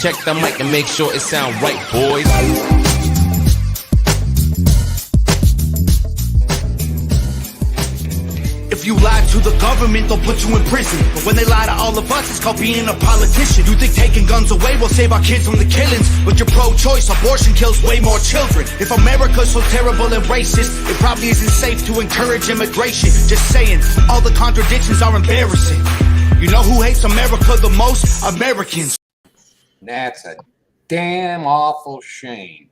check the mic and make sure it sound right, boys. If you lie to the government, they'll put you in prison. But when they lie to all of us, it's called being a politician. You think taking guns away will save our kids from the killings? But you're pro-choice, abortion kills way more children. If America's so terrible and racist, it probably isn't safe to encourage immigration. Just saying, all the contradictions are embarrassing. You know who hates America the most? Americans. That's a damn awful shame.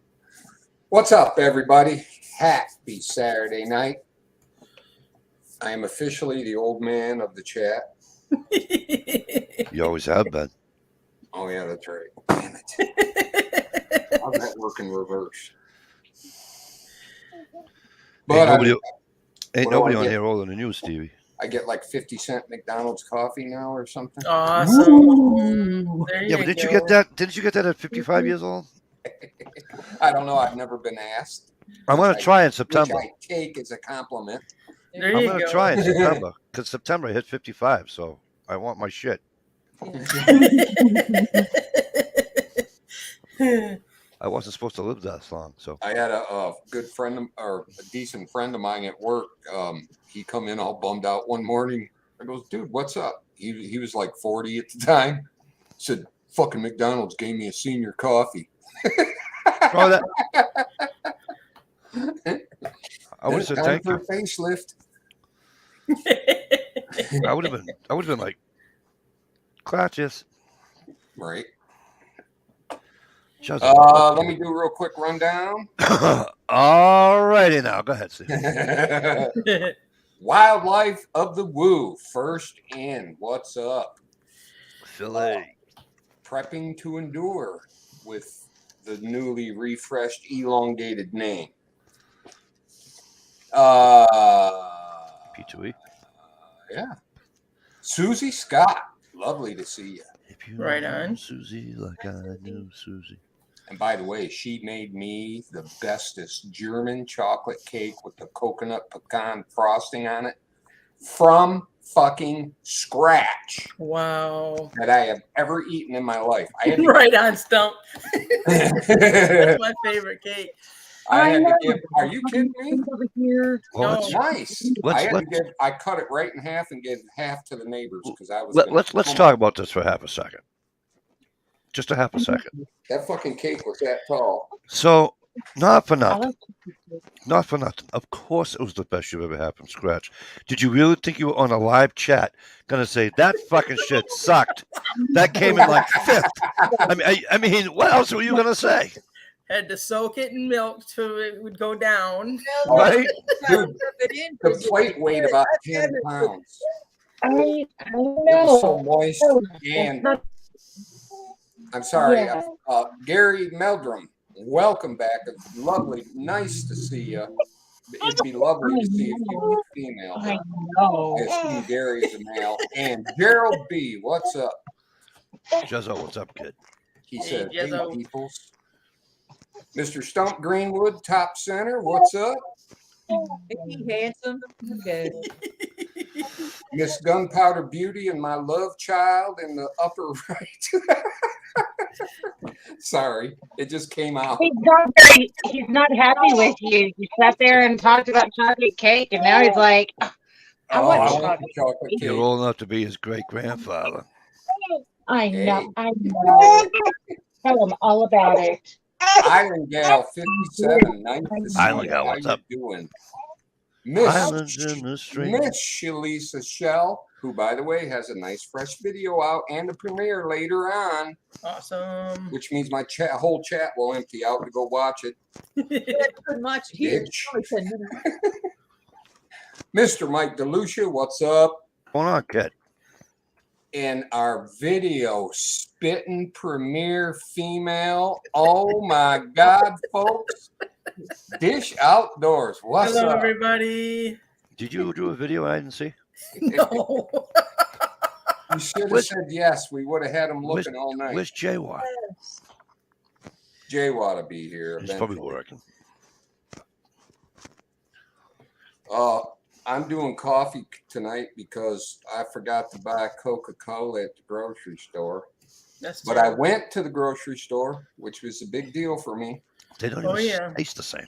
What's up, everybody? Happy Saturday night. I am officially the old man of the chat. You always have been. Oh, yeah, that's right. Damn it. How's that work in reverse? But ain't nobody on here older than you, Stevie. I get like 50-cent McDonald's coffee now or something. Awesome. There Yeah, but didn't you get that? Didn't you get that at 55 years old? I don't know. I've never been asked. I want to try in September. Which I take as a compliment. There I'm you going to go. try in September because September I hit 55, so I want my shit. I wasn't supposed to live that long, so. I had a good friend or a decent friend of mine at work. He come in all bummed out one morning. I goes, dude, what's up? He was like 40 at the time. Said, fucking McDonald's gave me a senior coffee. Oh, that. I would have said thank you. Facelift. I would have been like, gracias. Right. Let Let me do a real quick rundown. All righty now. Go ahead, Steve. Wildlife of the Woo. First in. What's up? Philly. Prepping to endure with the newly refreshed, elongated name. P2E. Yeah. Susie Scott. Lovely to see you. If you Right know on. Susie like I knew Susie. And by the way, she made me the bestest German chocolate cake with the coconut pecan frosting on it from fucking scratch Wow. that I have ever eaten in my life. I had to, Right on, Stump. That's my favorite cake. I had to give. Are you kidding me? Over here. Well, No. Nice. I cut it right in half and gave half to the neighbors because I was. let's talk about this for half a second. Just a half a second. That fucking cake was that tall. So, not for nothing. Not for nothing. Of course, it was the best you've ever had from scratch. Did you really think you were on a live chat gonna say that fucking shit sucked? That came in like fifth. I mean, what else were you gonna say? Had to soak it in milk so it would go down. Right? Dude, the plate weighed about 10 pounds. I It was know. so moist. And I'm sorry, Gary Meldrum, welcome back. It's lovely, nice to see you. It'd be lovely to see if you were female. I know. I assume Gary is a male. And Gerald B, what's up? Jezzo, what's up, kid? He Hey, said, hey, Jezzo. peoples. Mr. Stump Greenwood, top center, what's up? Hey, handsome. Okay. Miss Gunpowder Beauty and my love child in the upper right. Sorry, it just came out. He's not happy with you. You sat there and talked about chocolate cake, and now he's like, I want I chocolate want the chocolate cake. You're old enough to be his great grandfather. I know. I know. Tell him all about it. Iron Gal 57, nice to see Island you. Gal, How what's you up? doing? Islands in the stream. Miss Shalisa Shell, who by the way has a nice fresh video out and a premiere later on, Awesome. which means my whole chat will empty out to go watch it. That's pretty much here. Bitch. Only 10 minutes. Mr. Mike DeLucia, what's up? What's going on, kid? In our video spitting premiere female. Oh my God, folks. Dish Outdoors. What's Hello, up? everybody. Did you do a video I didn't see? No. You should have said yes. We would have had him looking all night. Where's J-Watt? Jay ought to be here. He's probably eventually. working. I'm doing coffee tonight because I forgot to buy Coca-Cola at the grocery store. That's But I true. went to the grocery store, which was a big deal for me. They don't Oh, even yeah. taste the same.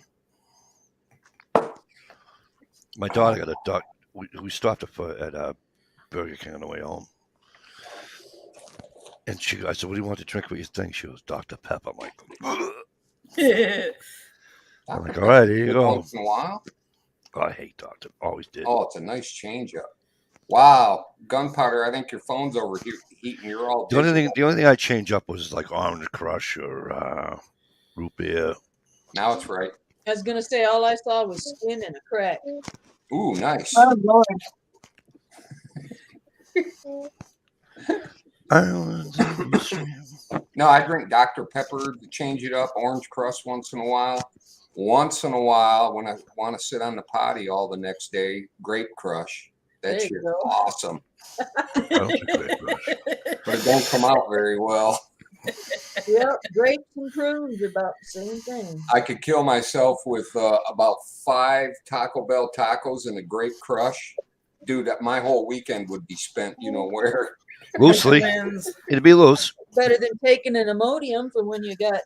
My daughter got a duck. We stopped at Burger King on the way home. And I said, "What do you want to drink with your thing?" She goes, "Dr. Pepper." I'm like, "Ugh." I'm like, "All right, here you go." Once in a while. Oh, I hate Dr. Always did. Oh, it's a nice change up. Wow, Gunpowder, I think your phone's overheating. You're all The only digital. thing I changed up was like Orange Crush or root beer. Now it's right. I was gonna say all I saw was skin and a crack. Ooh, nice. Oh Lord. No, I drink Dr. Pepper to change it up. Orange Crush once in a while. Once in a while, when I want to sit on the potty all the next day, Grape Crush. That There you shit's go. awesome. I don't think Grape Crush. But it don't come out very well. Yep, grapes and prunes are about the same thing. I could kill myself with about 5 Taco Bell tacos and a Grape Crush. Dude, my whole weekend would be spent, you know where. Loosely. Twins. It'd be loose. Better than taking an Imodium for when you got,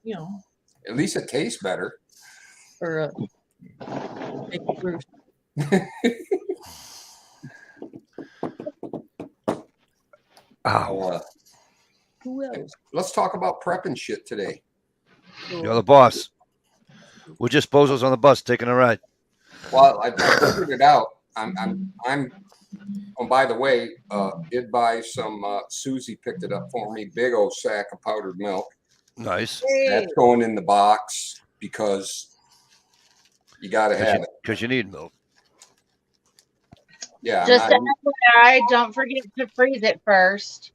At least it tastes better. or make it fruit. Ow. Who else? Let's talk about prepping shit today. You're the boss. We're just bozos on the bus taking a ride. Well, I figured it out. Oh, by the way, did buy some. Susie picked it up for me. Big old sack of powdered milk. Nice. Hey, That's going in the box because you got to have it. Because you need milk. Yeah. Just I'm not- FYI, don't forget to freeze it first.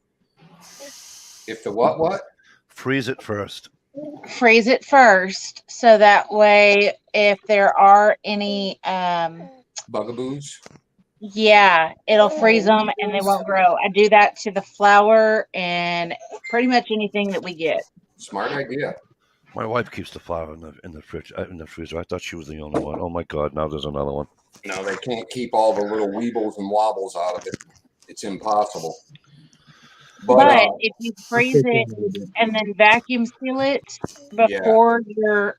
if the what? Freeze it first. Freeze it first, so that way, if there are any, Bugaboos. yeah, it'll freeze them and they won't grow. I do that to the flour and pretty much anything that we get. Smart idea. My wife keeps the flour in the fridge, in the freezer. I thought she was the only one. Oh my God! Now there's another one. No, they can't keep all the little weebles and wobbles out of it. It's impossible. But if you freeze it and then vacuum seal it before you're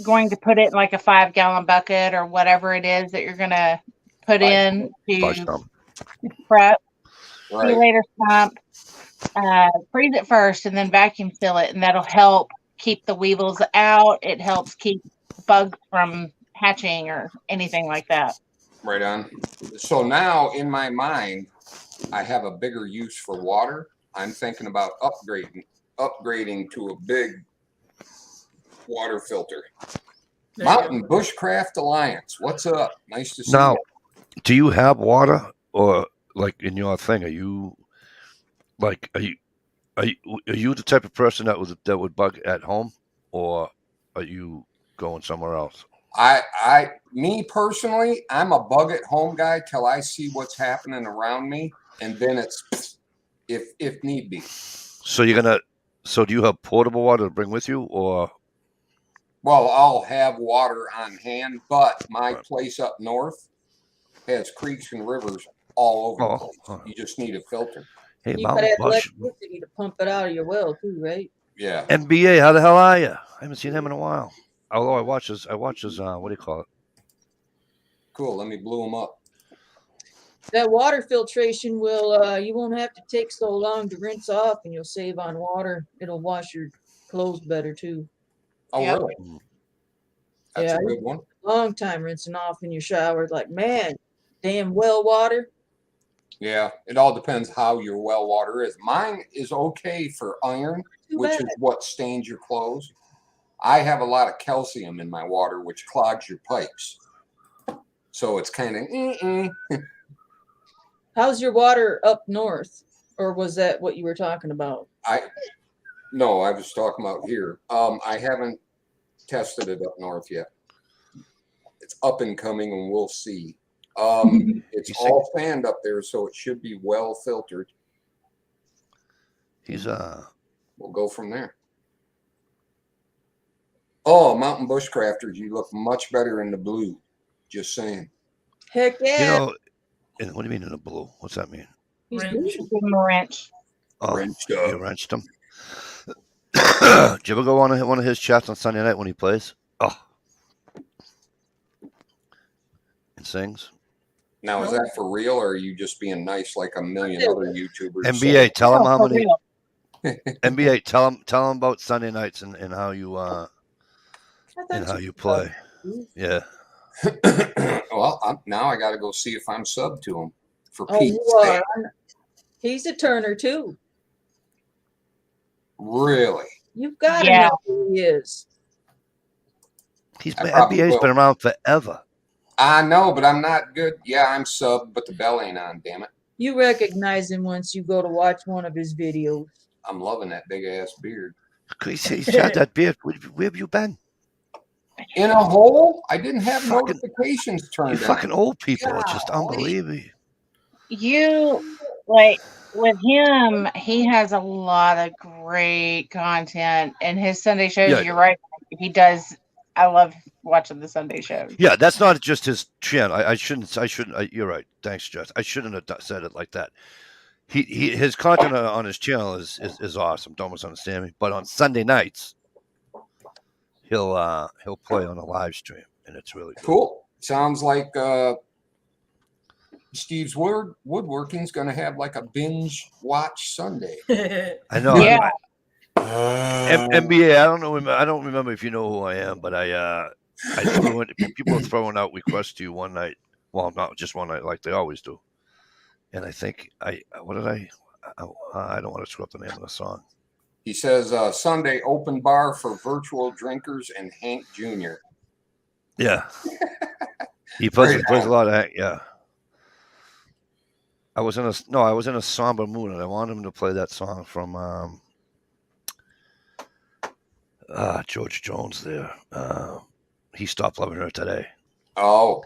going to put it in like a 5-gallon bucket or whatever it is that you're gonna put in to prep, see you later stump. Freeze it first and then vacuum seal it, and that'll help keep the weevils out. It helps keep bugs from hatching or anything like that. Right on. So now in my mind, I have a bigger use for water. I'm thinking about upgrading to a big water filter. Mountain Bushcraft Alliance. What's up? Nice to see Now, you. do you have water, or like in your thing? Are you the type of person that would bug at home, or are you going somewhere else? Me personally, I'm a bug at home guy till I see what's happening around me, and then it's if need be. So do you have portable water to bring with you, or? Well, I'll have water on hand, but my place up north has creeks and rivers all over the place. You just need a filter. Hey, you gotta have electricity to pump it out of your well too, right? Yeah. NBA, how the hell are you? I haven't seen him in a while. Although I watch his what do you call it? Cool. Let me blow them up. That water filtration will, you won't have to take so long to rinse off, and you'll save on water. It'll wash your clothes better too. Oh, really? That's a good one. Long time rinsing off in your shower. Like, man, damn well water. Yeah, it all depends how your well water is. Mine is okay for iron, which is what stains your clothes. I have a lot of calcium in my water, which clogs your pipes. So it's kind of. How's your water up north? Or was that what you were talking about? No, I was talking about here. I haven't tested it up north yet. It's up and coming, and we'll see. It's all sand up there, so it should be well filtered. We'll go from there. Oh, Mountain Bushcrafters, you look much better in the blue. Just saying. Heck yeah. What do you mean in the blue? What's that mean? Wrench. Oh, Wrenched you up. wrenched him. Did you ever go on one of his chats on Sunday night when he plays? Oh, and sings. Now, is that for real, or are you just being nice like a million other YouTubers? NBA, tell him Oh, how for many. real. NBA, tell him about Sunday nights and how you I and thought how you play. Yeah. Well, now I got to go see if I'm sub to him for Oh, Pete's you sake. are. He's a Turner too. Really? You've got to Yeah. know who he is. I probably NBA's will. been around forever. I know, but I'm not good. Yeah, I'm sub, but the bell ain't on, damn it. You recognize him once you go to watch one of his videos. I'm loving that big ass beard. He's had that beard. Where have you been? In a hole? I didn't have Fucking- notifications You turned fucking on. old people. It's just Golly. unbelievable. You like with him, he has a lot of great content and his Sunday shows. Yeah. You're right. He does. I love watching the Sunday shows. Yeah, that's not just his channel. I shouldn't. You're right. Thanks, Jess. I shouldn't have said it like that. His content on his channel is awesome. Don't misunderstand me. But on Sunday nights, he'll play on a live stream, and it's really good. Cool. Sounds like Steve's Woodworking's going to have like a binge watch Sunday. I know. Yeah. NBA. I don't remember if you know who I am, but I threw in, people are throwing out requests to you one night. Well, not just one night, like they always do. And I think I don't want to screw up the name of the song. He says Sunday open bar for virtual drinkers and Hank Jr. Yeah, he plays a lot of yeah. I was in a somber mood, and I wanted him to play that song from George Jones. There, he stopped loving her today. Oh,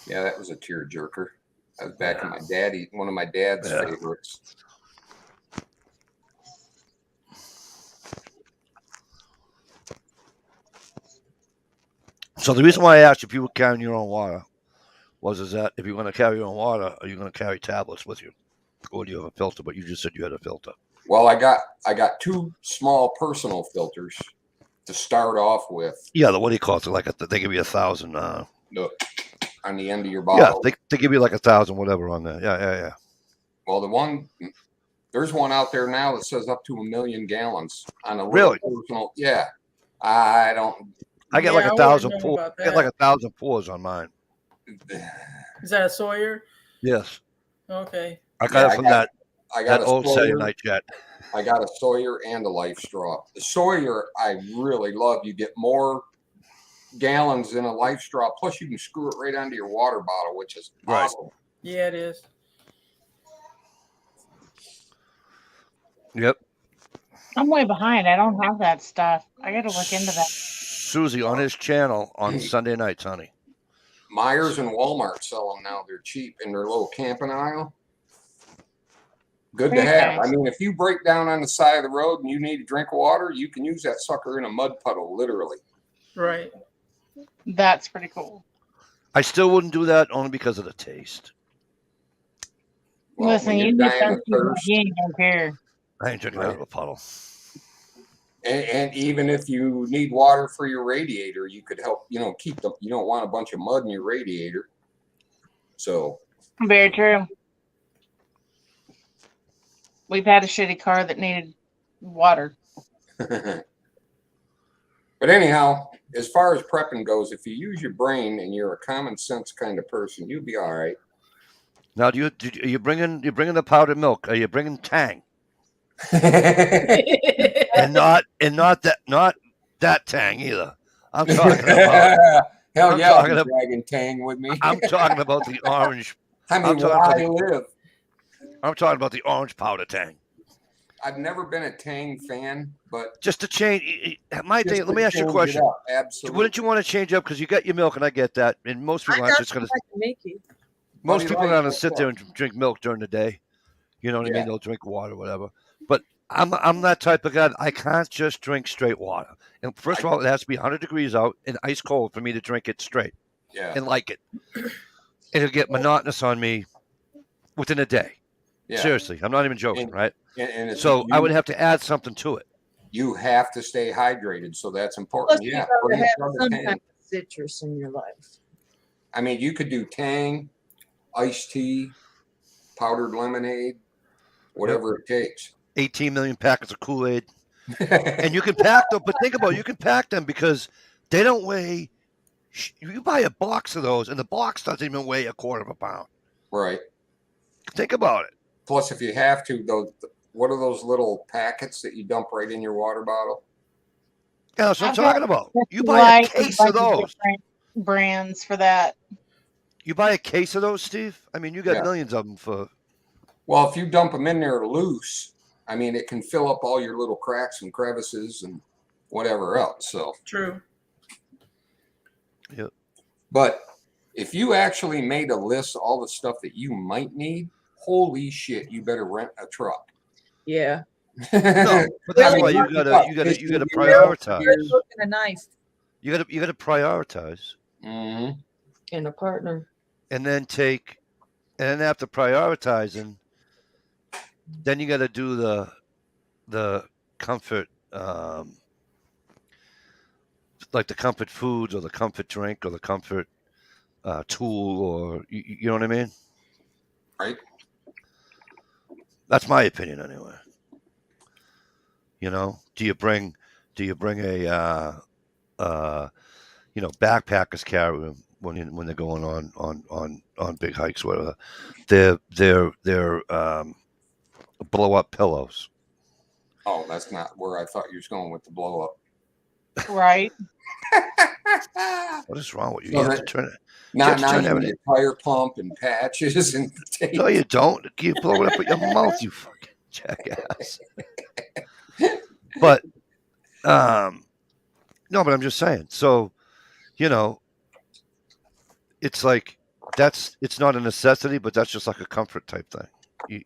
yeah, that was a tearjerker. That was back in one of my dad's favorites. So the reason why I asked if you were carrying your own water is that if you're going to carry your own water, are you going to carry tablets with you, or do you have a filter? But you just said you had a filter. Well, I got two small personal filters to start off with. Yeah, what do you call it? They give you 1,000. Look, on the end of your Yeah, bottle. they give you like 1,000, whatever on there. Yeah. Well, there's one out there now that says up to 1 million gallons on a Really? personal. Yeah, I don't. I get Yeah, like I 1,000 wouldn't know pours. about I get like 1,000 pours on mine. Is that a Sawyer? Yes, Okay. I got it from that a old Sawyer. Saturday night chat. I got a Sawyer and a Life Straw. The Sawyer I really love. You get more gallons in a Life Straw. Plus, you can screw it right onto your water bottle, which is Right. awesome. Yeah, it is. Yep. I'm way behind. I don't have that stuff. I got to look into that. Susie on his channel on Sunday nights, honey. Myers and Walmart sell them now. They're cheap in their little camping aisle. Good to have. I mean, if you break down on the side of the road and you need a drink of water, you can use that sucker in a mud puddle, literally. Right. That's pretty cool. I still wouldn't do that only because of the taste. Well, Listen, when you you're get dying some of people, thirst, you ain't gonna care. I ain't drinking out of a puddle. and even if you need water for your radiator, you could help, keep them. You don't want a bunch of mud in your radiator. So, Very true. We've had a shitty car that needed water. but anyhow, as far as prepping goes, if you use your brain and you're a common sense kind of person, you'll be all right. Now, are you bringing the powdered milk? Are you bringing Tang? and not that Tang either. I'm talking about. Hell yeah, talking I'm dragging Tang with me. I'm talking about the orange. I mean, where I live. I'm talking about the orange powder Tang. I've never been a Tang fan, but just to change my day. Let me ask you a change it question. up, absolutely. Wouldn't you want to change up because you got your milk, and I get that. And most people aren't just going to. Make it. Most people are going to sit there and drink milk during the day. You know what I mean? They'll drink water, whatever. But I'm that type of guy. I can't just drink straight water. And first of all, it has to be 100 degrees out and ice cold for me to drink it straight. Yeah. And like it. It'll get monotonous on me within a day. Yeah. Seriously, I'm not even joking, right? And it's, So I would have to add something to it. you have to stay hydrated, so that's important. Plus, you Yeah, gotta bring have some some Tang. kind of citrus in your life. I mean, you could do Tang, iced tea, powdered lemonade, whatever it takes. 18 million packets of Kool-Aid. And you can pack them, but think about it, you can pack them because they don't weigh. You buy a box of those, and the box doesn't even weigh a quarter of a pound. Right. Think about it. Plus, if you have to, those, what are those little packets that you dump right in your water bottle? Yeah, that's what I'm I've got talking about. You Just buy a like case bunch of those. different brands for that. You buy a case of those, Steve? I mean, you got Yeah. millions of them for. Well, if you dump them in there loose, I mean, it can fill up all your little cracks and crevices and whatever else. So, True. but if you actually made a list of all the stuff that you might need, holy shit, you better rent a truck. Yeah. No, but that's why you gotta prioritize. You're looking a knife You gotta prioritize, hmm and a partner. and then after prioritizing, then you gotta do the comfort, like the comfort foods or the comfort drink or the comfort tool, or you know what I mean? Right. That's my opinion, anyway. You know, do you bring a backpackers carry them when they're going on big hikes, whatever. They're blow up pillows. Oh, that's not where I thought you was going with the blow up. Right. What is wrong with you? So You have that- to turn it. Not Just turn now everything- the tire pump and patches and tape. No, you don't. You blow it up with your mouth, you fucking jackass. But no, but I'm just saying. So, you know, it's like it's not a necessity, but that's just like a comfort type thing.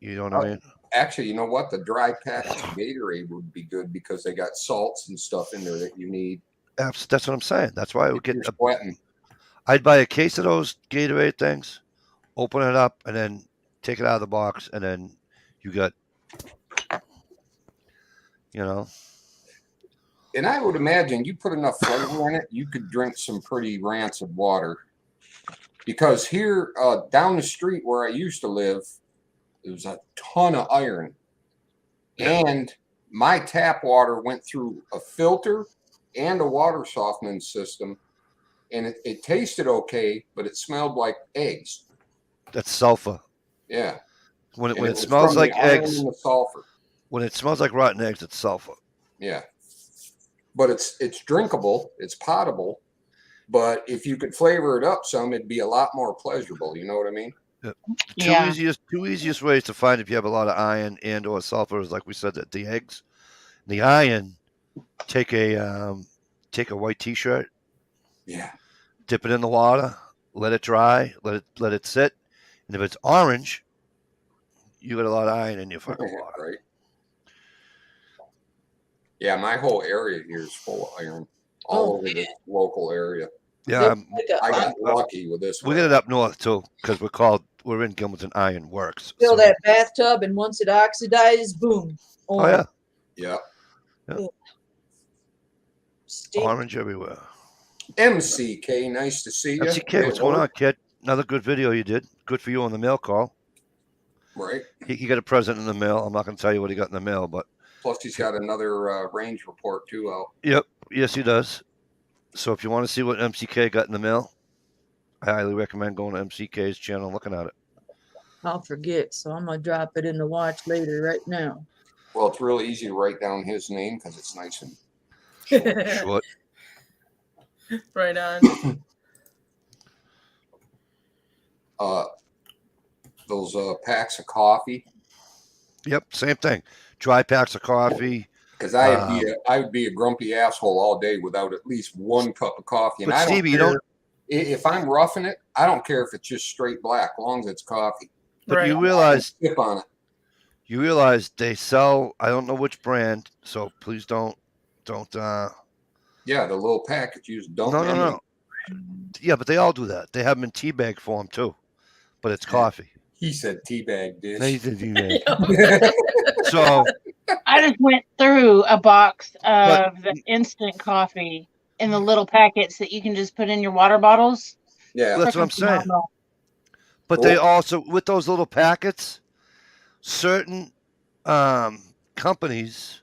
You know what I mean? Actually, you know what? The dry packs of Gatorade would be good because they got salts and stuff in there that you need. That's what I'm saying. That's why I would If get. you're sweating. I'd buy a case of those Gatorade things, open it up, and then take it out of the box, and then you got, you know. And I would imagine you put enough flavor in it, you could drink some pretty rancid water. Because here, down the street where I used to live, there was a ton of iron. And my tap water went through a filter and a water softening system. And it tasted okay, but it smelled like eggs. That's sulfur. Yeah. When And it was smells from the like iron eggs, and the sulfur. when it smells like rotten eggs, it's sulfur. Yeah. But it's drinkable, it's potable. But if you could flavor it up some, it'd be a lot more pleasurable. You know what I mean? Yeah. Two easiest ways to find if you have a lot of iron and or sulfur is, like we said, the eggs. The iron, take a white T-shirt, Yeah. dip it in the water, let it dry, let it sit, and if it's orange, you got a lot of iron in your fucking water. Right. Yeah, my whole area here is full of iron. All over the local area. Yeah, I got lucky with this we one. get it up north too because we're in Gilmanton Iron Works. Fill so- that bathtub, and once it oxidizes, boom. Oh yeah, Yeah. Stink. orange everywhere. MCK, nice to see you. MCK, what's going on, kid? Another good video you did. Good for you on the mail call. Right. He got a present in the mail. I'm not going to tell you what he got in the mail, but Plus, he's got another range report too out. yep, yes, he does. So if you want to see what MCK got in the mail, I highly recommend going to MCK's channel and looking at it. I'll forget, so I'm gonna drop it in the watch later right now. Well, it's really easy to write down his name because it's nice and Short. Right on. those packs of coffee. Yep, same thing. Dry packs of coffee. Because I would be a grumpy asshole all day without at least one cup of coffee. And But I don't Stevie, you care don't- if I'm roughing it. I don't care if it's just straight black, as long as it's coffee. But Right. you realize Sip on it. they sell. I don't know which brand, so please don't. Yeah, the little package you just dump. No, in no, there. no. Yeah, but they all do that. They have them in tea bag form too, but it's coffee. He said teabag dish. They did do that. So I just went through a box of the instant coffee in the little packets that you can just put in your water bottles. Yeah. that's what I'm Freaking saying. phenomenal. But they also, with those little packets, certain companies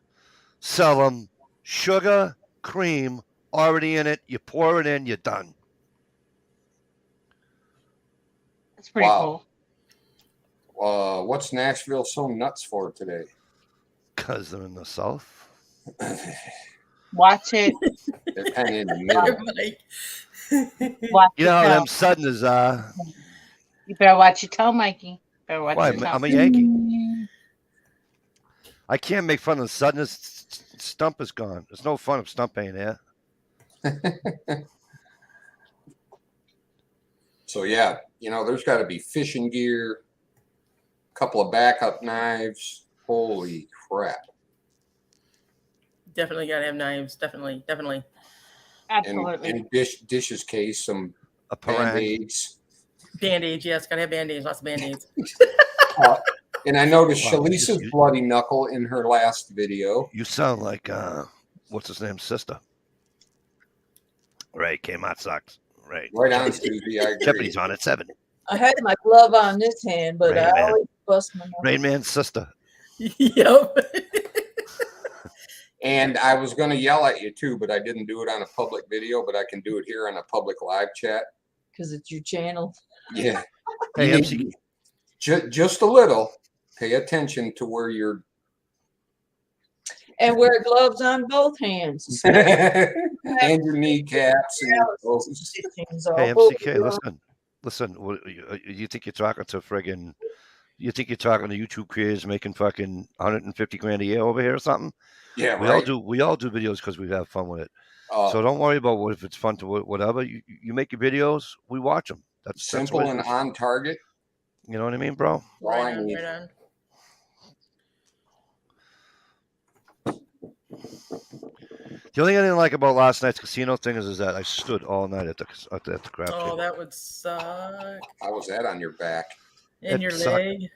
sell them sugar, cream already in it. You pour it in, you're done. It's pretty Wow. cool. What's Nashville so nuts for today? Because they're in the South. Watch it. They're kind of in the middle. Like, Watch You know your how toe. them Southerners are. You better watch your toe, Mikey. Better watch Why? your toe. I'm a Yankee. I can't make fun of the Southerners. Stump is gone. There's no fun if Stump ain't there. So yeah, there's got to be fishing gear, a couple of backup knives. Holy crap! definitely gotta have knives. Definitely. Absolutely. And dishes case, some A parang. Band-Aids. Band-aids, yes, gotta have band-aids, lots of band-aids. And I noticed Wow, Shalisa's bloody knuckle in her last video. You sound like what's his name's sister. Right, Kmart sucks. Right. Right on, Susie. I agree. Jeopardy's on at 7. I had my glove on this hand, but Rain I Man. always bust my knuckles. Rain Man's sister. Yep. And I was going to yell at you too, but I didn't do it on a public video, but I can do it here on a public live chat. Because it's your channel. Yeah. Hey, You MC. need- just a little. Pay attention to where you're. And wear gloves on both hands. And your kneecaps and your toes. Hey, MCK, listen. What, you think you're talking to friggin'? You think you're talking to YouTube creators making fucking 150 grand a year over here or something? Yeah, We right. all do videos because we have fun with it. Uh, So don't worry about if it's fun to whatever. You make your videos, we watch them. That's simple what it and is. on target. You know what I mean, bro? All I Right on, need. right on. The only thing I didn't like about last night's casino thing is that I stood all night at the crap Oh, table. that would suck. How was that on your back? In It your sucked. leg.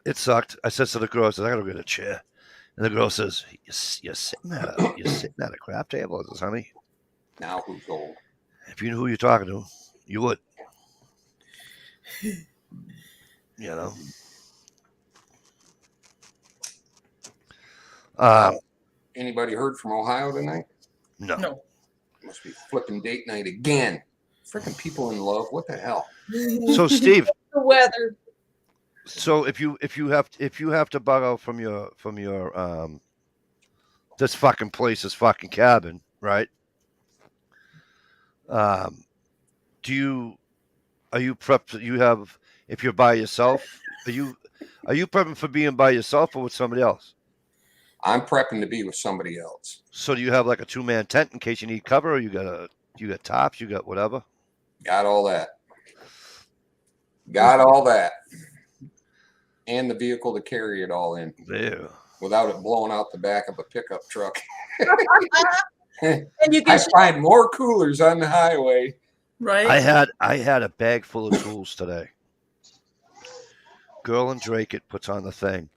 It sucked. I said to the girl, I said, I gotta get a chair. And the girl says, you're sitting at a crap table. I says, honey, Now who's old? if you knew who you're talking to, you would. You know. Anybody heard from Ohio tonight? No. No. Must be flipping date night again. Freaking people in love. What the hell? So Steve, The weather. so if you have to bug out from your this fucking place, this fucking cabin, right? Are you prepped? You have, if you're by yourself, are you prepping for being by yourself or with somebody else? I'm prepping to be with somebody else. So do you have like a 2-man tent in case you need cover, or you got tops, you got whatever? Got all that. Got all that. And the vehicle to carry it all in There. without it blowing out the back of a pickup truck. And you I can find more coolers on the highway. Right? I had a bag full of tools today. Girl in Drake it puts on the thing.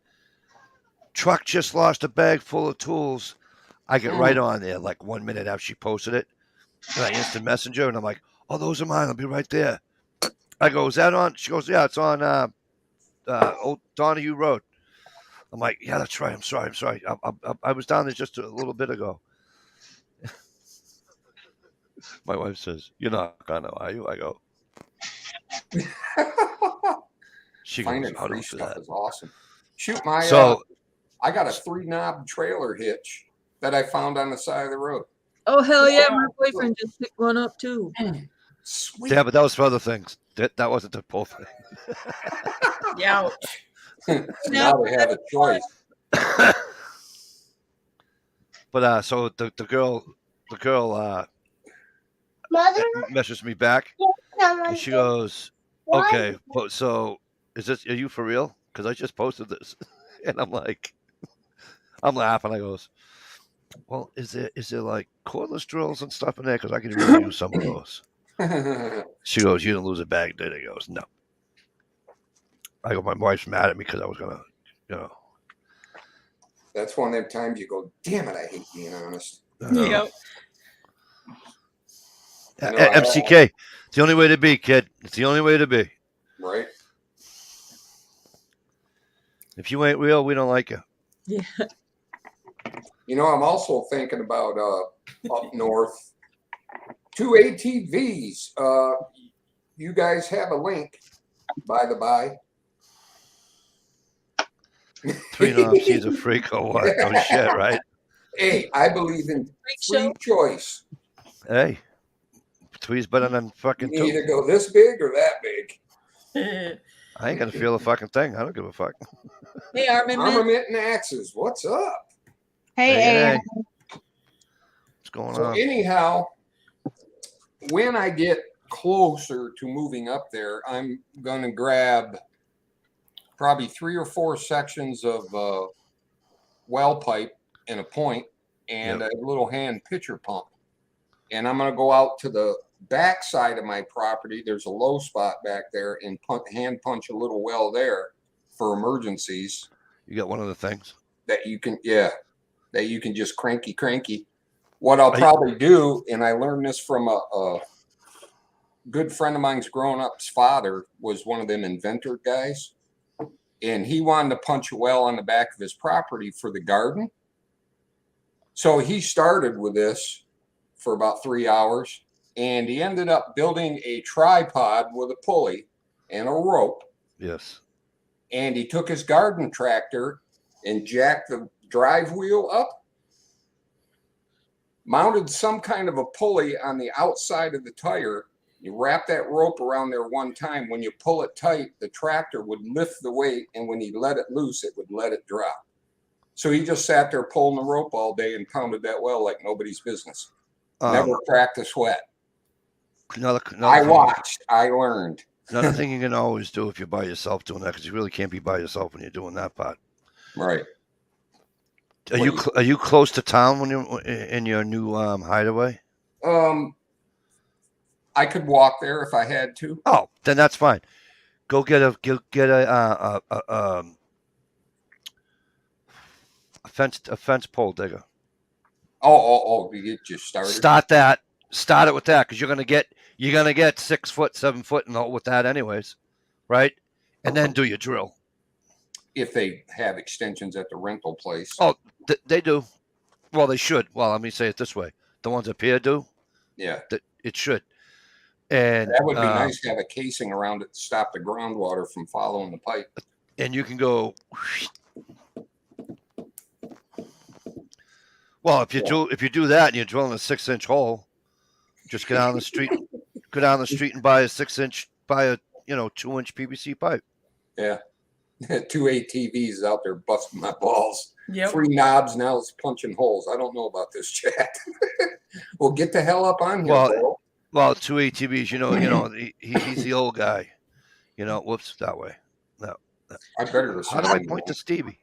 Truck just lost a bag full of tools. I get right on there like 1 minute after she posted it. And I instant messenger and I'm like, oh, those are mine. I'll be right there. I go, is that on? She goes, yeah, it's on Old Donahue Road. I'm like, yeah, that's right. I'm sorry. I was down there just a little bit ago. My wife says, you're not gonna, are you? I go, she goes, Finding how do free you do stuff that? is awesome. Shoot, my So I got a 3-knob trailer hitch that I found on the side of the road. Oh hell yeah, my boyfriend just picked one up too. Sweet. yeah, but that was for other things. That wasn't the pull thing. Yeah. Now they have a choice. But so the girl Mother, messaged me back and she goes, okay, but so are you for real? Because I just posted this. And I'm like, I'm laughing. I goes, well, is there like cordless drills and stuff in there? Because I can really use some of those. She goes, you didn't lose a bag, did it? He goes, no. I go, my wife's mad at me because I was gonna, you know. That's one of them times you go, damn it, I hate being honest. Yep. MCK, it's the only way to be, kid. It's the only way to be. Right? If you ain't real, we don't like you. Yeah. You know, I'm also thinking about up north, 2 ATVs. You guys have a link, by the by. 3 knobs, he's a freak or what? Oh shit, right? Hey, I believe in free choice. Hey, 3's better than fucking You 2. either go this big or that big. I ain't gonna feel a fucking thing. I don't give a fuck. Hey, Armament and axes. What's up? Hey, What's going So on? anyhow, when I get closer to moving up there, I'm gonna grab probably 3 or 4 sections of well pipe and a point and a little hand pitcher pump. And I'm gonna go out to the back side of my property. There's a low spot back there and hand punch a little well there for emergencies. You got one of the things that you can, that you can just cranky. What I'll probably do, and I learned this from a good friend of mine's grown-up's father, was one of them inventor guys. And he wanted to punch a well on the back of his property for the garden. So he started with this for about 3 hours, and he ended up building a tripod with a pulley and a rope. Yes. And he took his garden tractor and jacked the drive wheel up, mounted some kind of a pulley on the outside of the tire. You wrap that rope around there one time. When you pull it tight, the tractor would lift the weight, and when he let it loose, it would let it drop. So he just sat there pulling the rope all day and pounded that well like nobody's business. Never cracked a sweat. I watched. I learned. Another thing you can always do if you're by yourself doing that, because you really can't be by yourself when you're doing that part. Right. Are you close to town when you're in your new hideaway? I could walk there if I had to. Oh, then that's fine. Go get a fence pole digger. Oh! You just started. Start it with that, because you're gonna get 6 foot, 7 foot, and all with that anyways, right? And then do your drill. If they have extensions at the rental place. Oh, they do. Well, they should. Well, let me say it this way: the ones up here do. Yeah. It should. And that would be nice to have a casing around it to stop the groundwater from following the pipe. And you can go. Well, if you do that and you're drilling a 6-inch hole, just go down the street and buy a 6-inch, buy a 2-inch PVC pipe. Yeah. 2 ATVs out there busting my balls. Yep. 3 knobs, now it's punching holes. I don't know about this chat. Well, get the hell up on here, bro. Well, 2 ATVs, he's the old guy. Whoops, that way. No. I better. How do I point to Stevie?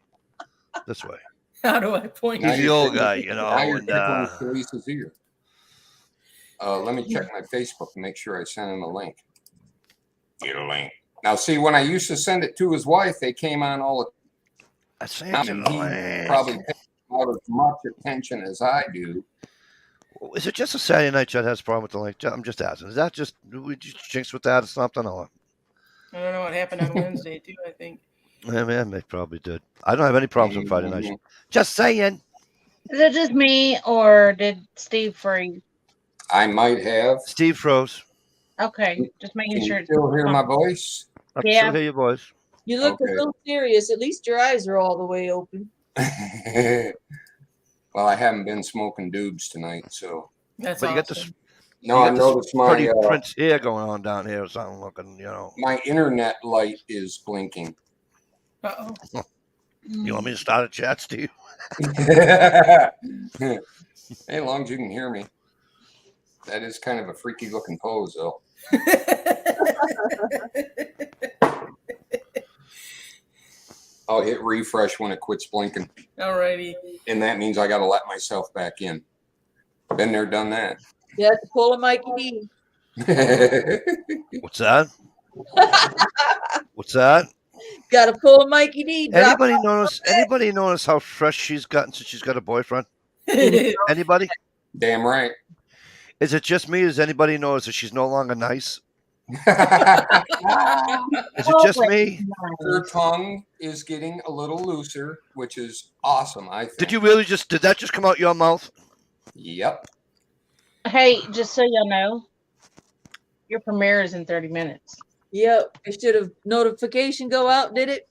This way. How do I point? He's the old guy, Now you're tickling Teresa's ear. Let me check my Facebook to make sure I sent him a link. Get a link. Now, see, when I used to send it to his wife, they came on all the time. He probably paid about as much attention as I do. Is it just a Saturday night chat has a problem with the link? I'm just asking. Is that just we just jinxed with that or something? Or? I don't know what happened on Wednesday too. I think. Yeah, man, they probably did. I don't have any problems on Friday night. Just saying. Is it just me, or did Steve freeze? I might have. Steve froze. Okay, just making Can sure. you still hear my voice? I can still hear your voice. You look Okay. a little serious. At least your eyes are all the way open. Well, I haven't been smoking doobs tonight, so. That's But awesome. you got this. No, I noticed my pretty Prince hair going on down here or something looking, my internet light is blinking. Uh-oh. You want me to start a chat, Steve? Hey, as long as you can hear me. That is kind of a freaky looking pose, though. I'll hit refresh when it quits blinking. Alrighty. And that means I got to let myself back in. Been there, done that. You have to pull a Mikey D. What's that? What's that? Gotta pull a Mikey D. Drop Anybody notice how fresh she's gotten since she's got a boyfriend? Anybody? Damn right. Is it just me? Does anybody notice that she's no longer nice? Is it just me? Her tongue is getting a little looser, which is awesome. I think. Did that just come out your mouth? Yep. Hey, just so y'all know, your premiere is in 30 minutes. Yep. It should have notification go out, did it?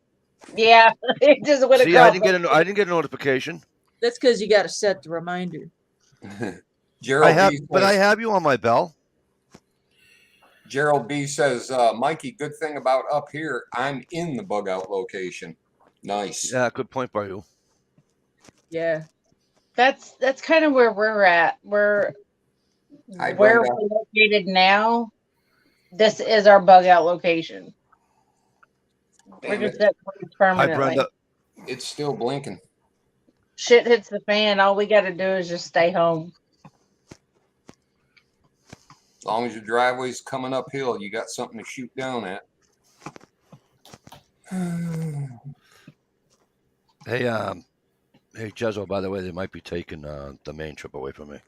Yeah, it just would have. See, I didn't get a notification. That's because you got to set the reminder. Gerald but I have you on my bell. Gerald B says, Mikey, good thing about up here, I'm in the bug out location. Nice. Yeah, good point by you. Yeah. That's kind of where we're at. Where we're located now. This is our bug out location. We're just at permanently. Hi, Brenda. It's still blinking. Shit hits the fan. All we got to do is just stay home. As long as your driveway's coming uphill, you got something to shoot down at. Hey, Jezzo, by the way, they might be taking the main trip away from me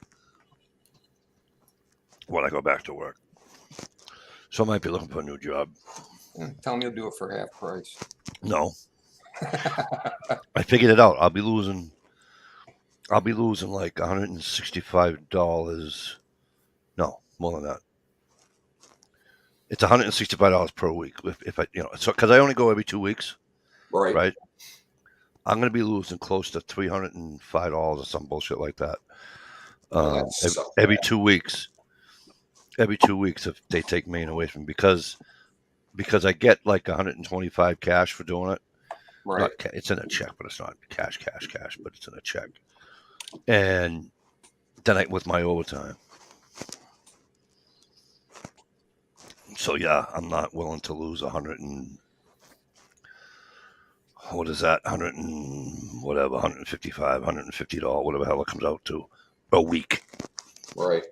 when I go back to work. So I might be looking for a new job. Tell me you'll do it for half price. No. I figured it out. I'll be losing like $165. No, more than that. It's $165 per week if I, so because I only go every 2 weeks. Right. I'm going to be losing close to $305 or some bullshit like that. Every 2 weeks. Every 2 weeks if they take Maine away from me because I get like 125 cash for doing it. Right. It's in a check, but it's not cash, but it's in a check. And then with my overtime. So yeah, I'm not willing to lose 100 and what is that? 100 and whatever, 155, $150, whatever the hell it comes out to a week. Right.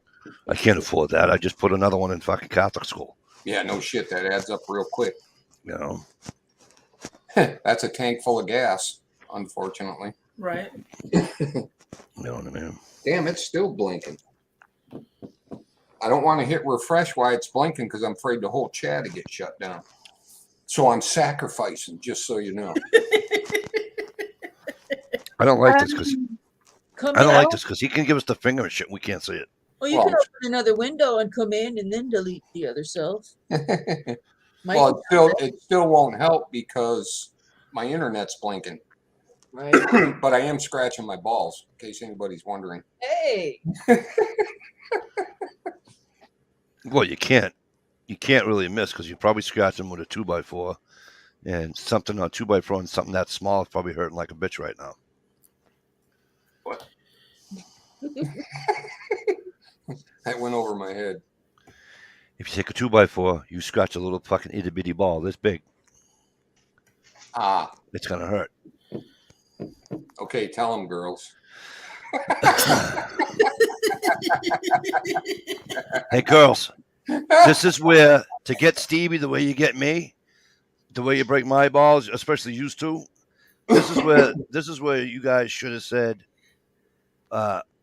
I can't afford that. I just put another one in fucking Catholic school. Yeah, no shit. That adds up real quick. That's a tank full of gas, unfortunately. Right. You know what I mean? Damn, it's still blinking. I don't want to hit refresh while it's blinking because I'm afraid the whole chat to get shut down. So I'm sacrificing, just so you know. I don't like this because he can give us the finger and shit. We can't see it. Well, you can open another window and come in and then delete the other self. Well, it still won't help because my internet's blinking. Right. But I am scratching my balls, in case anybody's wondering. Hey. Well, you can't really miss because you probably scratch them with a 2x4, and something on 2x4 and something that small is probably hurting like a bitch right now. What? That went over my head. If you take a 2x4, you scratch a little fucking itty bitty ball this big. It's gonna hurt. Okay, tell them, girls. Hey, girls, this is where to get Stevie the way you get me, the way you break my balls, especially used to. This is where you guys should have said,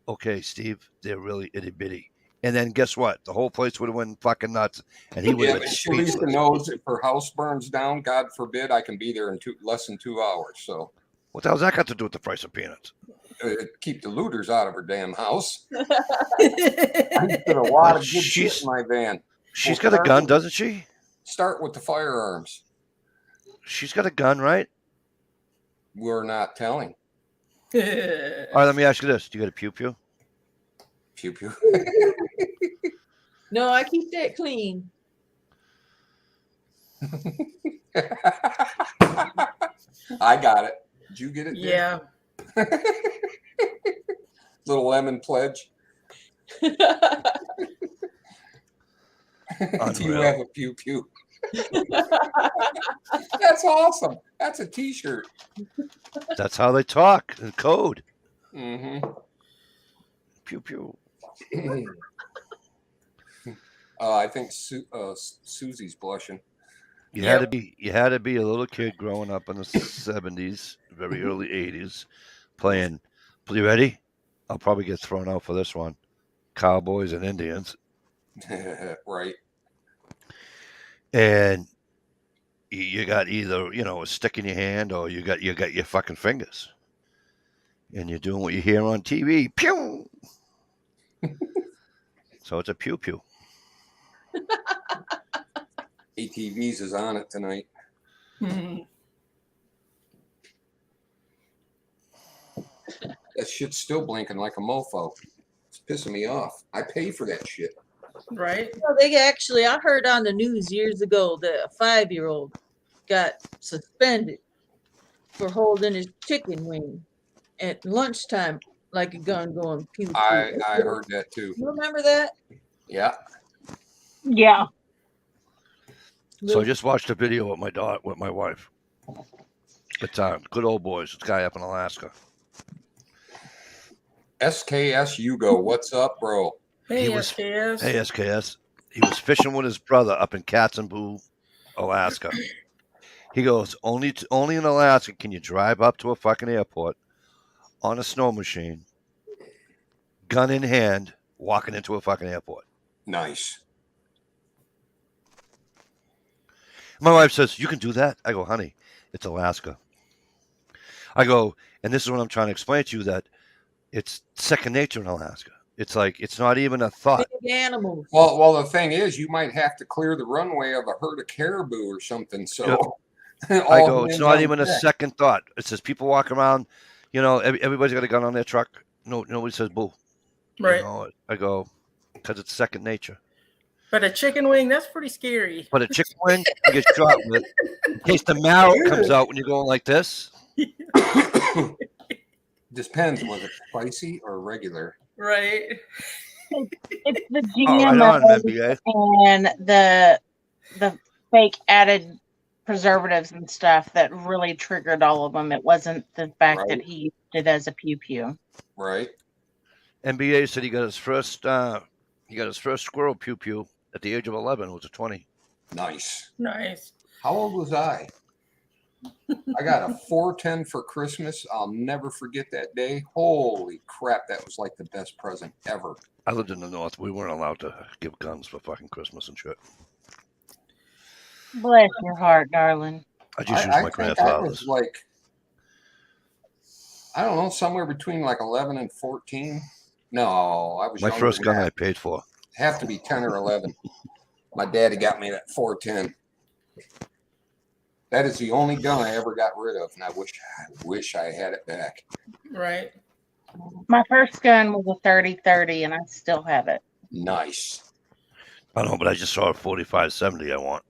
"Okay, Steve, they're really itty bitty." And then guess what? The whole place would have went fucking nuts, and he would have been speechless. Lisa knows if her house burns down, God forbid, I can be there in less than 2 hours. So, what the hell's that got to do with the price of peanuts? Keep the looters out of her damn house. I put a lot of good shit in my van. She's got a gun, doesn't she? Start with the firearms. She's got a gun, right? We're not telling. All right, let me ask you this: do you got a pew pew? Pew pew. No, I keep that clean. I got it. Did you get it? Yeah. Little lemon pledge. Do you have a pew pew? That's awesome. That's a t-shirt. That's how they talk in code. Mm-hmm. Pew pew. I think Susie's blushing. You had to be a little kid growing up in the 70s, very early 80s, playing. You ready? I'll probably get thrown out for this one. Cowboys and Indians. Right. And you got either, a stick in your hand or you got your fucking fingers. And you're doing what you hear on TV. Pew! So it's a pew pew. ATVs is on it tonight. That shit's still blinking like a mofo. It's pissing me off. I pay for that shit. Right? Well, they actually, I heard on the news years ago that a 5-year-old got suspended for holding his chicken wing at lunchtime like a gun going pew pew. I heard that too. You remember that? Yeah. Yeah. So I just watched a video with my wife. It's Good Old Boys. It's a guy up in Alaska. SKS Hugo, what's up, bro? Hey, was- SKS. Hey, SKS. He was fishing with his brother up in Katzenboo, Alaska. He goes, only in Alaska can you drive up to a fucking airport on a snow machine, gun in hand, walking into a fucking airport. Nice. My wife says, you can do that? I go, honey, it's Alaska. I go, and this is what I'm trying to explain to you, that it's second nature in Alaska. It's like, it's not even a thought. Big animals. Well, the thing is, you might have to clear the runway of a herd of caribou or something. So I go, it's not even a second thought. It says people walk around, everybody's got a gun on their truck. No, nobody says boo. Right. I go, because it's second nature. But a chicken wing, that's pretty scary. But a chicken wing, you get shot with. In case the marrow comes out when you're going like this. Depends, was it spicy or regular? Right. It's the Right on, GMO NBA. and the fake added preservatives and stuff that really triggered all of them. It wasn't the fact that Right. he used it as a pew pew. Right. NBA said he got his first squirrel pew pew at the age of 11. It was a 20. Nice. Nice. How old was I? I got a 410 for Christmas. I'll never forget that day. Holy crap, that was like the best present ever. I lived in the North. We weren't allowed to give guns for fucking Christmas and shit. Bless your heart, darling. I just used my I think I grandfather's. was like, I don't know, somewhere between like 11 and 14. No, I was My younger first than gun that. I paid for. Have to be 10 or 11. My daddy got me that 410. That is the only gun I ever got rid of, and I wish I had it back. Right. My first gun was a 30-30, and I still have it. Nice. I don't know, but I just saw a 45-70 I want.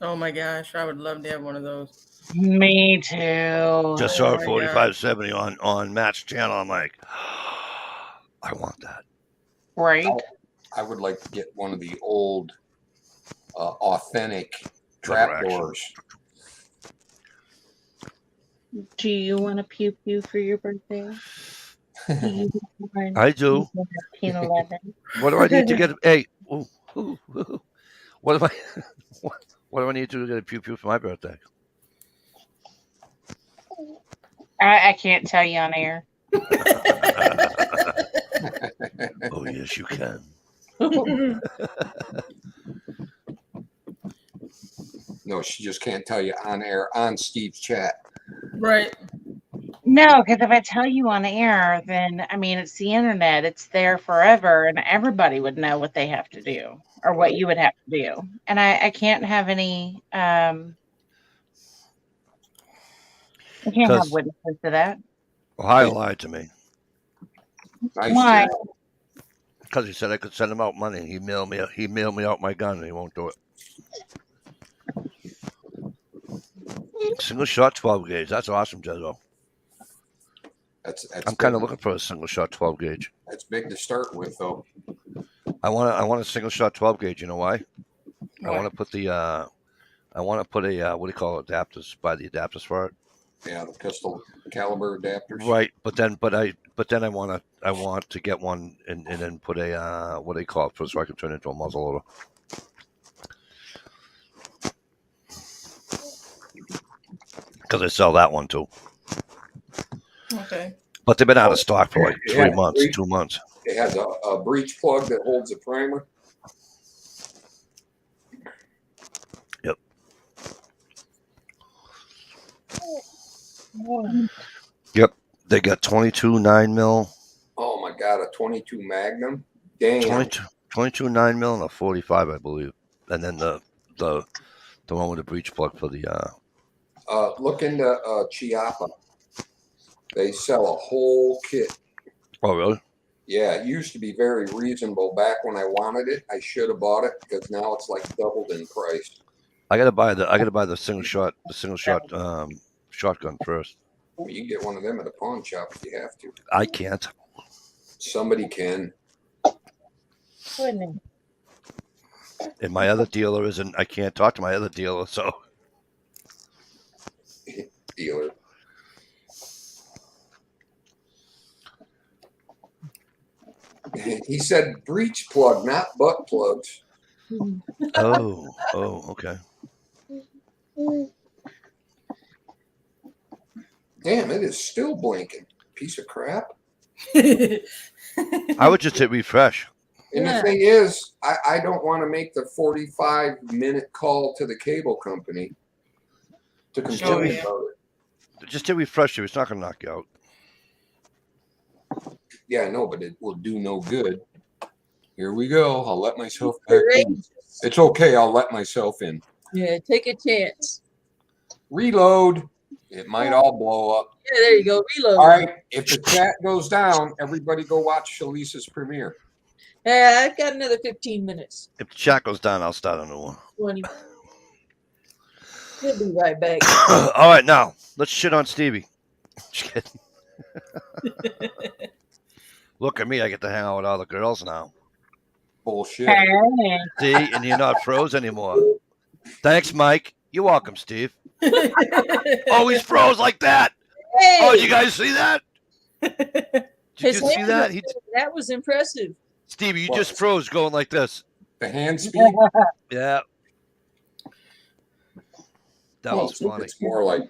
Oh my gosh, I would love to have one of those. Me too. Just saw a my God. 45-70 on Matt's channel. I'm like, I want that. Right? I would like to get one of the old, authentic Double action. trapdoors. Do you want a pew pew for your birthday? Do you want one? I do. 1911. What do I need to get? Hey, what do I? What do I need to do to get a pew pew for my birthday? I can't tell you on air. Oh yes, you can. No, she just can't tell you on air on Steve's chat. Right. No, because if I tell you on air, then I mean it's the internet. It's there forever, and everybody would know what they have to do or what you would have to do. And I can't have any. I can't have 'Cause- witnesses to that. Ohio lied to me Nice Why? chat. because he said I could send him out money. He mailed me out my gun, and he won't do it. Single shot 12 gauge. That's awesome, Jezo. That's I'm kind of big. looking for a single shot 12 gauge. That's big to start with, though. I want a single shot 12 gauge. You know why? I Why? want to put a what do you call it, adapters? Buy the adapters for it. Yeah, the pistol caliber adapters. Right, but then I want to get one and then put a what do you call it, so I can turn it into a muzzle loader. because I sell that one too. Okay. But they've been out of stock for like It 3 has months, breech- 2 months. It has a breech plug that holds a primer. Yep. Yep. They got 22 9mm, Oh my god, a 22 Magnum. Damn. 22 9mm, and a 45, I believe. And then the one with the breech plug for the Look into Chiappa. They sell a whole kit. Oh really? Yeah, it used to be very reasonable back when I wanted it. I should have bought it because now it's like doubled in price. I gotta buy the single shot shotgun first. Well, you can get one of them at a pawn shop if you have to. I can't. Somebody can. Goodness. And my other dealer isn't. I can't talk to my other dealer, so Dealer. He said breech plug, not butt plugs. oh, okay. Damn, it is still blinking. Piece of crap. I would just hit refresh. And Yeah. the thing is, I don't want to make the 45-minute call to the cable company to complain yeah. about it. Just hit refresh. It's not gonna knock you out. Yeah, I know, but it will do no good. Here we go. I'll let myself back in. It's okay. I'll let myself in. Yeah, take a chance. Reload. It might all blow up. Yeah, there you go. Reload. All right. If the chat goes down, everybody go watch Shalisa's premiere. Yeah, I've got another 15 minutes. If the chat goes down, I'll start a new one. 20. We'll be right back. All right, now let's shit on Stevie. Just kidding. Look at me. I get to hang out with all the girls now. Bullshit. Hey. See, and you're not froze anymore. Thanks, Mike. You're welcome, Steve. Oh, he's froze like that. Hey, Oh, you guys see that? Did you his just see hand that? was- that was impressive. Stevie, you What? just froze going like this. The hand speed. Yeah. That Well, was funny. it's more like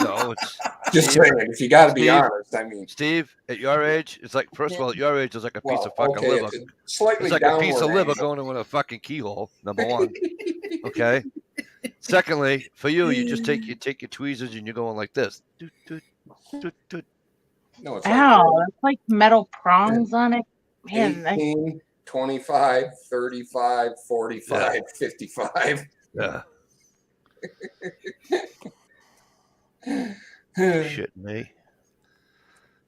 No, it's just saying. If you got to be Steve. honest, I mean, Steve. At your age, it's like first of all, at your age, it's like a piece well, of fucking okay, liver. it's slightly It's like a piece of downward liver angle. going in a fucking keyhole. Number one. Okay. Secondly, for you, you just take your tweezers and you're going like this. Doot, doot, doot, doot. No, it's like Ow, it's like metal prongs on it. Man, 18, 25, 35, 45, 55. Yeah. Shit, me.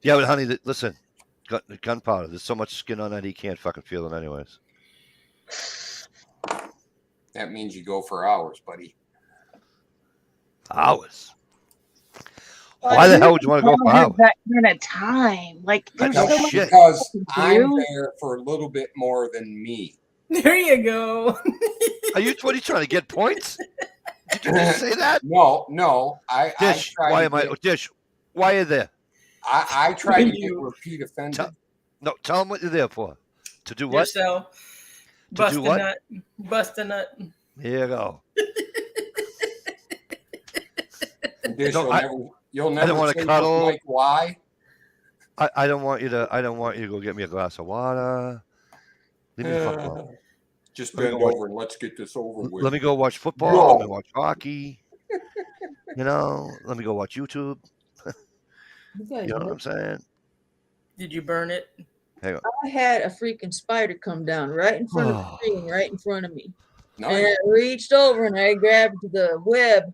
Yeah, but honey, listen, gunpowder. There's so much skin on that he can't fucking feel it, anyways. That means you go for hours, buddy. Hours. Why the hell would you want to go for have hours? that kind of time. Like there's know so much shit. Because to I'm do. there for a little bit more than me. There you go. What are you trying to get points? Did you just say that? No. Dish, I try why to am I? get- Dish, why are you there? I try to get You- repeat offended. Tell- No, tell them what you're there for. To do what? Yourself. Bust a what? nut. Bust a nut. Here you go. Dish, No, you'll I never don't wanna say to cuddle. Mike why. I don't want you to go get me a glass of water. Leave me the fuck alone. Just Let me bend go watch- over and let's get this over with. Let me go watch football. No. Let me watch hockey. Let me go watch YouTube. You guys You know what know, I'm saying? Did you burn it? I had a freaking spider come down right in front of the screen, right in front of me. No, And I reached over and I grabbed the web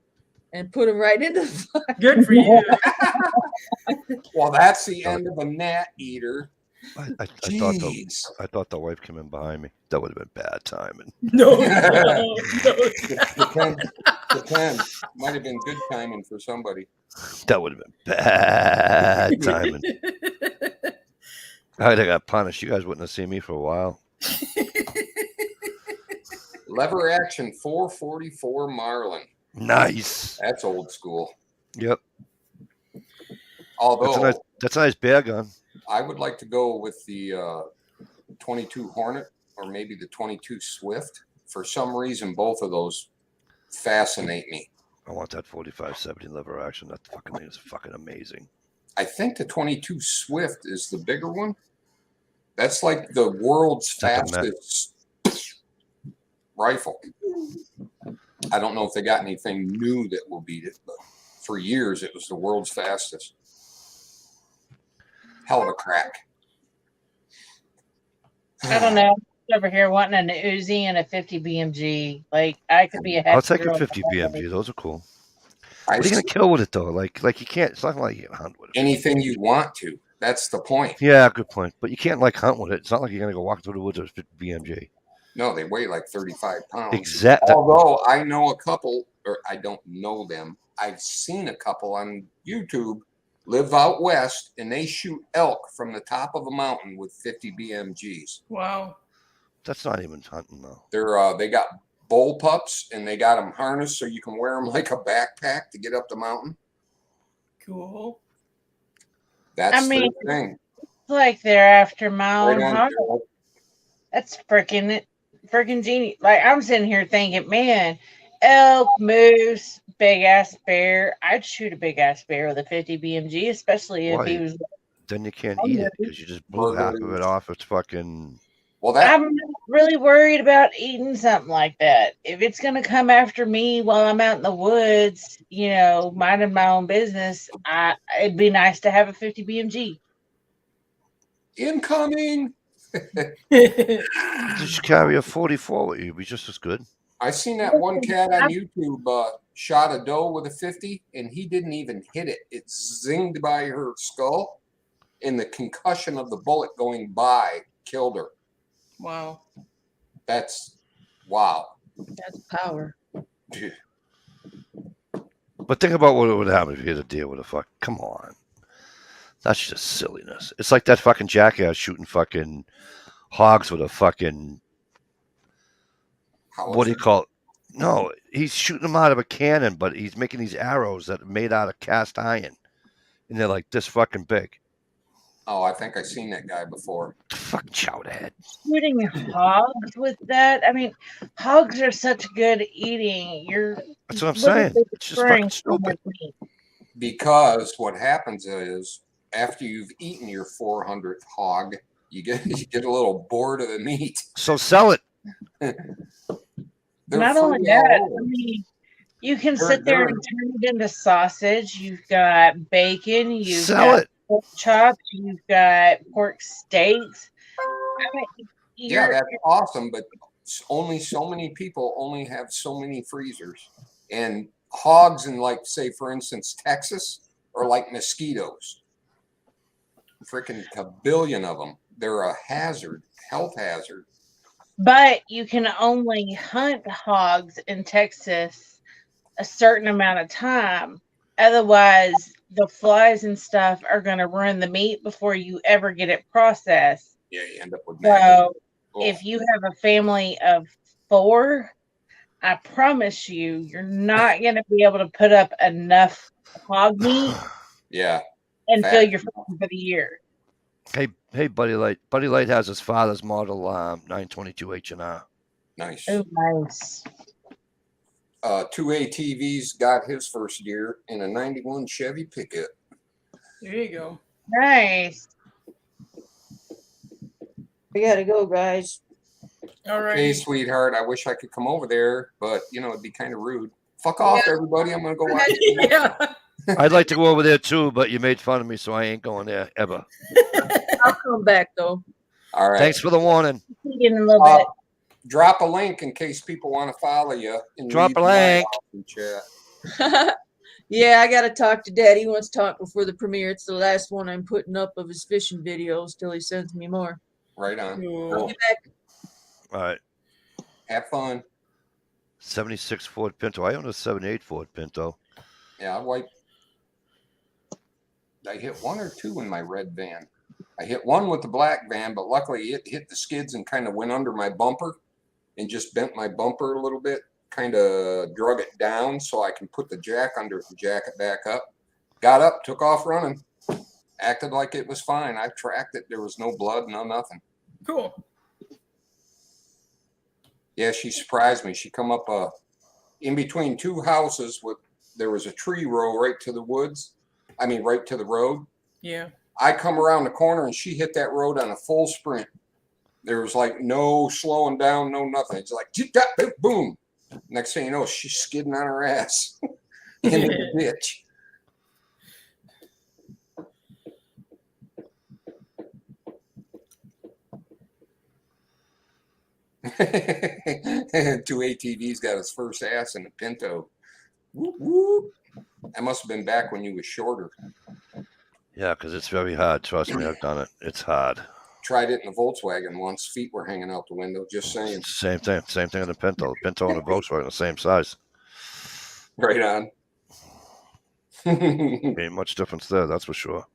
and put him right into the fire. Good for you. well, that's the end of a gnat eater. I Jeez. thought the wife came in behind me. That would have been bad timing. No. Depends. Might have been good timing for somebody. That would have been bad timing. I got punished. You guys wouldn't have seen me for a while. Lever action 444 Marlin. Nice. That's old school. Yep. Although That's a nice bear gun. I would like to go with the 22 Hornet or maybe the 22 Swift. For some reason, both of those fascinate me. I want that 4570 lever action. That fucking thing is fucking amazing. I think the 22 Swift is the bigger one. That's like the world's That's a fastest rifle. I don't know if they got anything new that will beat it, but for years it was the world's fastest. Hell of a crack. I don't know. Over here wanting an Uzi and a 50 BMG. Like I could be a happy I'll take a girl 50 with that. BMG. Those are cool. I What are you gonna see kill with it though? Like you can't. It's not like you can hunt with it. anything you want to. That's the point. Yeah, good point. But you can't like hunt with it. It's not like you're gonna go walk through the woods with a 50 BMG. No, they weigh like 35 pounds. Exactly. Although I know a couple, or I don't know them. I've seen a couple on YouTube live out west, and they shoot elk from the top of a mountain with 50 BMGs. Wow. That's not even hunting though. They got bull pups, and they got them harnessed so you can wear them like a backpack to get up the mountain. Cool. That's I mean, the thing. It's like they're after my Right own on, heart. Daryl. That's freaking genius. Like I'm sitting here thinking, man, elk, moose, big ass bear. I'd shoot a big ass bear with a 50 BMG, especially if he Why? was. Then you can't eat it because you just blew half of it off. It's fucking. Well, that I'm not really worried about eating something like that. If it's gonna come after me while I'm out in the woods, minding my own business, it'd be nice to have a 50 BMG. incoming. Just carry a 44 with you. It'd be just as good. I seen that one cat on YouTube shot a doe with a 50, and he didn't even hit it. It zinged by her skull, and the concussion of the bullet going by killed her. Wow. That's wow. That's power. But think about what would happen if you hit a deer with a fuck. Come on. That's just silliness. It's like that fucking jackass shooting fucking hogs with a fucking. What do you call it? No, he's shooting them out of a cannon, but he's making these arrows that are made out of cast iron. And they're like this fucking big. Oh, I think I've seen that guy before. Fucking chowderhead. Shooting hogs with that. I mean, hogs are such good eating. That's what I'm saying. It's just fucking stupid. Because what happens is after you've eaten your 400th hog, you get a little bored of the meat. So sell it. Not only that, I mean, you can sit there and turn it into sausage. You've got bacon. You've got pork chops. You've got pork steaks. I mean, yeah, that's awesome, but only so many people only have so many freezers. And hogs in, like, say, for instance, Texas are like mosquitoes. Freaking a billion of them. They're a hazard, health hazard. But you can only hunt hogs in Texas a certain amount of time. Otherwise, the flies and stuff are going to ruin the meat before you ever get it processed. Yeah, you end up with So if you have a family of 4, I promise you're not going to be able to put up enough hog meat and fill your farm for the year. Hey, Buddy Light. Buddy Light has his father's model 922 H&R. Nice. Oh, nice. 2 ATVs got his first deer in a 91 Chevy pickup. There you go. Nice. We gotta go, guys. All right. Hey, sweetheart, I wish I could come over there, but it'd be kind of rude. Fuck off, everybody. I'm gonna go watch. Yeah. I'd like to go over there too, but you made fun of me, so I ain't going there ever. I'll come back though. All right. Thanks for the warning. In a little bit. Drop a link in case people want to follow you. Drop a link. Chat. Yeah, I gotta talk to Dad. He wants to talk before the premiere. It's the last one I'm putting up of his fishing videos till he sends me more. Right on. Cool. I'll be back. All right. Have fun. 76 Ford Pinto. I own a 78 Ford Pinto. Yeah, I hit 1 or 2 in my red van. I hit 1 with the black van, but luckily it hit the skids and kind of went under my bumper and just bent my bumper a little bit, kind of drug it down so I can put the jack under it and jack it back up. Got up, took off running, acted like it was fine. I tracked it. There was no blood, no nothing. Cool. Yeah, she surprised me. She come up in between 2 houses with there was a tree row right to the woods. I mean, right to the road. Yeah. I come around the corner and she hit that road on a full sprint. There was like no slowing down, no nothing. It's like boom. Next thing you know, she's skidding on her ass in the ditch. Two ATVs got his first ass in a Pinto. Whoop, whoop. That must have been back when you was shorter. Yeah, because it's very hard. Trust me, I've done it. It's hard. Tried it in a Volkswagen once. Feet were hanging out the window. Just saying. Same thing. Same thing in the Pinto. The Pinto and the Volkswagen are the same size. Right on. Ain't much difference there, that's for sure.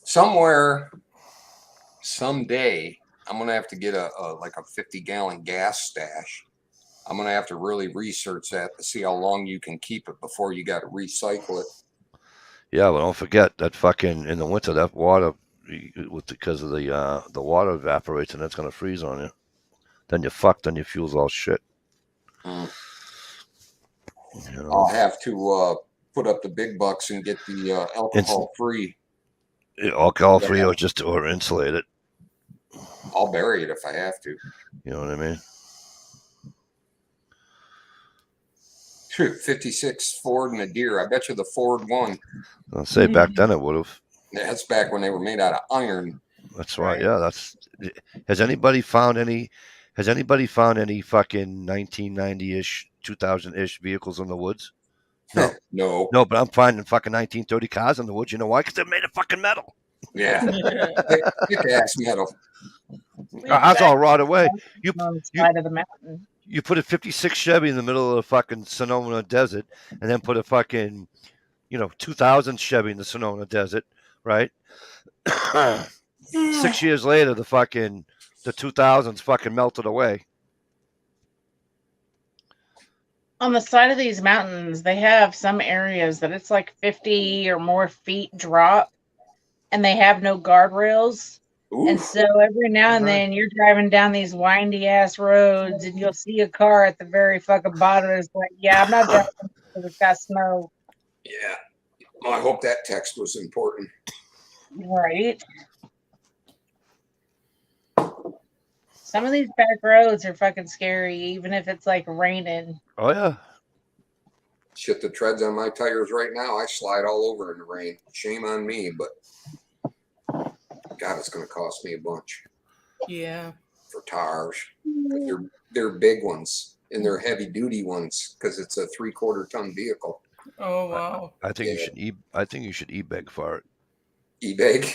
Somewhere, someday, I'm gonna have to get a 50-gallon gas stash. I'm gonna have to really research that to see how long you can keep it before you got to recycle it. Yeah, but don't forget that fucking in the winter that water, because of the water evaporates and it's gonna freeze on you. Then you're fucked. Then your fuel's all shit. Mm. You know? I'll have to put up the big bucks and get the alcohol free. Alcohol free or insulate it. I'll bury it if I have to. You know what I mean? True, 56 Ford and a Deer. I bet you the Ford won. I'll say back then it would have. That's back when they were made out of iron. That's right. Yeah, Has anybody found any fucking 1990-ish, 2000-ish vehicles in the woods? No. No, but I'm finding fucking 1930 cars in the woods. You know why? Because they're made of fucking metal. Yeah. Thick ass metal. That's all rot away. On the side of the mountain. You put a 56 Chevy in the middle of the fucking Sonoma Desert and then put a fucking, 2000 Chevy in the Sonoma Desert, right? 6 years later, the 2000s fucking melted away. On the side of these mountains, they have some areas that it's like 50 or more feet drop, and they have no guardrails. Oof. And so every now and then you're driving down these windy ass roads and you'll see a car at the very fucking bottom. It's like, yeah, I'm not driving because it's got snow. Yeah. Well, I hope that text was important. Right. Some of these back roads are fucking scary, even if it's like raining. Oh, yeah. Shit, the treads on my tires right now, I slide all over in the rain. Shame on me, but God, it's going to cost me a bunch. Yeah. For tires. They're big ones and they're heavy duty ones because it's a 3/4 ton vehicle. Oh wow. I think you should e-beg for it. E-beg?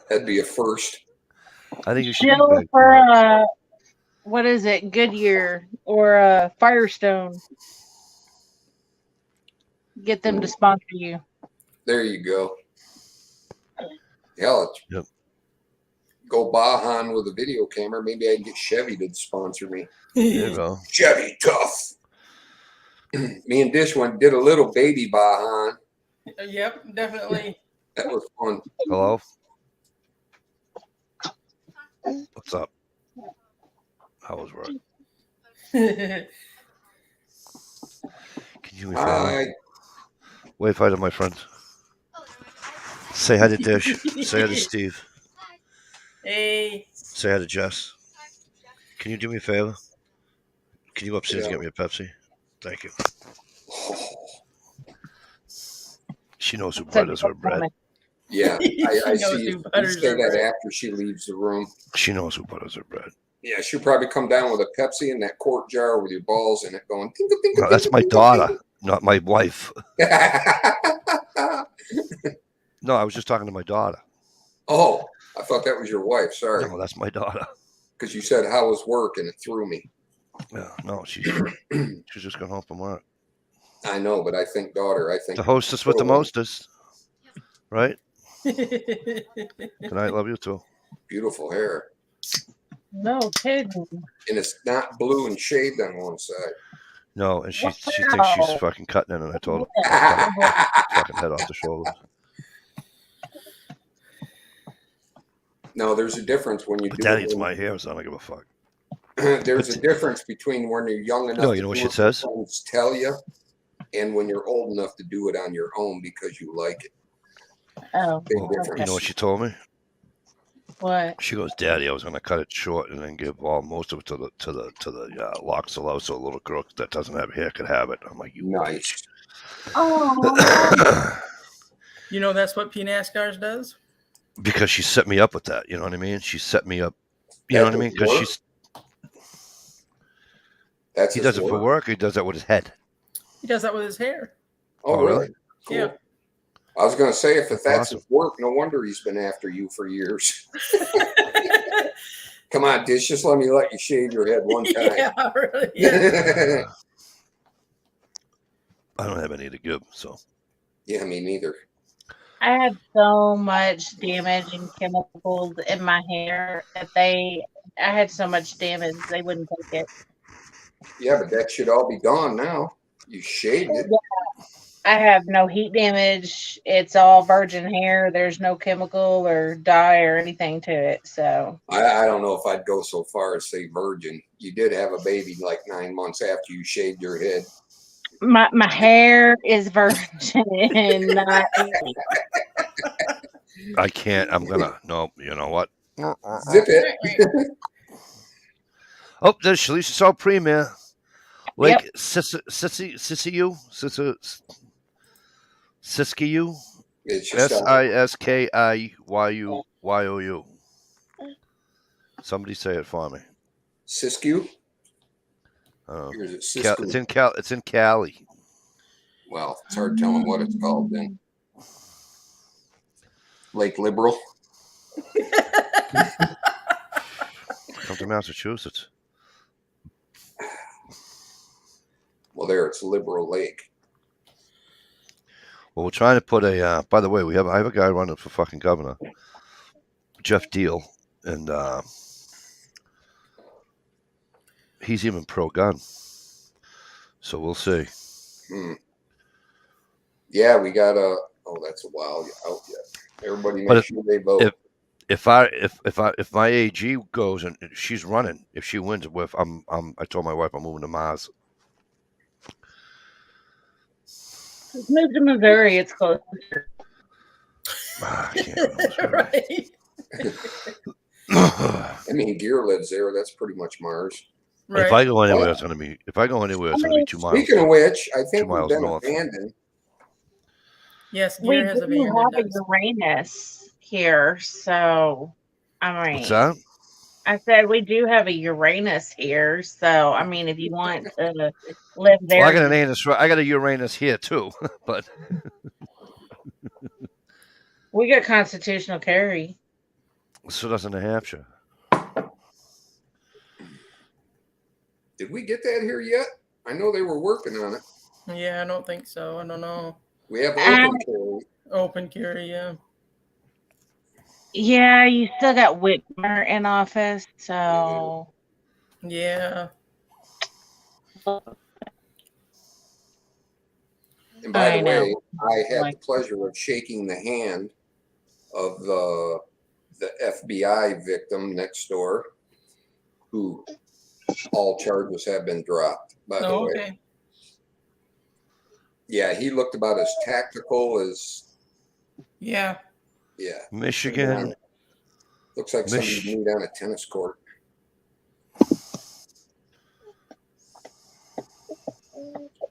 That'd be a first. I think you should Chill e-beg for what is it, Goodyear or Firestone. Get them to sponsor you. There you go. Hell, Yep. Go Bajan with a video camera. Maybe I can get Chevy to sponsor me. There you go. Chevy tough. Me and Dish did a little baby Bajan. Yep, definitely. That was fun. Hello? What's up? How was work? Can you Hi. wave hi to my friends? Say hi to Dish. Say hi to Steve. Hey. Say hi to Jess. Can you do me a favor? Can you go upstairs and get me a Pepsi? Thank you. She knows who butters her bread. Yeah, I She knows see. who You butters say her that bread. after she leaves the room. She knows who butters her bread. Yeah, she'll probably come down with a Pepsi in that quart jar with your balls in it going. Tinka, tinka, No, that's tinka, my tinka, daughter, not my wife. tinka. No, I was just talking to my daughter. Oh, I thought that was your wife. Sorry, No, that's my daughter. because you said how was work and it threw me. Yeah, no, she's just got home from work. I know, but I think daughter. I think The hostess with the mostest, right? Good Good night, love you too. beautiful hair, No kidding. and it's not blue and shaved on one side. No, and she thinks she's fucking cutting it, and I told her fucking head off the shoulder. No, there's a difference when you But do Daddy, it it's when- my hair, so I don't give a fuck. there's a difference between when you're young enough. No, you know what she says? Tell you, and when you're old enough to do it on your own because you like it. Oh, Big Well, difference. you know what she told me? what? She goes, "Daddy, I was going to cut it short and then give all most of it to the locks allowed so a little girl that doesn't have hair could have it." I'm like, "You Nice. Oh, You know that's what P. NASCAR's does? because she set me up with that. You know what I mean? She set me up. You know what I mean? Because she's That's he his does it for work. Or he does that with his head. He does that with his hair. Oh, Oh, really? really? Cool. Yeah. I was going to say, if that's Awesome. his work, no wonder he's been after you for years. Come on, Dish, just let me let you shave your head one time. Yeah, really. Yeah. I don't have any to give, so Yeah, me neither. I had so much damage and chemicals in my hair that I had so much damage they wouldn't take it. Yeah, but that should all be gone now. You shaved it. I have no heat damage. It's all virgin hair. There's no chemical or dye or anything to it. So I don't know if I'd go so far as say virgin. You did have a baby like 9 months after you shaved your head. my hair is virgin. Not I can't. I'm gonna. No, you know what? Zip it. Oh, there's Shalisha Saw Premier. Lake Yep. Siskiyou? Siskiyou? It's just Siskiyiou. Somebody say it for me. Siskiyou? Oh. Or is it Cal- Siskiyou? it's in Cali. Well, it's hard telling what it's called then. Lake Liberal? Come to Massachusetts. Well, there, it's Liberal Lake. Well, we're trying to put a. By the way, I have a guy running for fucking governor, Jeff Deal, and he's even pro-gun. So we'll see. Yeah, we got a. Oh, that's a while out yet. Everybody But make sure they vote. If my AG goes and she's running, if she wins, I told my wife I'm moving to Mars. move to Missouri. It's closer. I can't. Right. I mean, Gear lives there. That's pretty much Mars. Right. If I go anywhere, it's gonna be. If I go anywhere, it's gonna be 2 miles. Speaking of which, I 2 think we've miles been north. abandoned. Yes, We Gear has do abandoned have a us. Uranus here, so I mean, What's that? I said we do have a Uranus here, so I mean, if you want to live there, Well, I got an Anus. I got a Uranus here too, but we got constitutional carry. so does New Hampshire. Did we get that here yet? I know they were working on it. Yeah, I don't think so. I don't know. We have open carry. Open carry, yeah. Yeah, you still got Whitmer in office, so Yeah. And by I the know. way, I had Like- the pleasure of shaking the hand of the FBI victim next door, who all charges have been dropped. By the Oh, way, okay. yeah, he looked about as tactical as Yeah. Michigan. Looks like somebody Mich- you meet on a tennis court.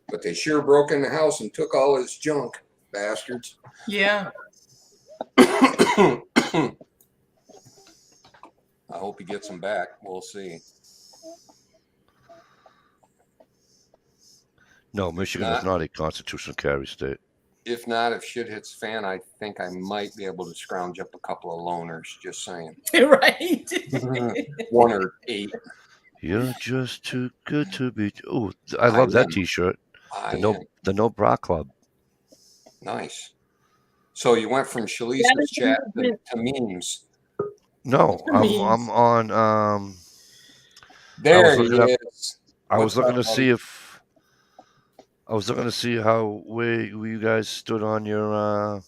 But they sure broke in the house and took all his junk, bastards. Yeah. I hope he gets them back. We'll see. No, Michigan is not a constitutional carry state. If not, if shit hits fan, I think I might be able to scrounge up a couple of loners. Just saying. Right. 1 or 8. You're just too good to be. Oh, I love that am. T-shirt. I The No Bra Club. Nice. So you went from Shalisa's That is chat amazing. to memes. No, Memes. I'm on. There looking he up- is. I What's was looking up, to see if. I was looking to see where you guys stood on your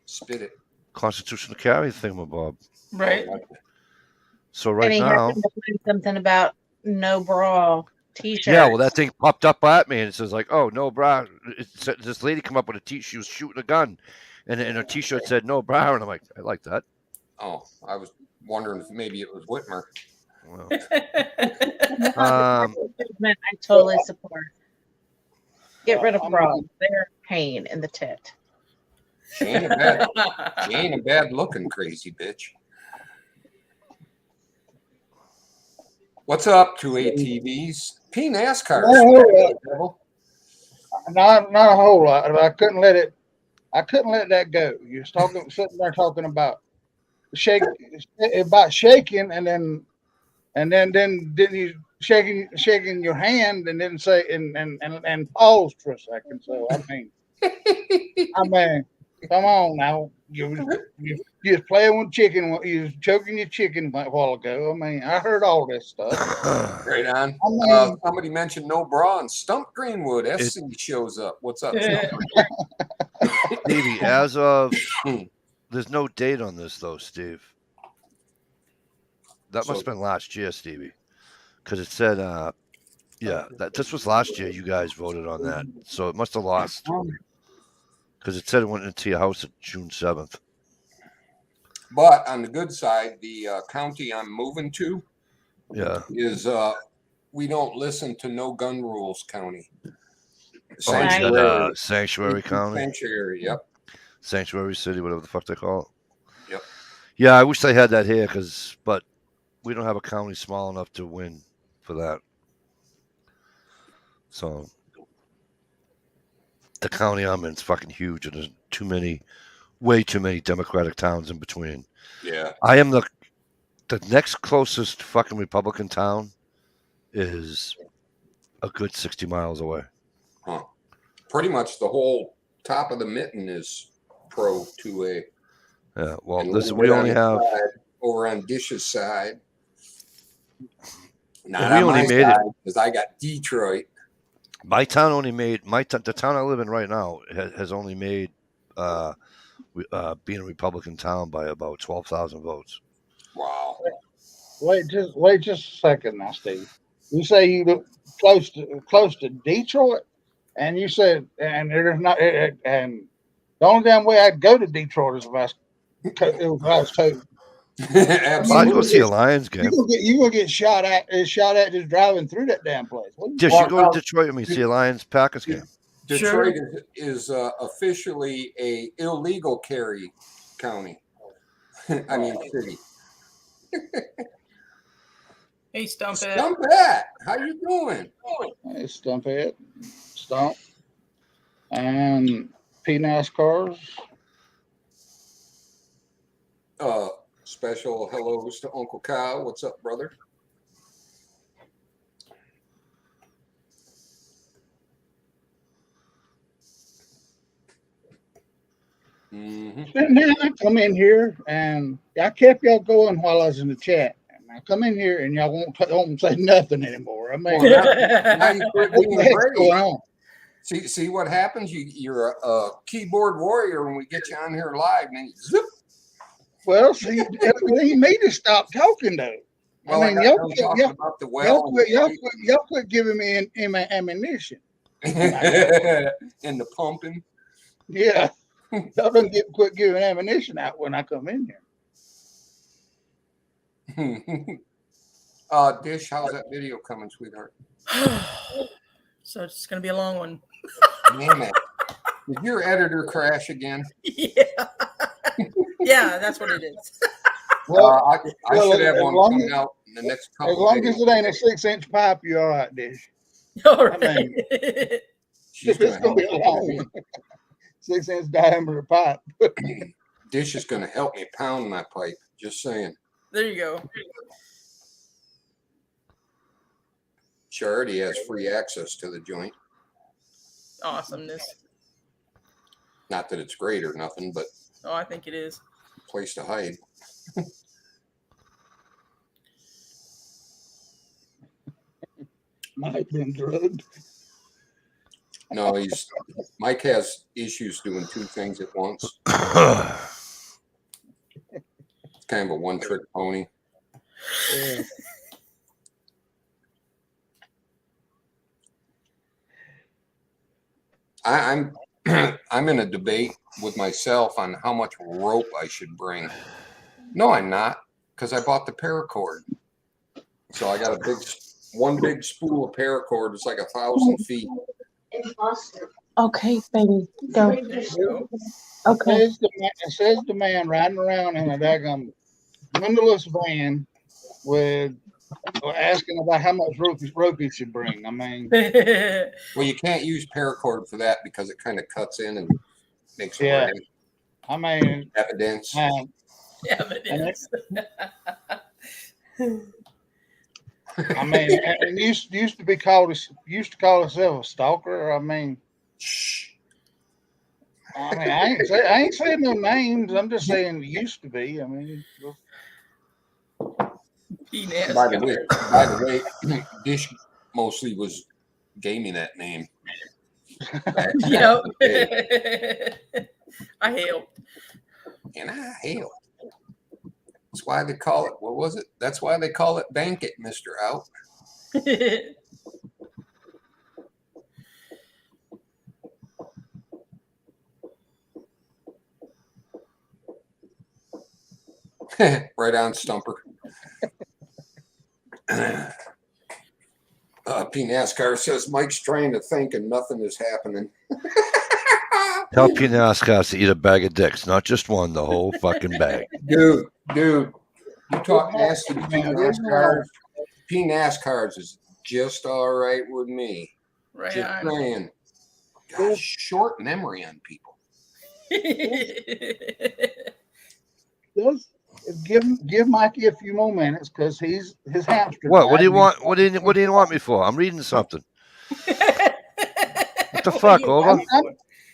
Spit it. constitutional carry thingamabob. Right. So right and he now, happened to find something about no bra t-shirt. Yeah, well, that thing popped up at me and it says like, "Oh, no bra." This lady come up with a t. She was shooting a gun, and her t-shirt said "no bra," and I'm like, I like that. Oh, I was wondering if maybe it was Whitmer. Well, I totally support. Get rid of bras. They're a pain in the tit. She ain't a bad looking crazy bitch. What's up, 2 ATVs? P NASCAR. Not a whole lot, but I couldn't let that go. You're sitting there talking about shaking, and then you shaking your hand and then say and pause for a second. So I mean, come on now. You was playing with chicken. You was choking your chicken a while ago. I mean, I heard all this stuff. Right on. Somebody mentioned no bra and Stump Greenwood. SC shows up. What's up, Stump? Stevie, as of there's no date on this though, Steve. That must have been last year, Stevie, because it said, that this was last year. You guys voted on that, so it must have lost because it said it went into your house at June 7th. But on the good side, the county I'm moving to, is we don't listen to no gun rules county. Sanctuary County. Sanctuary, yep. Sanctuary City, whatever the fuck they call it. Yep. Yeah, I wish they had that here, but we don't have a county small enough to win for that. So the county I'm in is fucking huge, and there's way too many Democratic towns in between. Yeah. I am the next closest fucking Republican town is a good 60 miles away. Huh. Pretty much the whole top of the mitten is pro 2A. Yeah, well, And listen, we only have over on Dish's side. Not on my side, because I got Detroit. My town only made the town I live in right now has only made being a Republican town by about 12,000 votes. Wow. Wait just a second now, Steve. You say you look close to Detroit, and you said and there's not and the only damn way I'd go to Detroit is if I was told. I'd go see a Lions game. You gonna get shot at just driving through that damn place. Just you go to Detroit with me, see a Lions Packers game. Detroit is officially a illegal carry county. I mean city. Hey, Stumphead. Stumphead, how you doing? Hey, Stumphead, Stump, and P NASCARs. Special hellos to Uncle Kyle. What's up, brother? And then I come in here and I kept y'all going while I was in the chat. And I come in here and y'all won't say nothing anymore. I mean, now you quit being what the heck's brave. going on? See what happens? You're a keyboard warrior when we get you on here live, and then you zip. Well, see, you need to stop talking though. Well, I mean, y'all quit giving me ammunition. And the pumping. Yeah, y'all don't quit giving ammunition out when I come in here. Dish, how's that video coming, sweetheart? So it's going to be a long one. Damn it. Did your editor crash again? Yeah. Yeah, that's what it is. I should have one coming out in the next couple As long days. as it ain't a 6-inch pipe, you're all right, Dish. All right. I mean, She's it's going to be a long 6-inch diameter pipe. Dish is going to help me pound my pipe. Just saying. There you go. She already has free access to the joint. Awesomeness. Not that it's great or nothing, but Oh, I think it is. place to hide. Might have been drugged. No, Mike has issues doing two things at once. It's kind of a one-trick pony. Yeah. I'm I'm in a debate with myself on how much rope I should bring. No, I'm not, because I bought the paracord. So I got one big spool of paracord. It's like 1,000 feet. Okay, baby, go. Okay. It says the man riding around in a daggum windowless van with asking about how much rope he should bring. I mean, Well, you can't use paracord for that because it kind of cuts in and makes it Yeah. rain. I mean, Evidence. Evidence. I mean, and used to call himself a stalker. I mean, I ain't saying no names. I'm just saying it used to be. I mean, By the way, Dish mostly gave me that name. Yep. I helped. And I helped. That's why they call it, what was it? That's why they call it Bank It, Mr. Out. Right on, Stumper. P. NASCAR says Mike's trying to think and nothing is happening. Tell P. NASCAR to eat a bag of dicks, not just one, the whole fucking bag. Dude, you talk nasty to P. NASCARs. P. NASCARs is just all right with me. Right Just on. saying. Got short memory on people. give Mikey a few more minutes because his hamster. What? What do you died. want? What do you want me for? I'm reading something. What the fuck, over?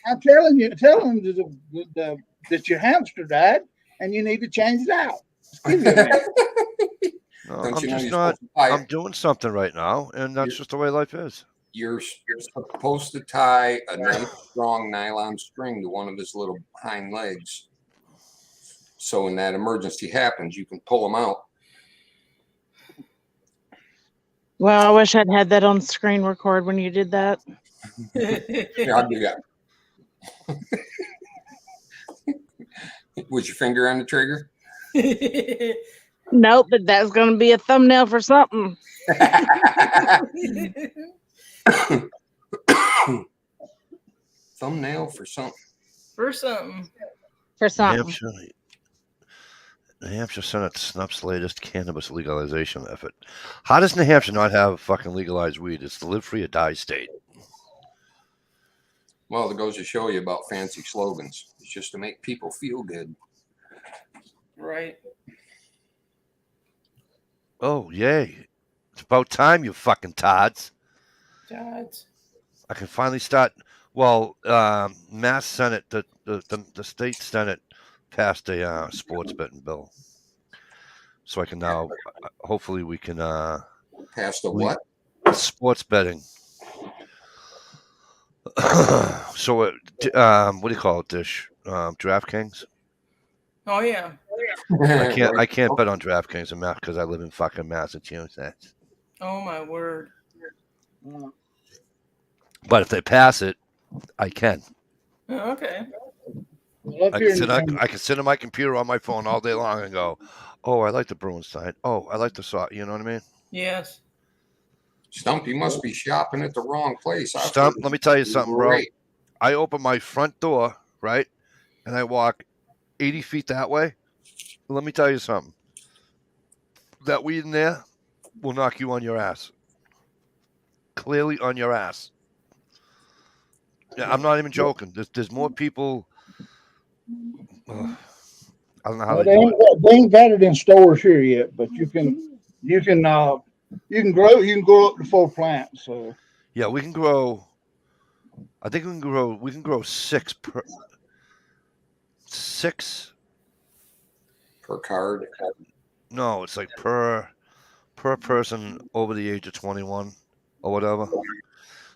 I'm telling you that your hamster died and you need to change it out. Just give me a minute. No, Don't I'm you know just you're not. supposed to tie I'm it? doing something right now, and that's just the way life is. You're supposed to tie a nice strong nylon string to one of his little hind legs. So when that emergency happens, you can pull them out. Well, I wish I'd had that on screen record when you did that. Yeah, I'll do that. Was your finger on the trigger? Nope, but that's going to be a thumbnail for something. Thumbnail for something. For something. For something. New Hampshire Senate snuffs latest cannabis legalization effort. How does New Hampshire not have fucking legalized weed? It's the live free or die state. Well, it goes to show you about fancy slogans. It's just to make people feel good. Right. Oh, yay. It's about time, you fucking tods. Tods. I can finally start. Well, Mass Senate, the state Senate passed a sports betting bill. So I can now, hopefully we can. Pass the what? Sports betting. So, what do you call it, Dish? DraftKings? Oh yeah. I can't bet on DraftKings in Mass because I live in fucking Massachusetts. Oh my word. But if they pass it, I can. Oh, okay. I can sit on my computer on my phone all day long and go, oh, I like the Bruins side. Oh, I like the Sox. You know what I mean? Yes. Stump, you must be shopping at the wrong place. Stump, let me tell you something, bro. Great. I open my front door, right? And I walk 80 feet that way. Let me tell you something. That weed in there will knock you on your ass. Clearly on your ass. Yeah, I'm not even joking. There's more people. I don't know how They ain't got it in stores here yet, but you can grow up to full plants. So yeah, we can grow. I think we can grow six per card. No, it's like per person over the age of 21 or whatever.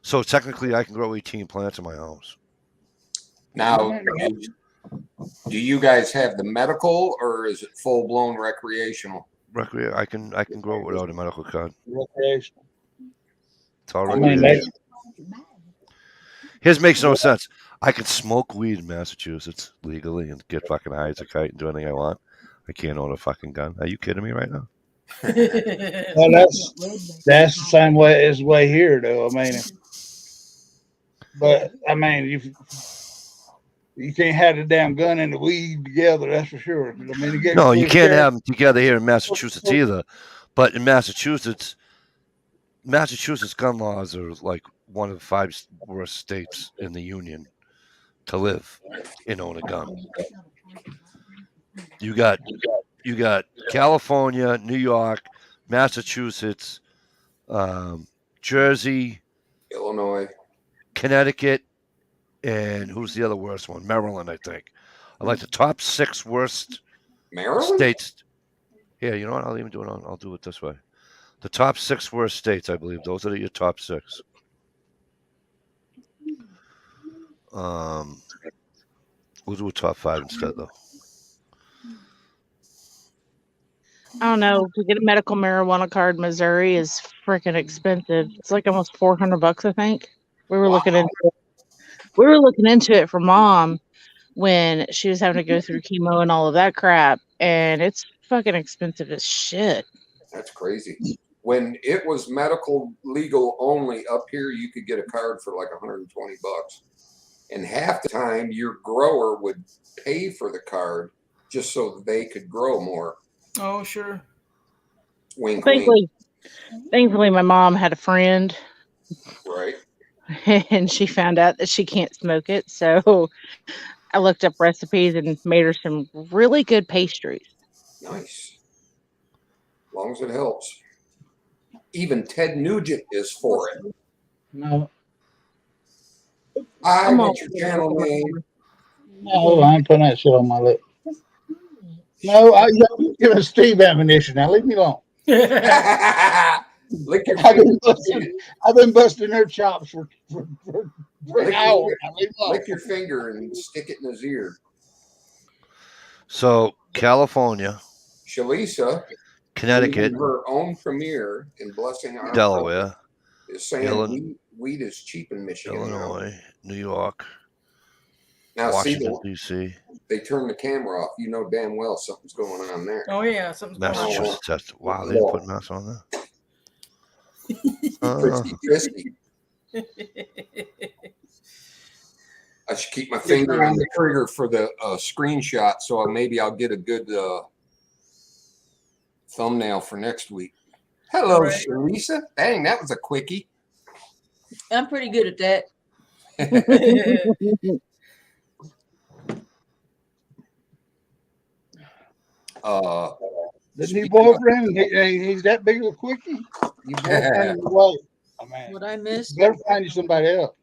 So technically, I can grow 18 plants in my house. Now, do you guys have the medical or is it full blown recreational? I can grow it without a medical card. recreational. It's all I mean, recreation. His makes no sense. I can smoke weed in Massachusetts legally and get fucking high as a kite and do anything I want. I can't own a fucking gun. Are you kidding me right now? Well, that's the same way as way here, though. I mean, but I mean, you can't have the damn gun and the weed together. That's for sure. I mean, No, you can't have them together here in Massachusetts either. But in Massachusetts gun laws are like one of the 5 worst states in the union to live and own a gun. You got California, New York, Massachusetts, Jersey, Illinois, Connecticut, and who's the other worst one? Maryland, I think. I like the top 6 worst Maryland states. Yeah, you know what? I'll do it this way. The top 6 worst states, I believe. Those are your top 6. We'll do a top 5 instead, though. I don't know. To get a medical marijuana card in Missouri is freaking expensive. It's like almost $400, I think. We were looking into it for Mom when she was having to go through chemo and all of that crap, and it's fucking expensive as shit. That's crazy. When it was medical legal only up here, you could get a card for like $120. And half the time, your grower would pay for the card just so that they could grow more. Oh, sure. Wink, Thankfully, my mom had a friend, right? and she found out that she can't smoke it. So I looked up recipes and made her some really good pastries. Nice. As long as it helps. Even Ted Nugent is for it. No, Hi, what's your channel name? no, I ain't putting that shit on my lip. No, you're giving Steve ammunition. Now leave me alone. Lick your I've been busting their chops for an hour. Lick your finger and stick it in his ear. So, California, Shalisa, Connecticut, her own premiere in Blessing Our Delaware, is saying weed is cheap in Michigan. Illinois, New York, Now, Washington, see, D.C., they turn the camera off. You know damn well something's going on there. Oh, yeah. Something's going on. Massachusetts. Wow, they didn't put Mass on there. Frisky. I should keep my finger on the trigger for the screenshot, so maybe I'll get a good thumbnail for next week. Hello, Right. Shalisa. Dang, that was a quickie. I'm pretty good at that. This new boyfriend, he's that big of a quickie. You boyfriend is away. Oh, man. What I missed? Better find you somebody else.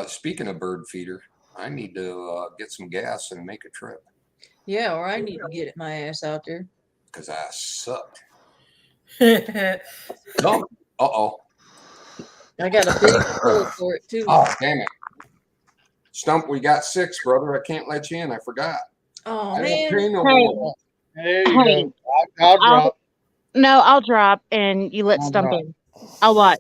Speaking of bird feeder, I need to get some gas and make a trip Yeah, or I need to get my ass out there. because I sucked. No. Uh-oh. I got a big hole for it too. Oh, damn it. Stump, we got 6, brother. I can't let you in. I forgot. Oh, I don't man. pay no Hey. more. There you go. I'll drop. No, I'll drop and you let I'll Stump drop. in. I'll watch.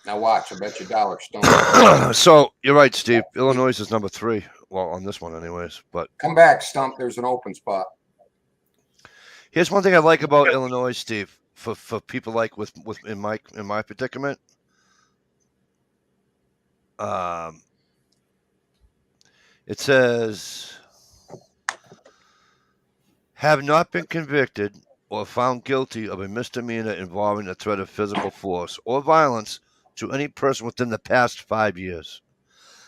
Now watch. I bet you $1 Stump. So, you're right, Steve. Illinois is number 3. Well, on this one anyways. But Come back, Stump. There's an open spot. here's one thing I like about Illinois, Steve, for people like in my predicament. It says, have not been convicted or found guilty of a misdemeanor involving the threat of physical force or violence to any person within the past 5 years.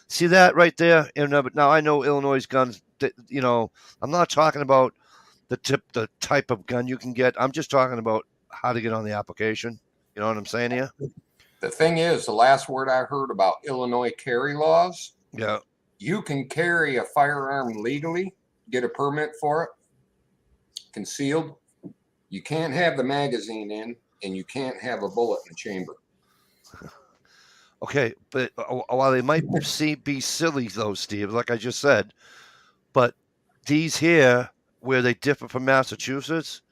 See that right there? Now I know Illinois guns. You know, I'm not talking about the type of gun you can get. I'm just talking about how to get on the application. You know what I'm saying here? The thing is, the last word I heard about Illinois carry laws, Yeah. you can carry a firearm legally, get a permit for it, concealed. You can't have the magazine in, and you can't have a bullet in the chamber. Okay, but while they might be silly though, Steve, like I just said, but these here where they differ from Massachusetts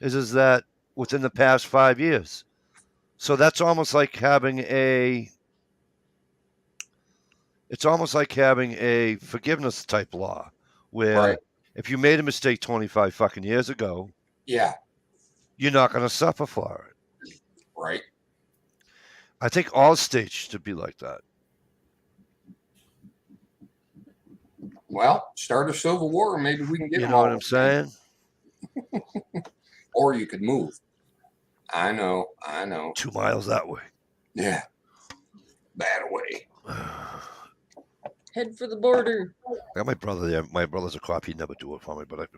is that within the past 5 years. So that's almost like having a forgiveness type law where Right. if you made a mistake 25 fucking years ago, Yeah. you're not going to suffer for it. Right. I think all states should be like that. Well, start a civil war, and maybe we can get You them know all what I'm saying? Or you could move. I know. 2 miles that way. Yeah. That away. Head for the border. I got my brother there. My brother's a cop. He'd never do it for me. But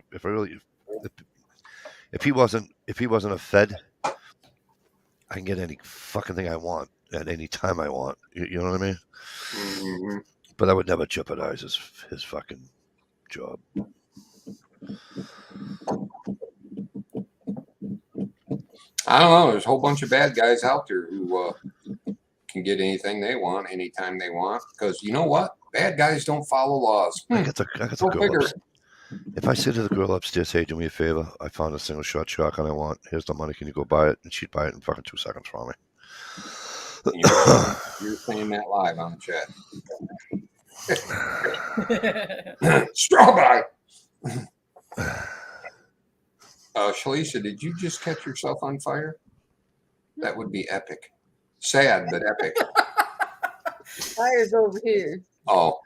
if he wasn't a Fed, I can get any fucking thing I want at any time I want. You know what I mean? Mm-hmm. But I would never jeopardize his fucking job. I don't know. There's a whole bunch of bad guys out there who can get anything they want anytime they want. Because you know what? Bad guys don't follow laws. I got the Go girl figure. upstairs. If I say to the girl upstairs, "Hey, do me a favor. I found a single shot shotgun I want. Here's the money. Can you go buy it?" And she'd buy it in fucking 2 seconds for me. You're saying that live on the chat. Straw by. Shalisa, did you just catch yourself on fire? That would be epic. Sad, but epic. Fire's over here. Oh.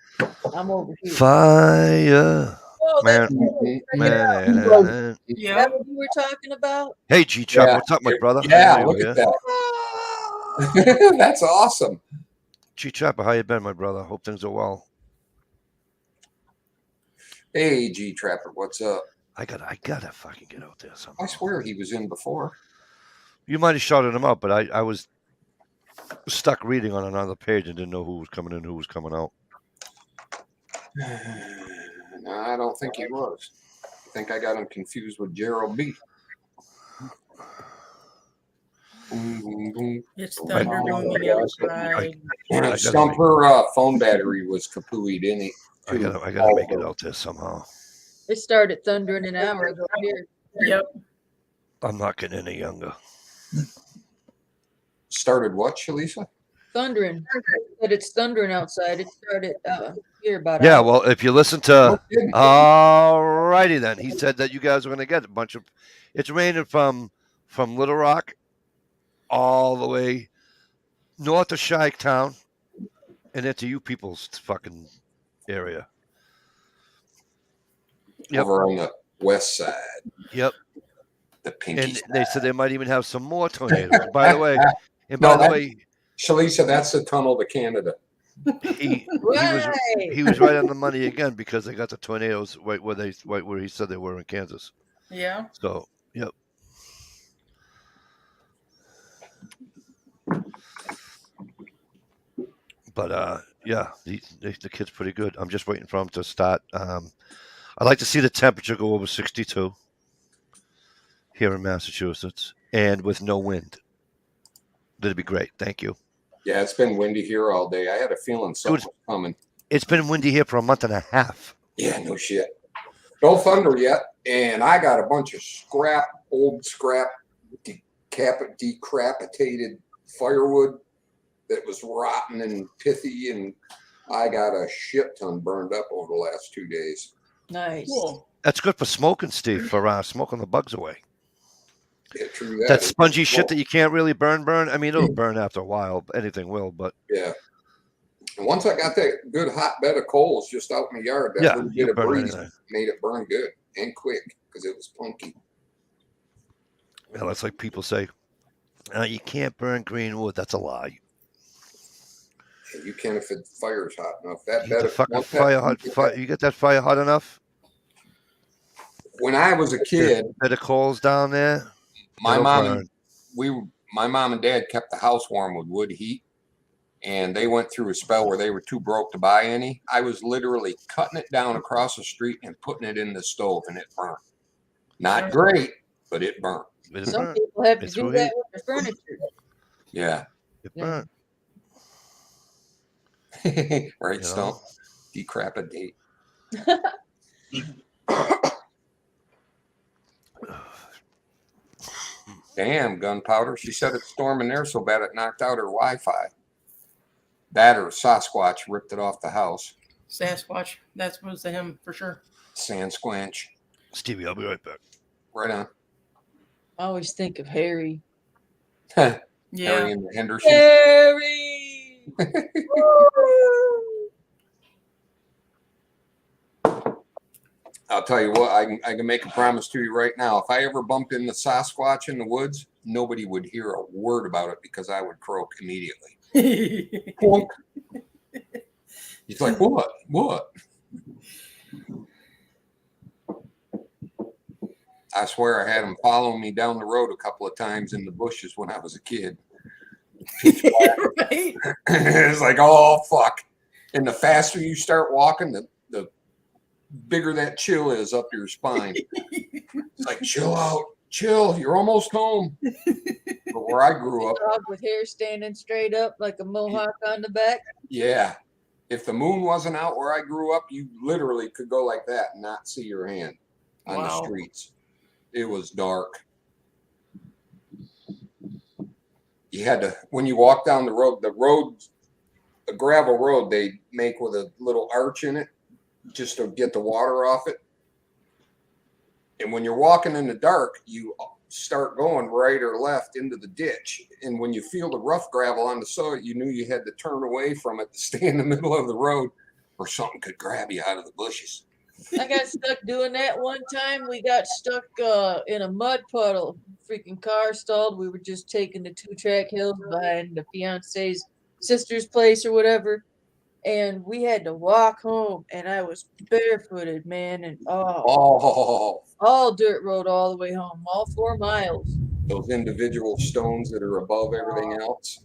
I'm over here. Fire. Oh, Man. that's Man. Is Yeah. that what you were talking about? Hey, G Chop, Yeah. what's up, my brother? Yeah, How look you at doing? that. That's awesome. G Chopper, how you been, my brother? Hope things are well. Hey, G Trapper, what's up? I gotta fucking get out there somehow. I swear he was in before. You might have shouted him out, but I was stuck reading on another page and didn't know who was coming in, who was coming out. No, I don't think he was. I think I got him confused with Gerald B. Boom, boom, boom. It's thunder booming outside. Stump, her phone battery was kapooey, didn't he? I gotta make it out there somehow. It started thundering an hour ago here. Yep. I'm not getting any younger. Started what, Shalisa? Thundering. But it's thundering outside. It started here about Yeah, hour. well, if you listen to, alrighty then. He said that you guys are going to get a bunch of, it's raining from Little Rock all the way north of Chi-Town and into you people's fucking area. Yep. Over on the west side. Yep. The pinky And side. they said they might even have some more tornadoes. By the way, Shalisa, that's the tunnel to Canada. he Right. was right on the money again because they got the tornadoes right where he said they were in Kansas. Yeah. So, yep. But yeah, the kid's pretty good. I'm just waiting for him to start. I'd like to see the temperature go over 62 here in Massachusetts and with no wind. That'd be great. Thank you. Yeah, it's been windy here all day. I had a feeling something was coming. It's been windy here for a month and a half. Yeah, no shit. No thunder yet. And I got a bunch of old scrap, decapitated firewood that was rotten and pithy. And I got a shit ton burned up over the last 2 days. Nice. Cool. That's good for smoking, Steve, for smoking the bugs away. Yeah, true that. That spongy shit that you can't really burn. I mean, it'll burn after a while. Anything will, but Yeah. And once I got that good hot bed of coals just out in the yard, that yeah, little bit you of burn breeze anything. made it burn good and quick because it was punky. Well, that's like people say, you can't burn green wood. That's a lie. And you can if the fire's hot enough. That You bed get the of fucking once that- fire hot. You get that fire hot enough? When I was a kid, Bit of coals down there. my It'll mom burn. and my mom and dad kept the house warm with wood heat, and they went through a spell where they were too broke to buy any. I was literally cutting it down across the street and putting it in the stove, and it burned. Not great, but it burned. It Some burnt. people have to It's do real that with their furniture. Yeah. It Yeah. burnt. Right, You Stump? Decrapidate. Damn, gunpowder. She said it's storming there so bad it knocked out her Wi-Fi. That or Sasquatch ripped it off the house. Sasquatch. That was him for sure. Sasquatch. Stevie, I'll be right back. Right on. I always think of Harry. Yeah. Harry and the Henderson. Harry! I'll tell you what, I can make a promise to you right now. If I ever bumped into Sasquatch in the woods, nobody would hear a word about it because I would croak immediately. Plunk. He's like, what? What? I swear I had him following me down the road a couple of times in the bushes when I was a kid. Right? It's like, oh, fuck. And the faster you start walking, the bigger that chill is up your spine. It's like, chill out, chill, you're almost home. But where I grew up, Dog with hair standing straight up like a mohawk on the back. yeah, if the moon wasn't out where I grew up, you literally could go like that and not see your hand on the Wow. streets. It was dark. You had to, when you walk down the road, a gravel road they make with a little arch in it just to get the water off it. And when you're walking in the dark, you start going right or left into the ditch. And when you feel the rough gravel on the soil, you knew you had to turn away from it to stay in the middle of the road or something could grab you out of the bushes. I got stuck doing that one time. We got stuck in a mud puddle. Freaking car stalled. We were just taking the 2-track hills behind the fiance's sister's place or whatever. And we had to walk home. And I was barefooted, man. And Oh, all dirt road all the way home, all 4 miles. those individual stones that are above everything else.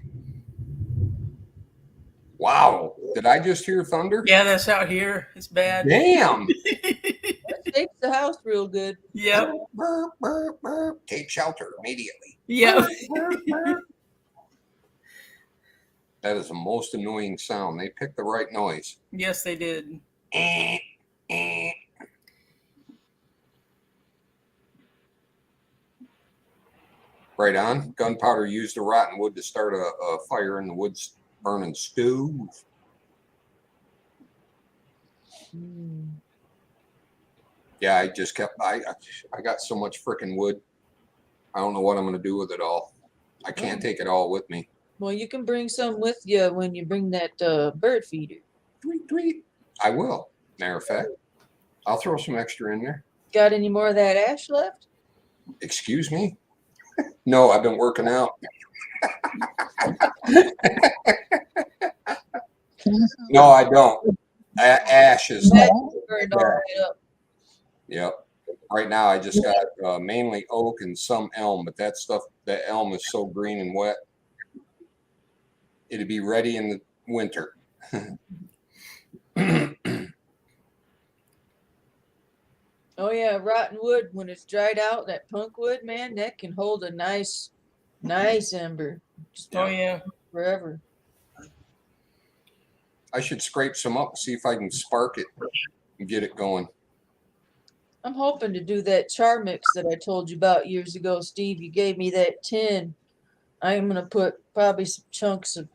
Wow. Did I just hear thunder? Yeah, that's out here. It's bad. Damn. That shakes the house real good. Yep. Burp, burp, burp. Take shelter immediately. Yep. That is the most annoying sound. They picked the right noise. Yes, they did. Right on. Gunpowder used the rotten wood to start a fire in the woods burning stove. Yeah, I just kept, I got so much freaking wood. I don't know what I'm going to do with it all. I can't take it all with me. Well, you can bring some with you when you bring that bird feeder. Tweet, tweet. I will. Matter of fact, I'll throw some extra in there. Got any more of that ash left? Excuse me? No, I've been working out. No, I don't. Ash is. Burned all the way up. Yep. Right now, I just got mainly oak and some elm, but that stuff, that elm is so green and wet. It'd be ready in the winter. Oh yeah, rotten wood when it's dried out, that punk wood, man, that can hold a nice ember. Just Oh yeah. forever. I should scrape some up, see if I can spark it and get it going. I'm hoping to do that char mix that I told you about years ago, Steve. You gave me that tin. I'm gonna put probably some chunks of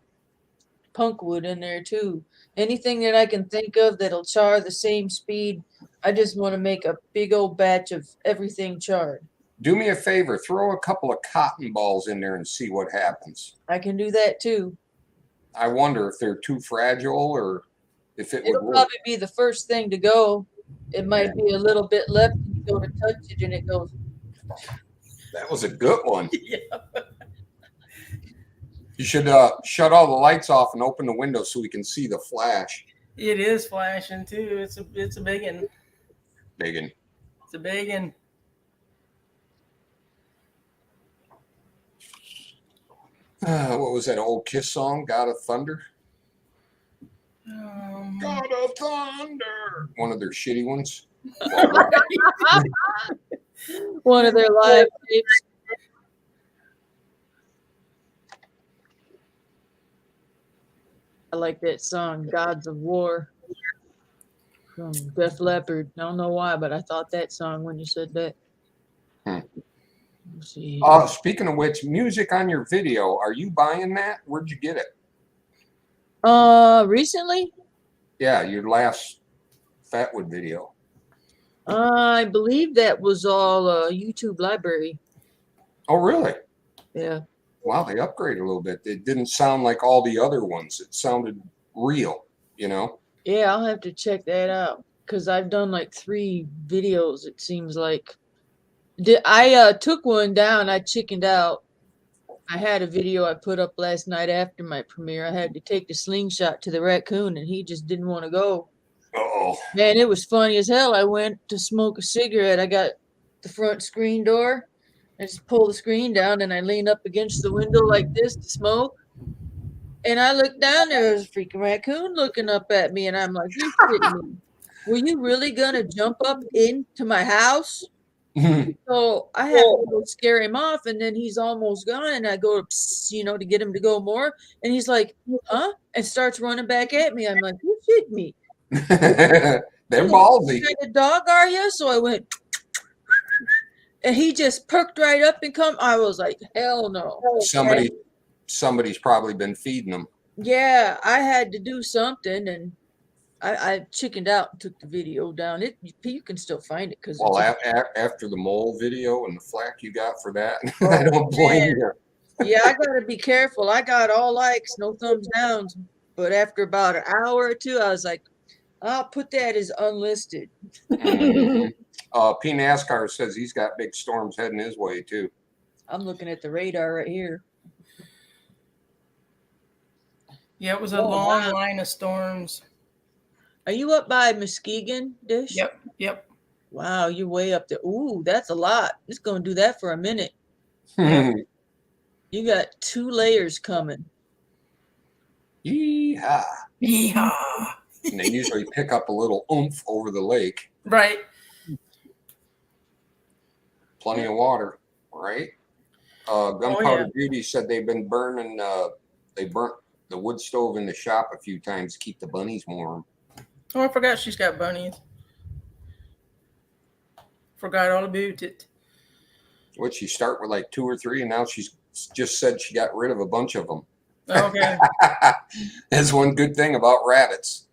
punk wood in there too. Anything that I can think of that'll char the same speed. I just want to make a big old batch of everything charred. Do me a favor, throw a couple of cotton balls in there and see what happens. I can do that too. I wonder if they're too fragile or if it would It'll work. probably be the first thing to go. It might be a little bit left. You go to touch it and it goes. That was a good one. Yeah. You should shut all the lights off and open the window so we can see the flash. It is flashing too. It's a big one. Biggin. It's a big one. What was that old Kiss song? God of Thunder? God of Thunder. One of their shitty ones. One of their live tapes. I like that song, Gods of War, from Def Leppard. I don't know why, but I thought that song when you said that. Let's see. Speaking of which, music on your video, are you buying that? Where'd you get it? Recently? Yeah, your last Fatwood video. I believe that was all YouTube library. Oh, really? Yeah. Wow, they upgraded a little bit. It didn't sound like all the other ones. It sounded real, you know? Yeah, I'll have to check that out because I've done like 3 videos, it seems like. I took one down. I chickened out. I had a video I put up last night after my premiere. I had to take the slingshot to the raccoon and he just didn't want to go. Uh-oh. Man, it was funny as hell. I went to smoke a cigarette. I got the front screen door. I just pull the screen down and I lean up against the window like this to smoke. And I looked down, there was a freaking raccoon looking up at me, and I'm like, "You're kidding me. Were you really gonna jump up into my house?" So I had to go scare him off, and then he's almost gone, and I go, "Psst," to get him to go more, and he's like, "Huh?" and starts running back at me. I'm like, "You shit me." They're ballsy. What kind of dog are you? So I went, and he just perked right up and come. I was like, "Hell no." Somebody's probably been feeding them. Yeah, I had to do something, and I chickened out and took the video down. You can still find it because Well, after the mole video and the flack you got for that, I don't blame you. Yeah, I gotta be careful. I got all likes, no thumbs downs. But after about an hour or two, I was like, I'll put that as unlisted. Mm-hmm. P. NASCAR says he's got big storms heading his way too. I'm looking at the radar right here. Yeah, it was a long line of storms. Are you up by Muskegon, Dish? Yep. Wow, you're way up there. Ooh, that's a lot. It's gonna do that for a minute. You got 2 layers coming. Yeehaw. Yeehaw. And they usually pick up a little oomph over the lake. Right. Plenty of water, right? Gunpowder Beauty said they've been burning, they burnt the wood stove in the shop a few times to keep the bunnies warm. Oh, I forgot she's got bunnies. Forgot all about it. What, she start with like 2 or 3 and now she's just said she got rid of a bunch of them. Okay. That's one good thing about rabbits.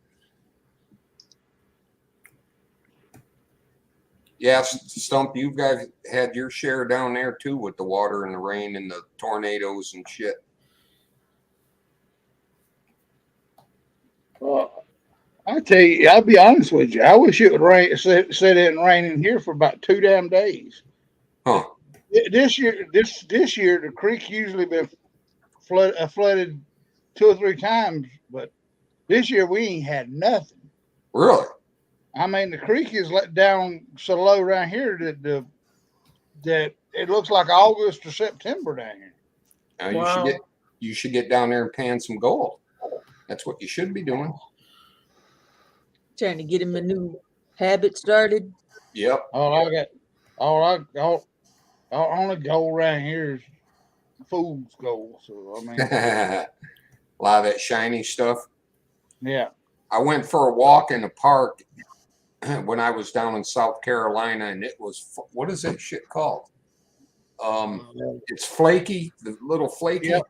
Yeah, Stump, you guys had your share down there too with the water and the rain and the tornadoes and shit. I tell you, I'll be honest with you. I wish it would rain. Said it didn't rain in here for about 2 damn days. Huh? This year, the creek usually been flooded 2 or 3 times, but this year we ain't had nothing. Really? I mean, the creek is let down so low around here that it looks like August or September down here. Now Wow. you should get down there and pan some gold. That's what you should be doing. Trying to get him a new habit started. Yep. All only gold around here is fool's gold. So I mean, A lot of that shiny stuff. yeah. I went for a walk in the park when I was down in South Carolina, and it was, what is that shit called? It's flaky, the little flaky. Yep.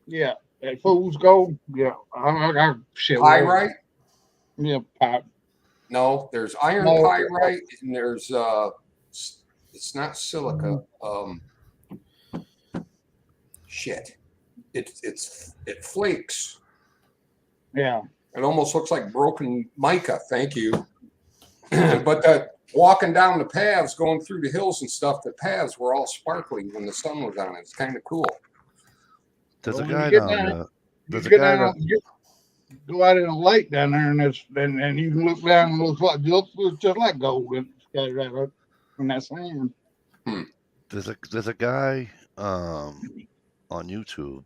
Yeah, that fool's gold. Yeah, I shit. Pyrite? Yeah, pipe. No, there's iron No. pyrite, and there's it's not silica. Shit, it flakes. Yeah. It almost looks like broken mica. Thank you. But walking down the paths, going through the hills and stuff, the paths were all sparkly when the sun was on it. It's kind of cool. There's a Well, guy you get down down- there. There's a Go guy down, go out in a lake down there, and you can look down and it looks just like gold. It's got right up from that sand. There's a guy on YouTube.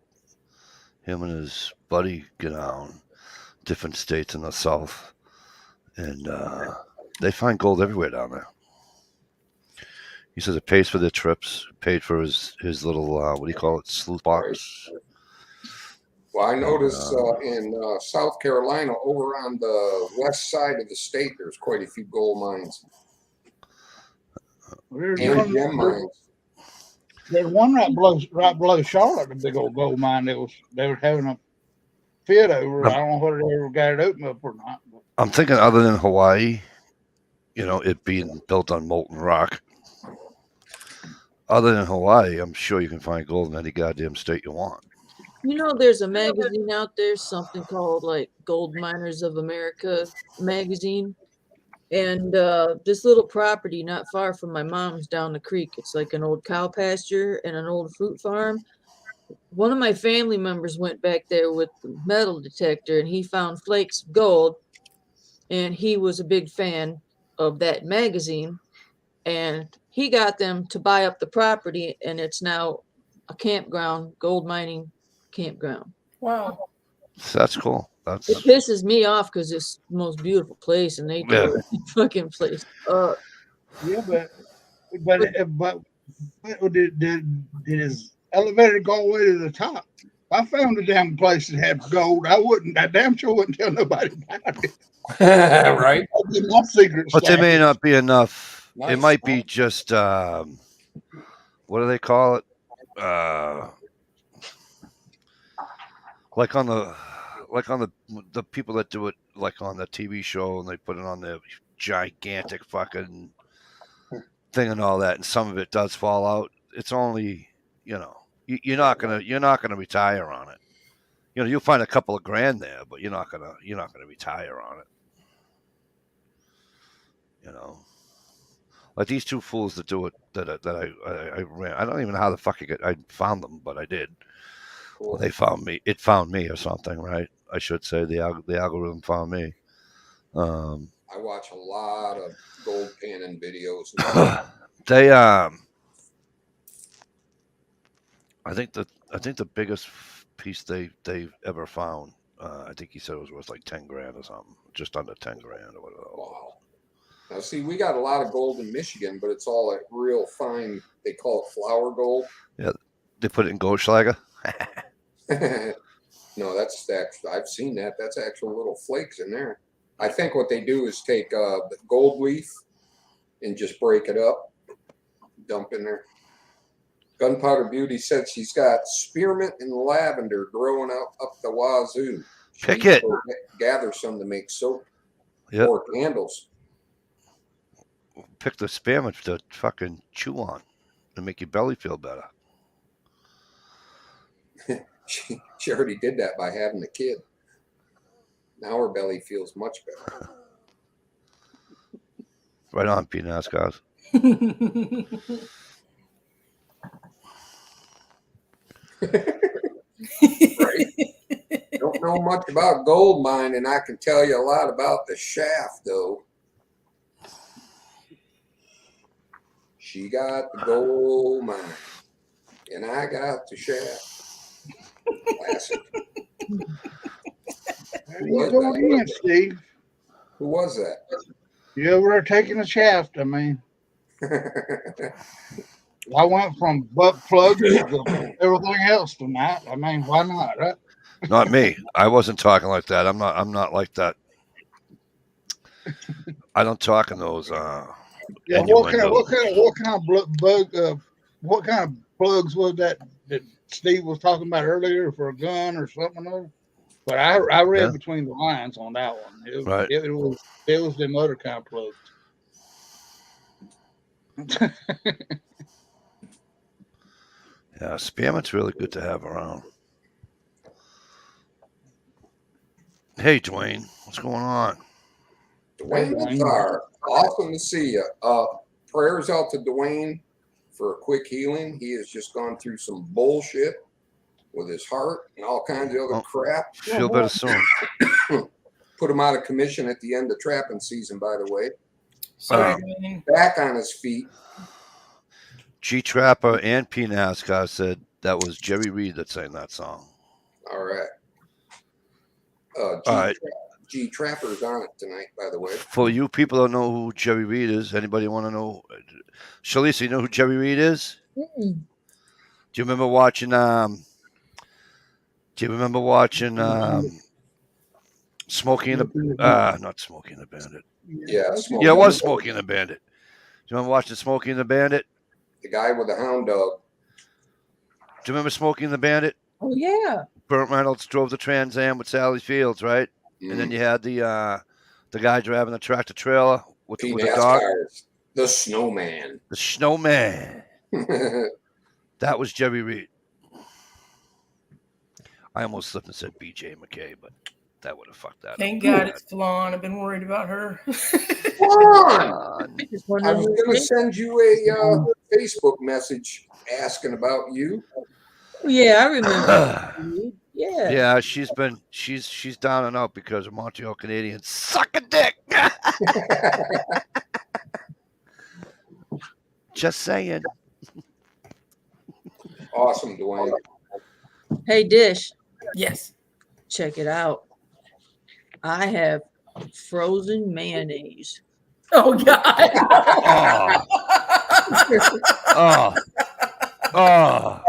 Him and his buddy get on different states in the South, and they find gold everywhere down there. He says it pays for their trips, paid for his little what do you call it, sleuth box. Well, I noticed in South Carolina, over on the west side of the state, there's quite a few gold mines. There's And one, gem mines. there's one right below Charlotte, a big old gold mine. They was having a fit over. I don't know whether they ever got it open up or not. But I'm thinking other than Hawaii, it being built on molten rock. Other than Hawaii, I'm sure you can find gold in any goddamn state you want. There's a magazine out there, something called like Gold Miners of America magazine. And this little property not far from my mom's down the creek, it's like an old cow pasture and an old fruit farm. One of my family members went back there with the metal detector and he found flakes of gold. And he was a big fan of that magazine. And he got them to buy up the property, and it's now a campground, gold mining campground. Wow. So that's cool. It pisses me off because it's the most beautiful place, and they tore the fucking place up. yeah, but did his elevator go all the way to the top? If I found a damn place that had gold, I damn sure wouldn't tell nobody about it. Right? My secret But there may stash. not be enough. Nice. It might be just what do they call it? Like on the people that do it, like on the TV show, and they put it on the gigantic fucking thing and all that, and some of it does fall out. It's only you're not gonna retire on it. You'll find a couple of grand there, but you're not gonna retire on it. Like these two fools that do it that I ran. I don't even know how the fuck I found them, but I did. Cool. Well, they found me. It found me or something, right? I should say the algorithm found me. I watch a lot of gold panning videos. They I think the biggest piece they've ever found. I think he said it was worth like 10 grand or something, just under 10 grand or whatever. Wow. Now, see, we got a lot of gold in Michigan, but it's all like real fine. They call it flour gold. Yeah, they put it in Goldschlager. No, that's actually, I've seen that. That's actual little flakes in there. I think what they do is take the gold leaf and just break it up, dump in there. Gunpowder Beauty said she's got spearmint and lavender growing up the wazoo. She Pick needs it. to gather some to make soap Yep. or candles. Pick the spearmint to fucking chew on and make your belly feel better. She already did that by having a kid. Now her belly feels much better. Right on, P. NASCARs. Right? Don't know much about gold mining. I can tell you a lot about the shaft, though. She got the gold mine, and I got the shaft. Classic. There you go again, Steve. Who was that? You over there taking a shaft? I mean, I went from butt plugs to everything else tonight. I mean, why not, right? Not me. I wasn't talking like that. I'm not like that. I don't talk in those Yeah, what kind of plugs was that Steve was talking about earlier for a gun or something else? But I read between the lines on that one. It was them other kind of plugs. Yeah, spearmint's really good to have around. Hey, Dwayne, what's going on? Dwayne Lazar, awesome to see you. Prayers out to Dwayne for a quick healing. He has just gone through some bullshit with his heart and all kinds of other crap. Feel better soon. Put him out of commission at the end of trapping season, by the way. Sorry, Back on his feet. G Trapper and P NASCAR said that was Jerry Reed that sang that song. All right. All right. G Trapper's on it tonight, by the way. For you people that know who Jerry Reed is, anybody want to know? Shalisa, you know who Jerry Reed is? Mm-mm. Do you remember watching? Smokey and the not Smokey and the Bandit? Yeah. Yeah, it was Smokey and the Bandit. you remember watching Smokey and the Bandit? The guy with the hound dog. Do you remember Smokey and the Bandit? Oh yeah. Burt Reynolds drove the Trans Am with Sally Fields, right? And then you had the guy driving the tractor trailer with the dog. The Snowman. The Snowman. That was Jerry Reed. I almost slipped and said B.J. McKay, but that would have fucked that Thank up. God it's Flan. I've been worried about her. I was going to send you a Facebook message asking about you. Yeah, I remember. Yeah. Yeah, she's down and out because of Montreal Canadiens suck a dick. Just saying. Awesome, Dwayne. Hey, Dish. Yes. Check it out. I have frozen mayonnaise. Oh God. Oh,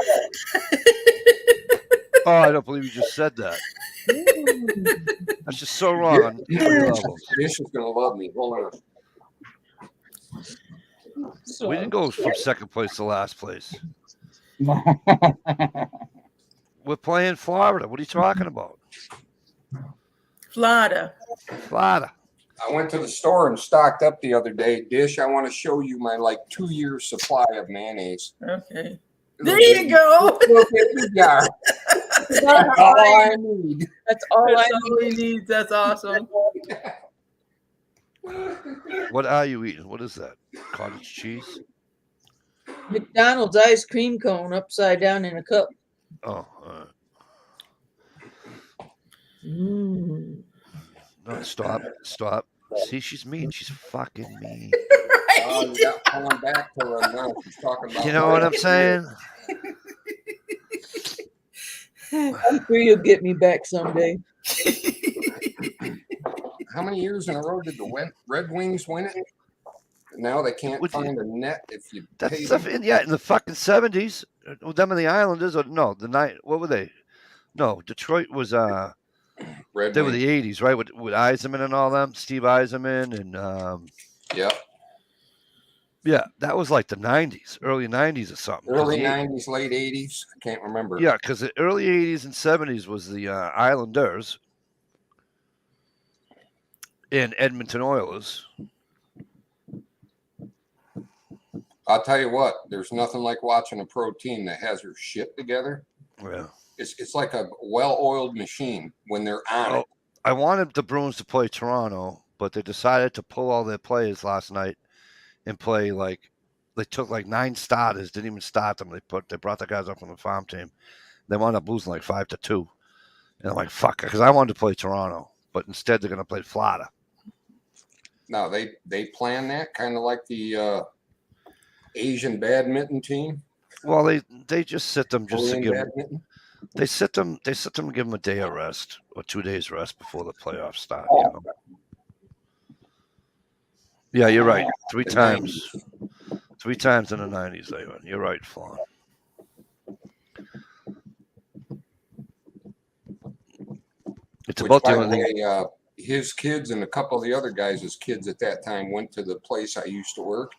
I don't believe you just said that. That's just so wrong. On many levels. Dish is gonna love me. Hold on. We didn't go from second place to last place. We're playing Florida. What are you talking about? Florida. Florida. I went to the store and stocked up the other day. Dish, I want to show you my 2 year supply of mayonnaise. Okay. There you go. That's all I need. That's all That's I all he needs. That's awesome. What are you eating? What is that? Cottage cheese? McDonald's ice cream cone upside down in a cup. Oh, Mm. no, stop. See, she's mean. She's fucking mean. You got going back to her now. She's talking about. You know what I'm saying? I'm sure you'll get me back someday. How many years in a row did the Red Wings win it? Now they can't find a net if you pay them. In the fucking 70s. Them and the Islanders, or no, what were they? No, Detroit was Red they Wings. were the 80s, right? With Yzerman and all them, Steve Yzerman and yeah, that was like the 90s, early 90s or something. Early 90s, late 80s. I can't remember. Yeah, because the early 80s and 70s was the Islanders and Edmonton Oilers. I'll tell you what, there's nothing like watching a pro team that has their shit together. Yeah. It's like a well-oiled machine when they're on it. I wanted the Bruins to play Toronto, but they decided to pull all their players last night and play they took 9 starters, didn't even start them. They brought the guys up from the farm team. They wound up losing 5-2. And I'm like, fuck, because I wanted to play Toronto, but instead they're going to play Florida. No, they plan that kind of like the Asian badminton team. Well, they just sit them just Korean to give badminton. them. They sit them and give them a day of rest or 2 days rest before the playoffs start. Oh. You know? Yeah, you're right. 3 times. 3 times in the 90s they won. You're right, Flan. It's about the only thing. His kids and a couple of the other guys' kids at that time went to the place I used to work,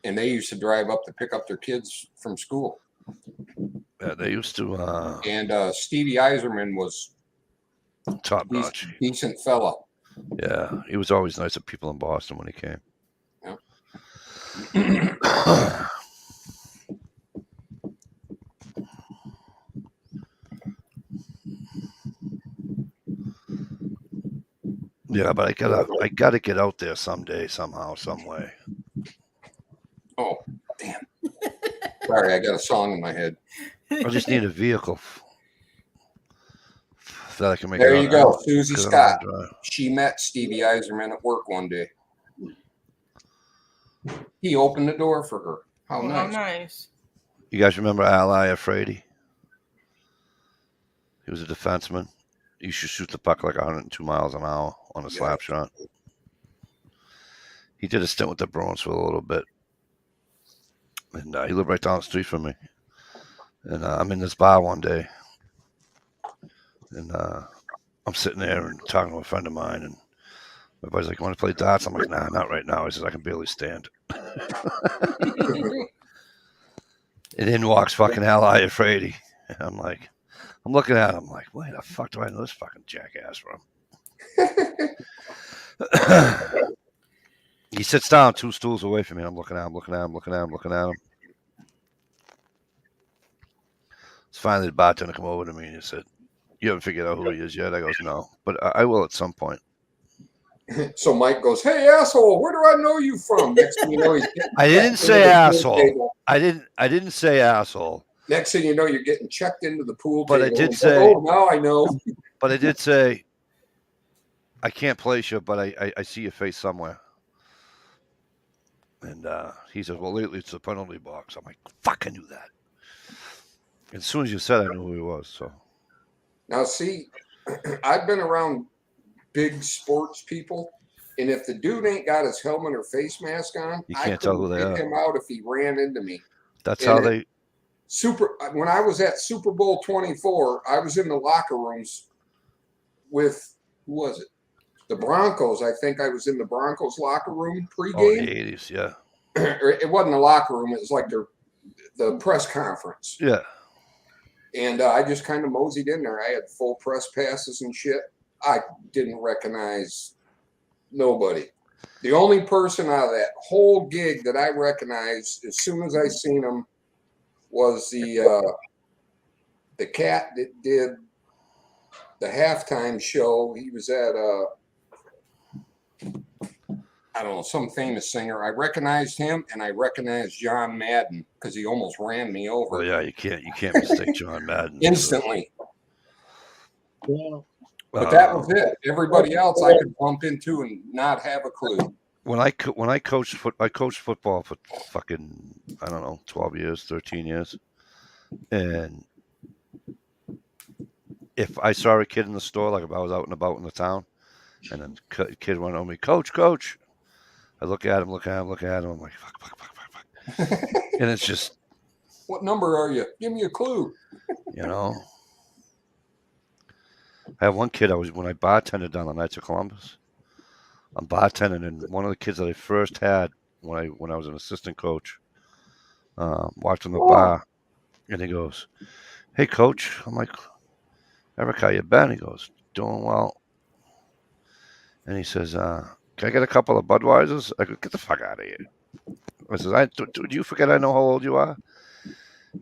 and they used to drive up to pick up their kids from school. Yeah, they used to. And Stevie Yzerman was top notch, decent fella. Yeah, he was always nice to people in Boston when he came. Yeah. Yeah, but I gotta get out there someday, somehow, some way. Oh, damn. Sorry, I got a song in my head. I just need a vehicle that I can make. There you go, Susie Scott. She met Stevie Yzerman at work one day. He opened the door for her. How nice. How nice. You guys remember Al Iafrate? He was a defenseman. He used to shoot the puck 102 miles an hour on a slap shot. He did a stint with the Bruins for a little bit. And he lived right down the street from me. And I'm in this bar one day. And I'm sitting there and talking to a friend of mine. And My buddy's like, "You want to play darts?" I'm like, "Nah, not right now." He says, "I can barely stand." And in walks fucking Ally Frady. I'm like, I'm looking at him like, where the fuck do I know this fucking jackass from? He sits down 2 stools away from me. I'm looking at him, looking at him, looking at him, looking at him. It's finally the bartender come over to me and he said, "You haven't figured out who he is yet?" I goes, "No, but I will at some point." So Mike goes, "Hey asshole, where do I know you from?" Next thing you know, I didn't say asshole. I didn't say asshole. Next thing you know, you're getting checked into the pool but table. I did say, "Oh, now I know." But I did say, "I can't place you, but I see your face somewhere." And he says, "Well, lately it's the penalty box." I'm like, "Fuck, I knew that." As soon as you said, I knew who he was. So Now, see, I've been around big sports people, and if the dude ain't got his helmet or face mask on, you can't tell who they pick are. him out if he ran into me. That's And how they. When I was at Super Bowl 24, I was in the locker rooms with, who was it? The Broncos. I think I was in the Broncos locker room pregame. Oh, in the 80s, yeah. It wasn't a locker room. It was like the press conference. Yeah. And I just kind of moseyed in there. I had full press passes and shit. I didn't recognize nobody. The only person out of that whole gig that I recognized as soon as I seen him was the cat that did the halftime show. He was at I don't know, some famous singer. I recognized him, and I recognized John Madden because he almost ran me over. Well, yeah, you can't mistake John Madden instantly. Yeah. But that was it. Everybody else I could bump into and not have a clue. When I coached football for fucking, I don't know, 12 years, 13 years. And if I saw a kid in the store, like if I was out and about in the town, and then a kid went on me, coach. I look at him. I'm like, fuck. And it's just. What number are you? Give me a clue. You know. I have one kid when I bartended down the Knights of Columbus. I'm bartending, and one of the kids that I first had when I was an assistant coach, walked in the bar, and he goes, "Hey, coach." I'm like, "Eric, how you been?" He goes, "Doing well." And he says, "Can I get a couple of Budweisers?" I go, "Get the fuck out of here." I says, "Do you forget I know how old you are?"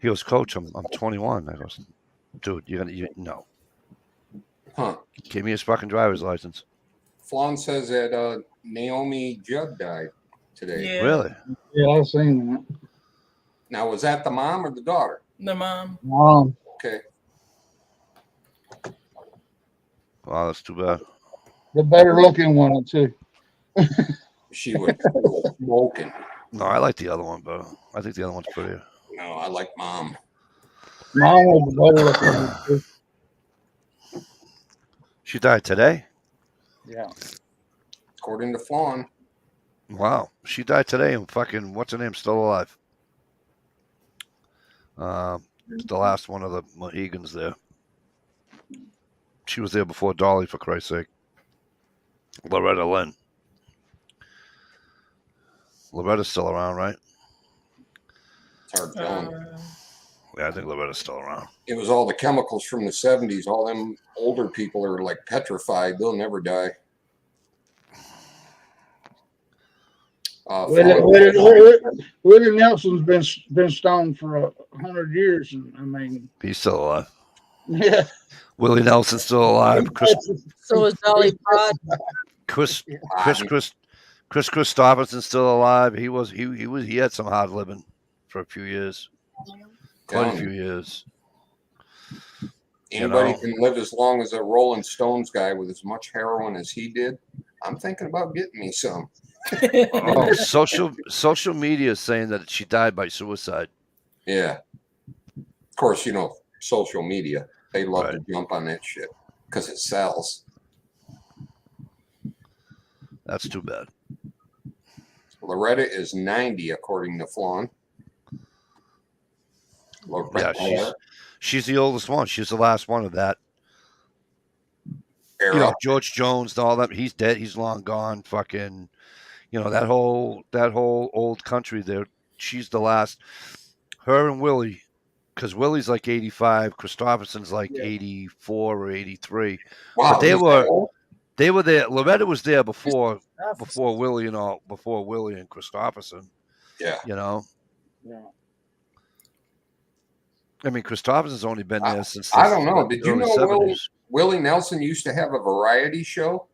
He goes, "Coach, I'm 21." I goes, "Dude, no." Huh. Give me his fucking driver's license. Flan says that Naomi Judd died today. Yeah. Really? Yeah, I've seen that. Now, was that the mom or the daughter? The mom. Okay. Wow, that's too bad. The better looking one, too. She was smoking. No, I like the other one, but I think the other one's prettier. No, I like mom. Mom was the better looking one, too. She died today? Yeah. According to Flan. Wow. She died today, and fucking, what's her name, still alive? The last one of the Mohegans there. She was there before Dolly, for Christ's sake. Loretta Lynn. Loretta's still around, right? It's hard telling. Yeah, I think Loretta's still around. It was all the chemicals from the 70s. All them older people are like petrified. They'll never die. Willie Nelson's been stoned for 100 years, and I mean, He's still alive. yeah. Willie Nelson's still alive. So is Dolly Parton. Chris Christopherson's still alive. He had some hard living for a few years. Quite a few years. Anybody can live as long as a Rolling Stones guy with as much heroin as he did. I'm thinking about getting me some. Oh, social media is saying that she died by suicide. Yeah. Of course, social media. They love to jump on that shit because it sells. That's too bad. Loretta is 90, according to Flan. Yeah, she's the oldest one. She's the last one of that era. George Jones and all that. He's dead. He's long gone. Fucking, that whole old country there. She's the last. Her and Willie, because Willie's like 85, Christopherson's like 84 or 83. Wow, But they he's that were old? there. Loretta was there before Willie before Willie and Christopherson. Yeah. Yeah. I mean, Christopherson's only been there since I don't know. Did you early know 70s. Willie Nelson used to have a variety show?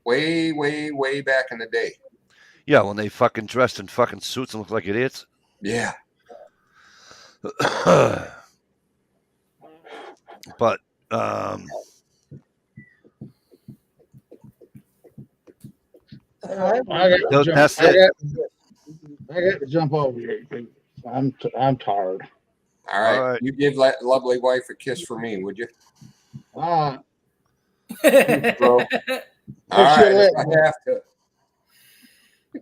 Way, way, way back in the day. Yeah, when they fucking dressed in fucking suits and looked like idiots. Yeah. But that's it. I got to jump over here. I'm tired. All right. All right. You give that lovely wife a kiss for me, would you? All Bro. All What's your right. lip? If I have to.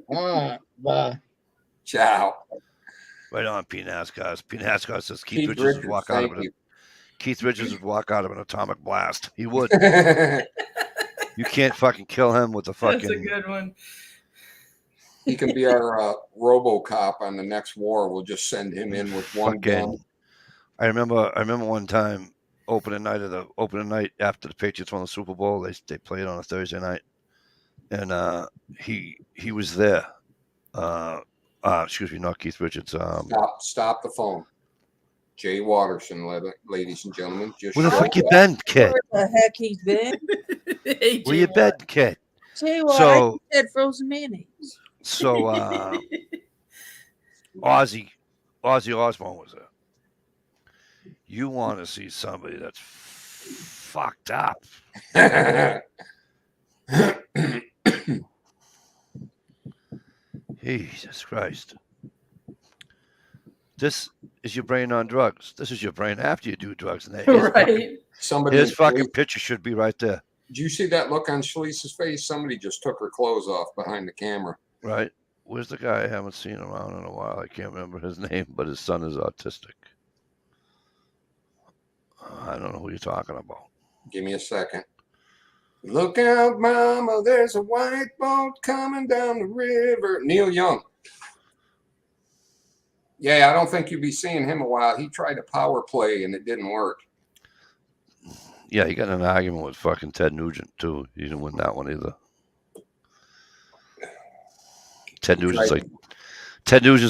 right. Bye. Ciao. Right on, P. NASCAR. P. NASCAR says Keith Keith Richards Richards, would walk out of thank it. Keith Richards would walk out of an atomic blast. He would. you. You can't fucking kill him with a That's a fucking. good one. He can be our RoboCop on the next war. We'll just send him in with one gun. Fucking. I remember one time opening night after the Patriots won the Super Bowl. They played on a Thursday night, and he was there. Excuse me, not Keith Richards. Stop the phone. Jay Watterson, ladies and gentlemen. Just Where the showed fuck you up. been, kid? Where the heck he's been? Hey, Where you Jay. been, kid? Tell you what, So- I said frozen mayonnaise. So Ozzy Osbourne was there. You want to see somebody that's fucked up? Jesus Christ! This is your brain on drugs. This is your brain after you do drugs. And Right. Somebody. his fucking picture should be right there, Did you see that look on Shalice's face? Somebody just took her clothes off behind the camera. right? Where's the guy I haven't seen around in a while? I can't remember his name, but his son is autistic. I don't know who you're talking about. Give me a second. Look out, mama, there's a white boat coming down the river. Neil Young. Yeah, I don't think you'll be seeing him a while. He tried to power play and it didn't work. Yeah, he got in an argument with fucking Ted Nugent too. He didn't win that one either. Ted Nugent's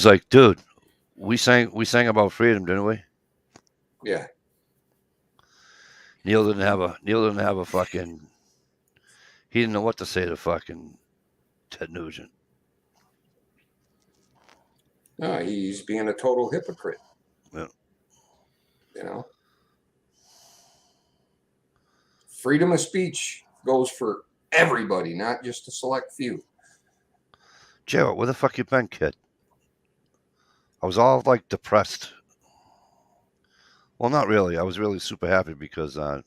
like, dude, we sang about freedom, didn't we? Yeah. Neil didn't have a fucking. He didn't know what to say to fucking Ted Nugent. No, he's being a total hypocrite. Yeah. You know? Freedom of speech goes for everybody, not just a select few. Gerald, where the fuck you been, kid? I was all like depressed. Well, not really. I was really super happy because I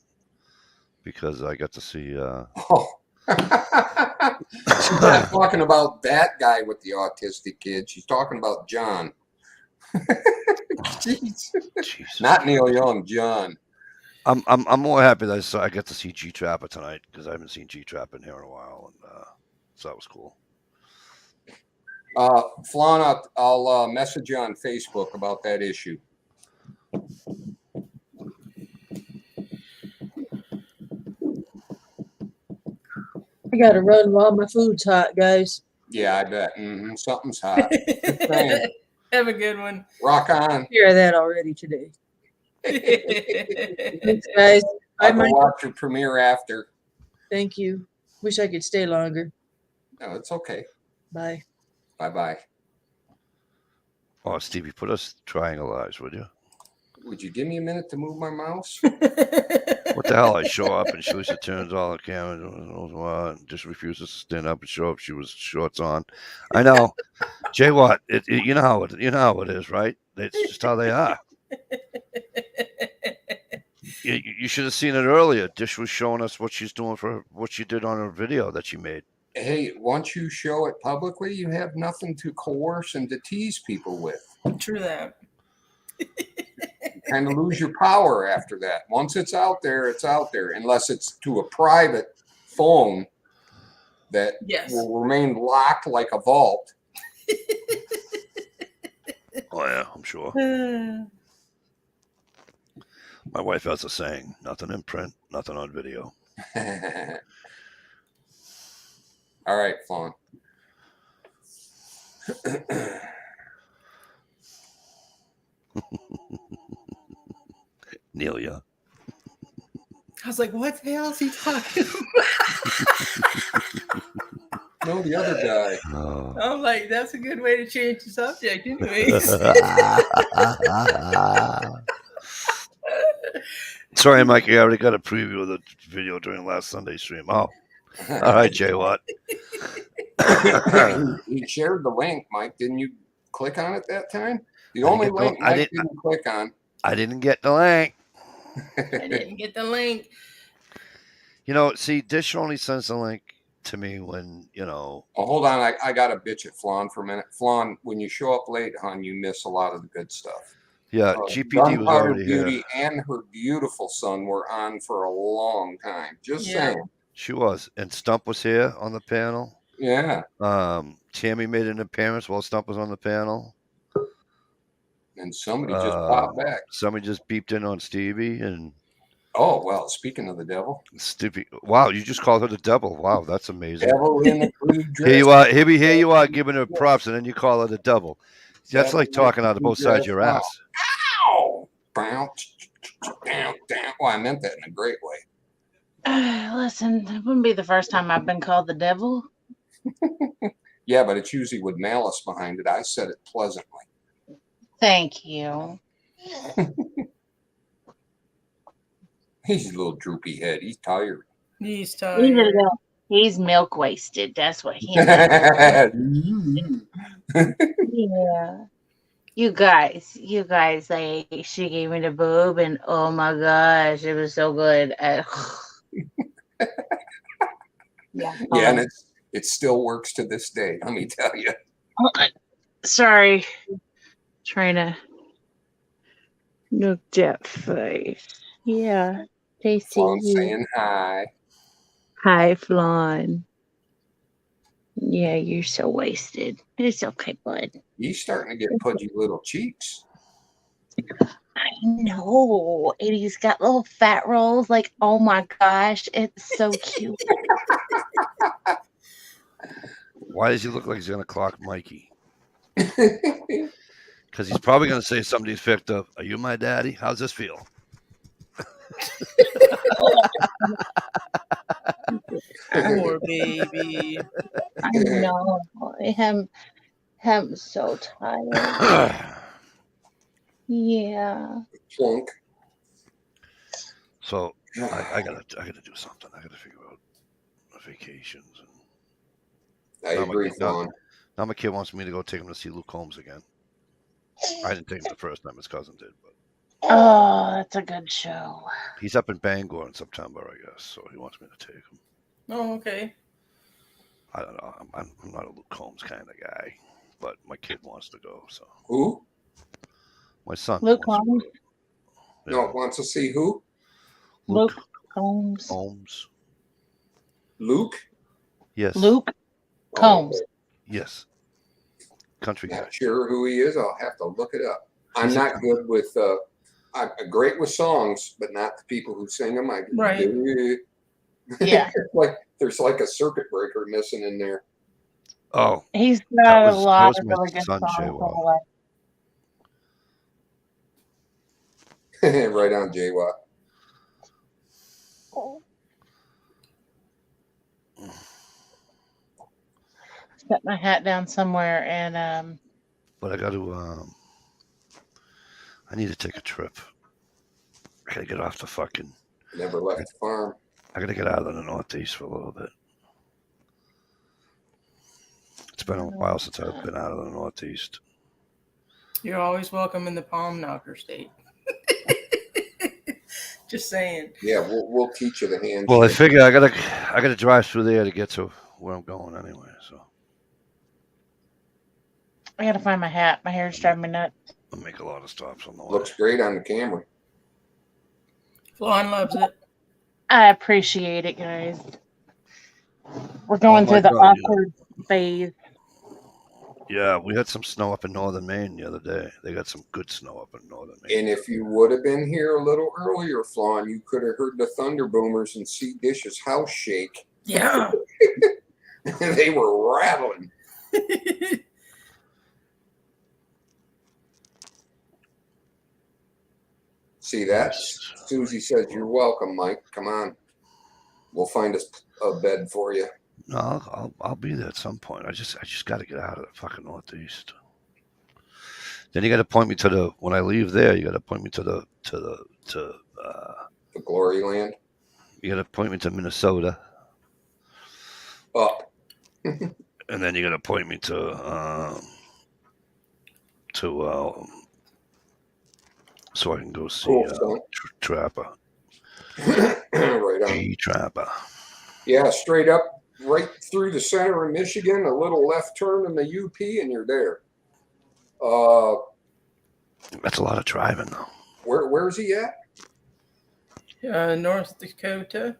got to see. Oh. She's not talking about that guy with the autistic kid. She's talking about John. Jeez. Jesus. Not Neil Young, John. I'm more happy that I got to see G Trapper tonight because I haven't seen G Trapper in here in a while, and so that was cool. Flan, I'll message you on Facebook about that issue. I gotta run while my food's hot, guys. Yeah, I bet. Something's hot. Just saying. Have a good one. Rock on. Hear that already today. Thanks, guys. I'll Bye, go Mike. watch your premiere after. Thank you. Wish I could stay longer. No, it's okay. Bye. Bye-bye. Oh, Stevie, put us triangle eyes, would you? Would you give me a minute to move my mouse? What the hell? I show up and Shalisa turns all the cameras and just refuses to stand up and show up. She was shorts on. I know. Jay Watt, you know how it is, right? It's just how they are. You should have seen it earlier. Dish was showing us what she's doing for what she did on her video that she made. Hey, once you show it publicly, you have nothing to coerce and to tease people with. True that. kind of lose your power after that. Once it's out there, unless it's to a private phone that Yes. will remain locked like a vault. Oh yeah, I'm sure. My wife has a saying: nothing in print, nothing on video. All right, Fawn. Nelia. I was like, what the hell is he talking about? No, the other guy. Oh. I'm like, that's a good way to change the subject, anyways. Sorry, Mike. I already got a preview of the video during last Sunday's stream. Oh, all right, Jay Watt. He shared the link, Mike. Didn't you click on it that time? The I only didn't get link the- I Mike didn't click on. I didn't get the link. I didn't get the link. You know, see, Dish only sends the link to me when, you know. Oh, hold on. I got to bitch at Flan for a minute. Flan, when you show up late, hon, you miss a lot of the good stuff. Yeah, GPD was Gunpowder already Beauty here. and her beautiful son were on for a long time. Just Yeah. saying. She was. And Stump was here on the panel. Yeah. Tammy made an appearance while Stump was on the panel. And somebody just popped back. Somebody just beeped in on Stevie and Oh, well, speaking of the devil. Stevie. Wow, you just called her the devil. Wow, that's amazing. Devil in the blue dress. Here you are giving her props, and then you call her the devil. That's like talking out of both sides of your ass. Ow! Bounce. Down, down. Well, I meant that in a great way. Listen, it wouldn't be the first time I've been called the devil. Yeah, but it's usually with malice behind it. I said it pleasantly. Thank you. He's a little droopy head. He's tired. He's He's, a tired. little- he's milk wasted. That's what he is. Yeah. You guys, like, she gave me the boob, and oh my gosh, it was so good. Yeah. Yeah, and it still works to this day. Let me tell you. Sorry. Trying to look that face. Yeah. They see Flan you. saying hi. Hi, Flan. Yeah, you're so wasted. It's okay, bud. He's starting to get pudgy little cheeks. I know. And he's got little fat rolls. Like, oh my gosh, it's so cute. Why does he look like he's going to clock Mikey? Because he's probably going to say something he's picked up. Are you my daddy? How's this feel? Poor baby. I know. I'm so tired. Yeah. Plunk. So I gotta do something. I gotta figure out vacations. I agree, Flan. Now my kid wants me to go take him to see Luke Combs again. I didn't take him the first time his cousin did, but Oh, that's a good show. he's up in Bangor in September, I guess. So he wants me to take him. Oh, okay. I don't know. I'm not a Luke Combs kind of guy, but my kid wants to go. So Who? my son. Luke wants to Combs. go. No, wants to see who? Luke Combs. Combs. Luke? Yes. Luke Combs. Yes. Country guy. Not sure who he is. I'll have to look it up. I'm not good with. I'm great with songs, but not the people who sing them. Right. Yeah. There's like a circuit breaker missing in there. Oh, He's That got was- a that lot was of my really good son, songs. Jay by Watt. the way. Right on, J Watt. Set my hat down somewhere and but I got to. I need to take a trip. I gotta get off the fucking. Never left the farm. I gotta get out of the Northeast for a little bit. It's been a while since I've been out of the Northeast. You're always welcome in the Palm Knocker state. Just saying. Yeah, we'll teach you the handshake. Well, I figure I gotta drive through there to get to where I'm going anyway. So I gotta find my hat. My hair's driving me nuts. I'll make a lot of stops on the way. Looks great on the camera. Flan loves it. I appreciate it, guys. We're going my through the God, awkward phase. Yeah, we had some snow up in northern Maine the other day. They got some good snow up in northern Maine. And if you would have been here a little earlier, Flan, you could have heard the Thunder Boomers and See Dish's house shake. Yeah. They were rattling. See that? Susie says, "You're welcome, Mike. Come on. We'll find a bed for you." No, I'll be there at some point. I just got to get out of the fucking Northeast. Then you got to point me to the when I leave there. You got to point me to the Glory Land. You got to point me to Minnesota, Up. and then you got to point me to so I can go see Cool, Trapper. Right on. G Trapper. Yeah, straight up, right through the center of Michigan, a little left turn in the UP, and you're there. That's a lot of driving, though. Where's he at? North Dakota.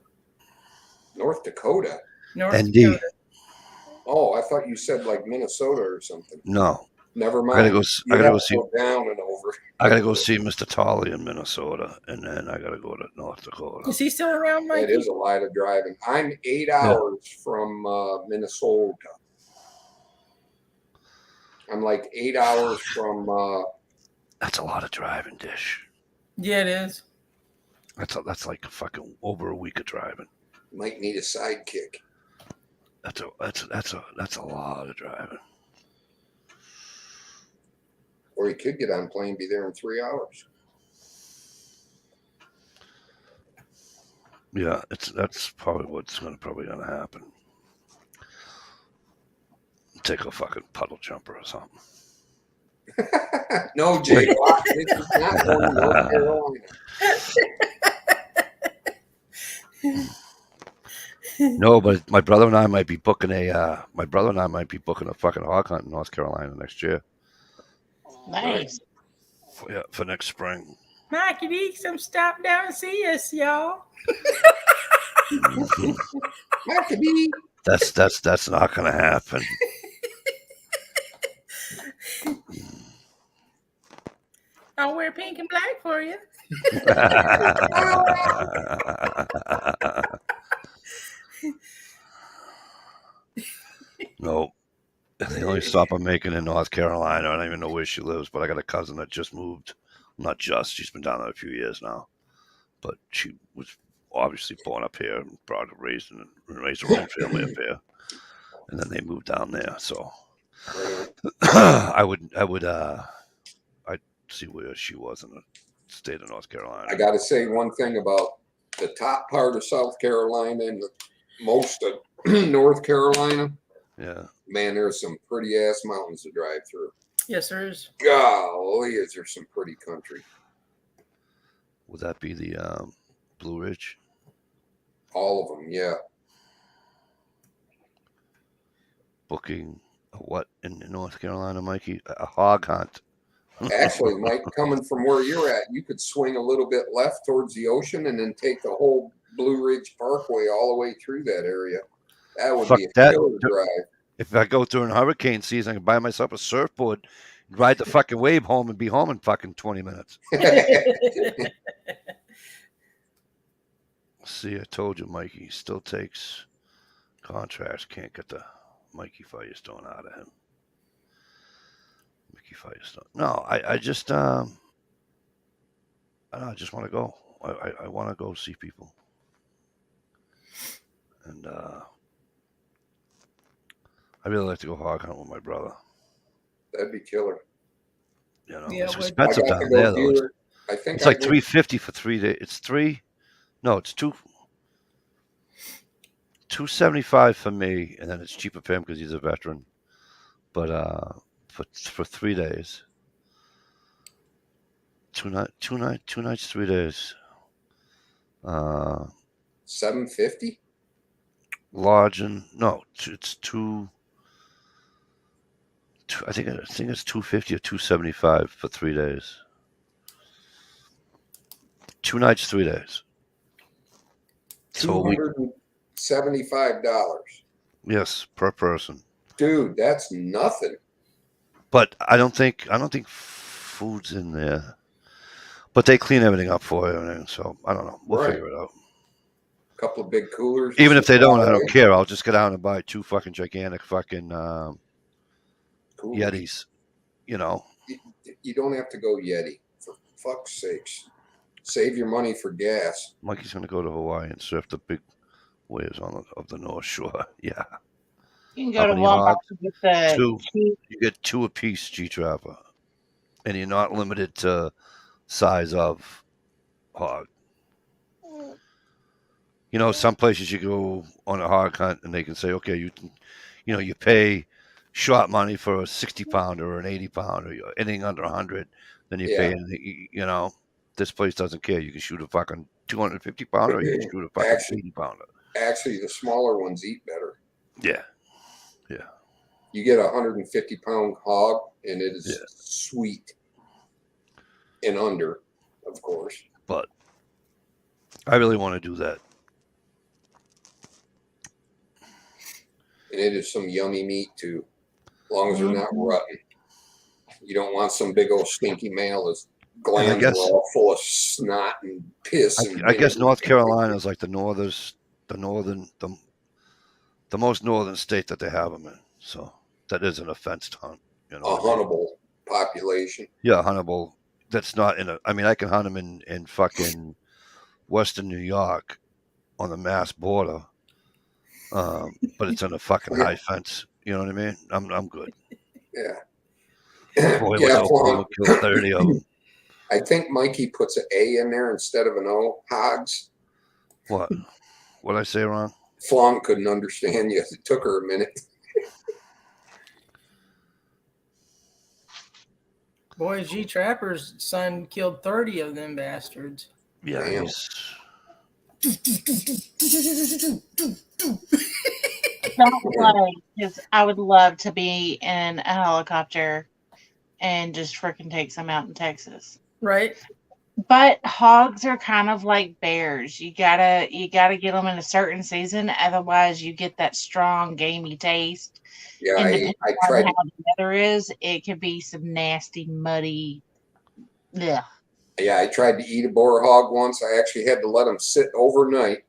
North Dakota. North ND. Dakota. Oh, I thought you said like Minnesota or something. No, Never I mind. gotta go. You I gotta have go to see. go down and over. I gotta go see Mr. Tolley in Minnesota, and then I gotta go to North Dakota. Is he still around, Mikey? It is a lot of driving. I'm 8 hours from Minnesota. I'm like 8 hours from. That's a lot of driving, Dish. Yeah, it is. That's like fucking over a week of driving. Might need a sidekick. That's a lot of driving. Or you could get on plane, be there in 3 hours. Yeah, that's probably what's probably gonna happen. Take a fucking puddle jumper or something. No, Jay. This is not going to North Carolina. No, but my brother and I might be booking a fucking hog hunt in North Carolina next year. Nice. For next spring. Mikey D, come stop down and see us, y'all. That's not gonna happen. I'll wear pink and black for you. No. The only stop I'm making in North Carolina, I don't even know where she lives, but I got a cousin that just moved. Not just, she's been down there a few years now. But she was obviously born up here and raised her own family up here. And then they moved down there. So I'd see where she was in the state of North Carolina. I got to say one thing about the top part of South Carolina and most of North Carolina. Yeah. Man, there's some pretty ass mountains to drive through. Yes, there is. Golly, is there some pretty country. Would that be the Blue Ridge? All of them, yeah. Booking a what in North Carolina, Mikey? A hog hunt. Actually, Mike, coming from where you're at, you could swing a little bit left towards the ocean and then take the whole Blue Ridge Parkway all the way through that area. That would be a killer drive. If I go during hurricane season, I can buy myself a surfboard, ride the fucking wave home, and be home in fucking 20 minutes. See, I told you, Mikey still takes contracts. Can't get the Mikey Firestone out of him. Mickey Firestone. No, I just I just want to go. I want to go see people. And I really like to go hog hunt with my brother. That'd be killer. You know, Yeah, it's would- expensive I got down to there, go though. here. I think It's like $350 for 3 days. It's $275 for me, and then it's cheaper for him because he's a veteran. But for 3 days, two nights, 3 days. $750. Lodging, no, it's I think it's 250 or 275 for 3 days. 2 nights, 3 days. So $275. yes, per person. Dude, that's nothing. But I don't think food's in there. But they clean everything up for you, and so I don't know. We'll Right. figure it out. A couple of big coolers. Even if they don't, I don't care. I'll just go down and buy 2 fucking gigantic fucking Coolers. Yetis. You know. You don't have to go Yeti, for fuck's sakes. Save your money for gas. Mikey's gonna go to Hawaii and surf the big waves of the North Shore. Yeah. You can How go to many Walmart hogs? to get the 2. cheap. You get 2 apiece, G-Trapper. And you're not limited to size of hog. You know, some places you go on a hog hunt and they can say, okay, you pay short money for a 60-pounder or an 80-pounder, anything under 100, then you pay, you know, this place doesn't care. You can shoot a fucking 250-pounder or you can shoot a fucking 80-pounder. Actually, the smaller ones eat better. Yeah. You get a 150-pound hog, and it is sweet. And under, of course. But I really want to do that. And it is some yummy meat, too. As long as they're not rotten. You don't want some big old stinky male that's glands are all full of snot and piss. I guess North Carolina is like the most northern state that they have them in. So that is an offense to hunt. You know, a huntable population. Yeah, huntable. That's not in a. I mean, I can hunt them in fucking Western New York on the Mass border, but it's in a fucking high fence. You know what I mean? I'm good. Yeah. Boy, Yeah, we'll kill 30 of them. I think Mikey puts an A in there instead of an O. Hogs. What? What'd I say wrong? Flonk couldn't understand you. It took her a minute. Boy, G Trapper's son killed 30 of them bastards. Yeah. Damn. Don't play, because I would love to be in a helicopter and just freaking take some out in Texas. Right. But hogs are kind of like bears. You gotta get them in a certain season, otherwise you get that strong gamey taste. Yeah, And I depending tried. on how the weather is, it could be some nasty, muddy. Yeah. Yeah, I tried to eat a boar hog once. I actually had to let them sit overnight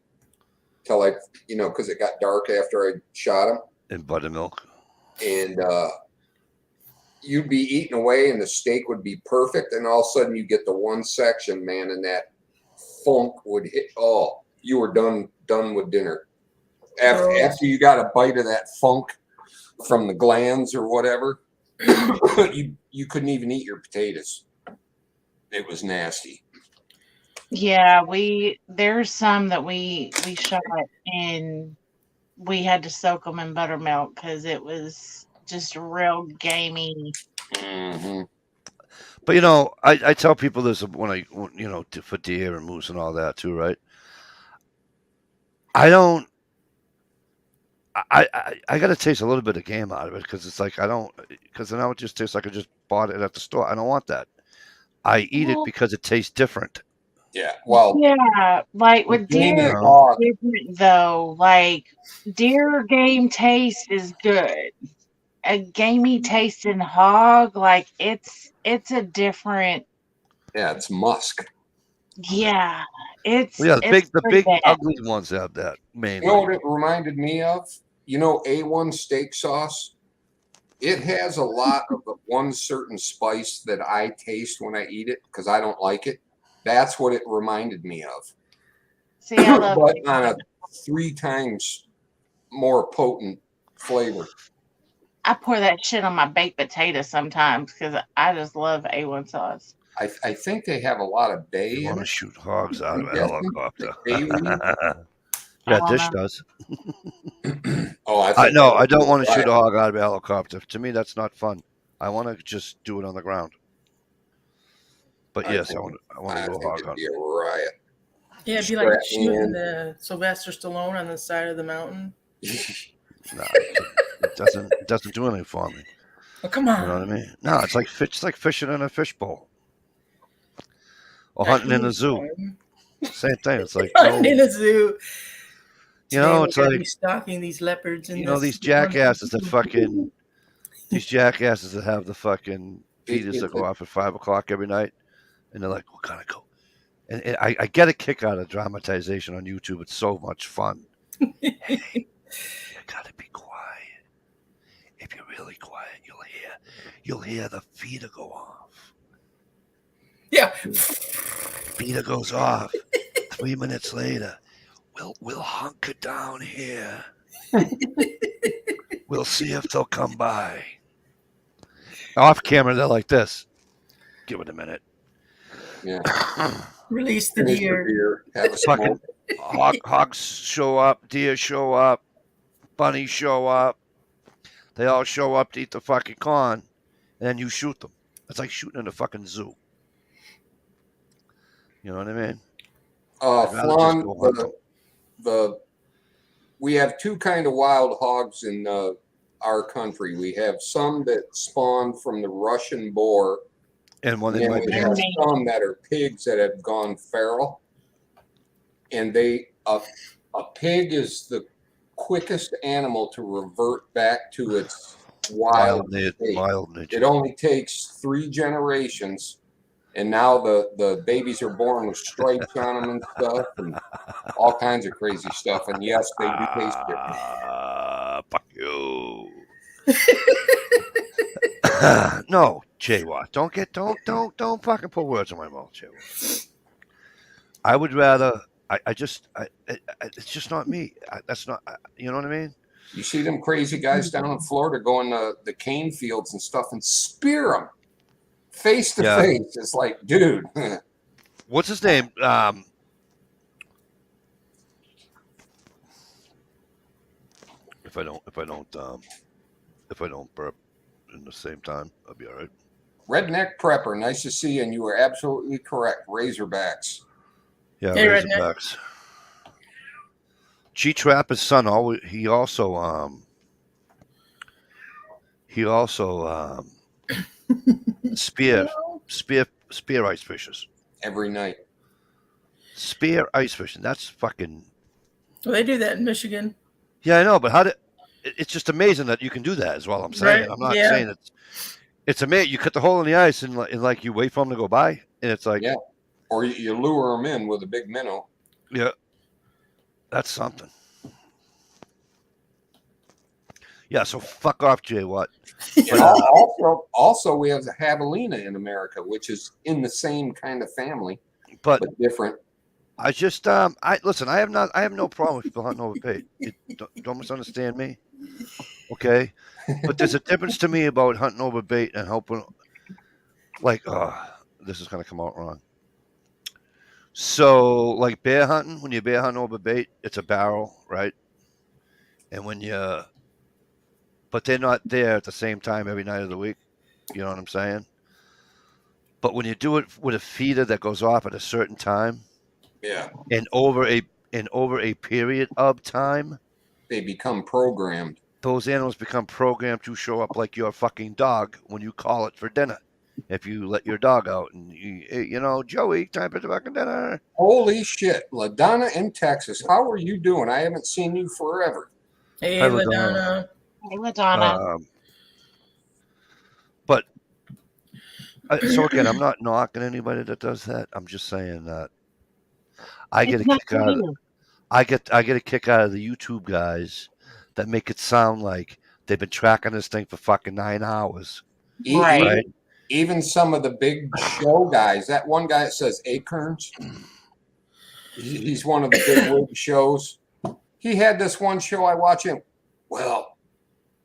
till I, because it got dark after I shot them. And buttermilk. And you'd be eating away, and the steak would be perfect, and all of a sudden you get the one section, man, and that funk would hit. Oh, you were done with dinner. After you got a bite of that funk from the glands or whatever, you couldn't even eat your potatoes. It was nasty. Yeah, there's some that we shot and we had to soak them in buttermilk because it was just real gamey. Mm-hmm. But I tell people this when I for deer and moose and all that too, right? I got to taste a little bit of game out of it because it's like because now it just tastes like I just bought it at the store. I don't want that. I eat it because it tastes different. Yeah, well, yeah, like with deer, it's different though. Like deer game taste is good. A gamey tasting hog, like it's a different. Yeah, it's musk. Yeah, the big bad. ugly ones have that mainly. You know what it reminded me of? A1 steak sauce. It has a lot of the one certain spice that I taste when I eat it because I don't like it. That's what it reminded me of. See, I love but on a 3 times more potent flavor. I pour that shit on my baked potato sometimes because I just love A1 sauce. I think they have a lot of bay. You want to shoot hogs out of a helicopter? Yeah, Dish does. I don't want to shoot a hog out of a helicopter. To me, that's not fun. I want to just do it on the ground. But yes, I want to go hog hunt. Be a riot. Yeah, it'd be like shooting the Sylvester Stallone on the side of the mountain. No, it doesn't do anything for me. Oh, come You know what I on. mean? No, it's like fishing in a fishbowl or hunting in a zoo. Same thing. It's like Hunting in a zoo. you Today know, we're it's gonna like be stalking these leopards in you know this these jackasses that have the fucking feeders that go off at 5 o'clock every night, and they're like, "We're gonna go." And I get a kick out of dramatization on YouTube. It's so much fun. Hey, you gotta be quiet. If you're really quiet, you'll hear the feeder go off. Yeah. Feeder goes off. 3 minutes later, we'll hunker down here. We'll see if they'll come by. Off camera, they're like this. Give it a minute. Yeah. Release the Finish the deer. beer. Have a Fucking smoke. hogs show up, deer show up, bunnies show up. They all show up to eat the fucking corn, and then you shoot them. It's like shooting in a fucking zoo. You know what I mean? I'd rather just Flan, go hunt them. we have two kind of wild hogs in our country. We have some that spawn from the Russian boar, And one and they then might we be have some that are pigs that have gone feral. And a pig is the quickest animal to revert back to its wild state. wild nature. It only takes 3 generations, and now the babies are born with stripes on them and stuff, and all kinds of crazy stuff. And yes, they do taste different. Fuck you. No, J-Watt. Don't fucking put words in my mouth, J-Watt. I would rather. It's just not me. That's not. You know what I mean? You see them crazy guys down in Florida going to the cane fields and stuff and spear them face to face. It's like, dude. What's his name? If I don't burp in the same time, I'll be all right. Redneck Prepper, nice to see you, and you were absolutely correct. Razorbacks. Yeah, Hey, Razorbacks. G Trapper's son he also spear ice fishes. Every night. Spear ice fishing. That's fucking. Well, they do that in Michigan. Yeah, I know, but it's just amazing that you can do that. Is what I'm saying. Right, I'm not yeah. saying it's amazing. You cut the hole in the ice and like you wait for them to go by, and it's like, yeah, or you lure them in with a big minnow. Yeah, that's something. Yeah, so fuck off, Jay. What? Also, we have the javelina in America, which is in the same kind of family, but different. I just listen. I have no problem with people hunting over bait. Don't misunderstand me, okay? But there's a difference to me about hunting over bait and hoping. Like, this is gonna come out wrong. So, like bear hunting, when you bear hunt over bait, it's a barrel, right? And but they're not there at the same time every night of the week. You know what I'm saying? But when you do it with a feeder that goes off at a certain time. Yeah. And over a period of time, they become programmed. Those animals become programmed to show up like your fucking dog when you call it for dinner. If you let your dog out and Joey, time for the fucking dinner. Holy shit, LaDonna in Texas, how are you doing? I haven't seen you forever. Hey, LaDonna. Hey, LaDonna. But so again, I'm not knocking anybody that does that. I'm just saying that. I get a kick out of I get a kick out of the YouTube guys that make it sound like they've been tracking this thing for fucking 9 hours. Right. Even some of the big show guys. That one guy that says Acorns. He's one of the big wig shows. He had this one show I watch him. Well,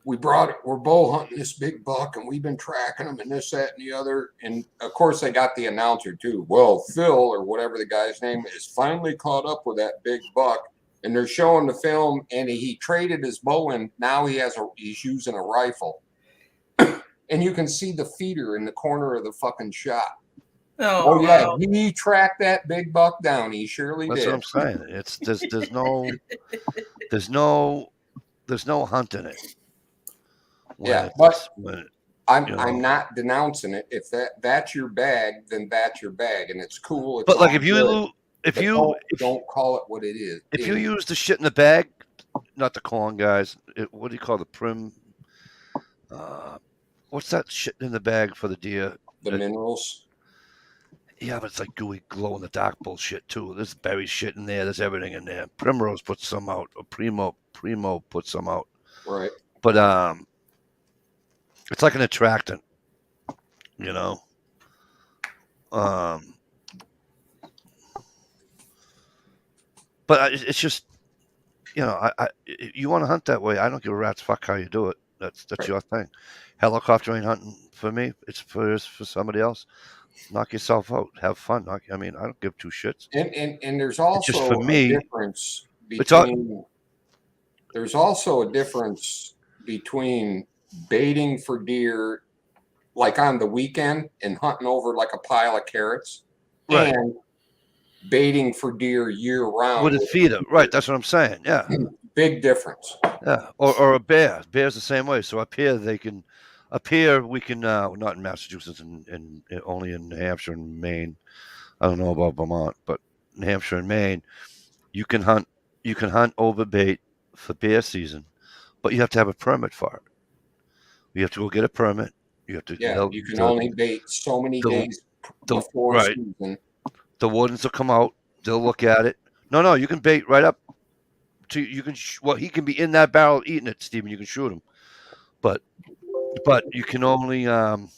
we're bow hunting this big buck and we've been tracking him and this, that, and the other. And of course they got the announcer too. Well, Phil or whatever the guy's name is finally caught up with that big buck and they're showing the film and he traded his bow and now he's using a rifle. And you can see the feeder in the corner of the fucking shot. Oh yeah, wow. He tracked that big buck down. He surely did. That's what I'm saying. It's there's no hunt in it. Yeah, I'm not denouncing it. If that's your bag, then that's your bag, and it's cool. It's But like all if good, you don't call it what it is. if you use the shit in the bag, not the corn, guys. What do you call the prim? What's that shit in the bag for the deer? The minerals. Yeah, but it's like gooey, glow in the dark bullshit too. There's berry shit in there. There's everything in there. Primrose puts some out, or Primo puts some out. Right. But it's like an attractant, you know. But it's just, you know, you want to hunt that way. I don't give a rat's fuck how you do it. That's your thing. Helicopter ain't hunting for me. It's for somebody else. Knock yourself out. Have fun. I mean, I don't give two shits. And there's also just for me, a difference between. There's also a difference between baiting for deer, like on the weekend, and hunting over like a pile of carrots, right, and baiting for deer year round with a feeder. Right, that's what I'm saying. Yeah, big difference. Yeah, or a bear. Bear's the same way. So up here we can not in Massachusetts and only in New Hampshire and Maine. I don't know about Vermont, but New Hampshire and Maine, you can hunt over bait for bear season, but you have to have a permit for it. You have to go get a permit. You have to. Yeah, you can only bait so many days before season. The wardens will come out. They'll look at it. No, you can bait right up to you can. He can be in that barrel eating it, Stephen. You can shoot him, but you can only. It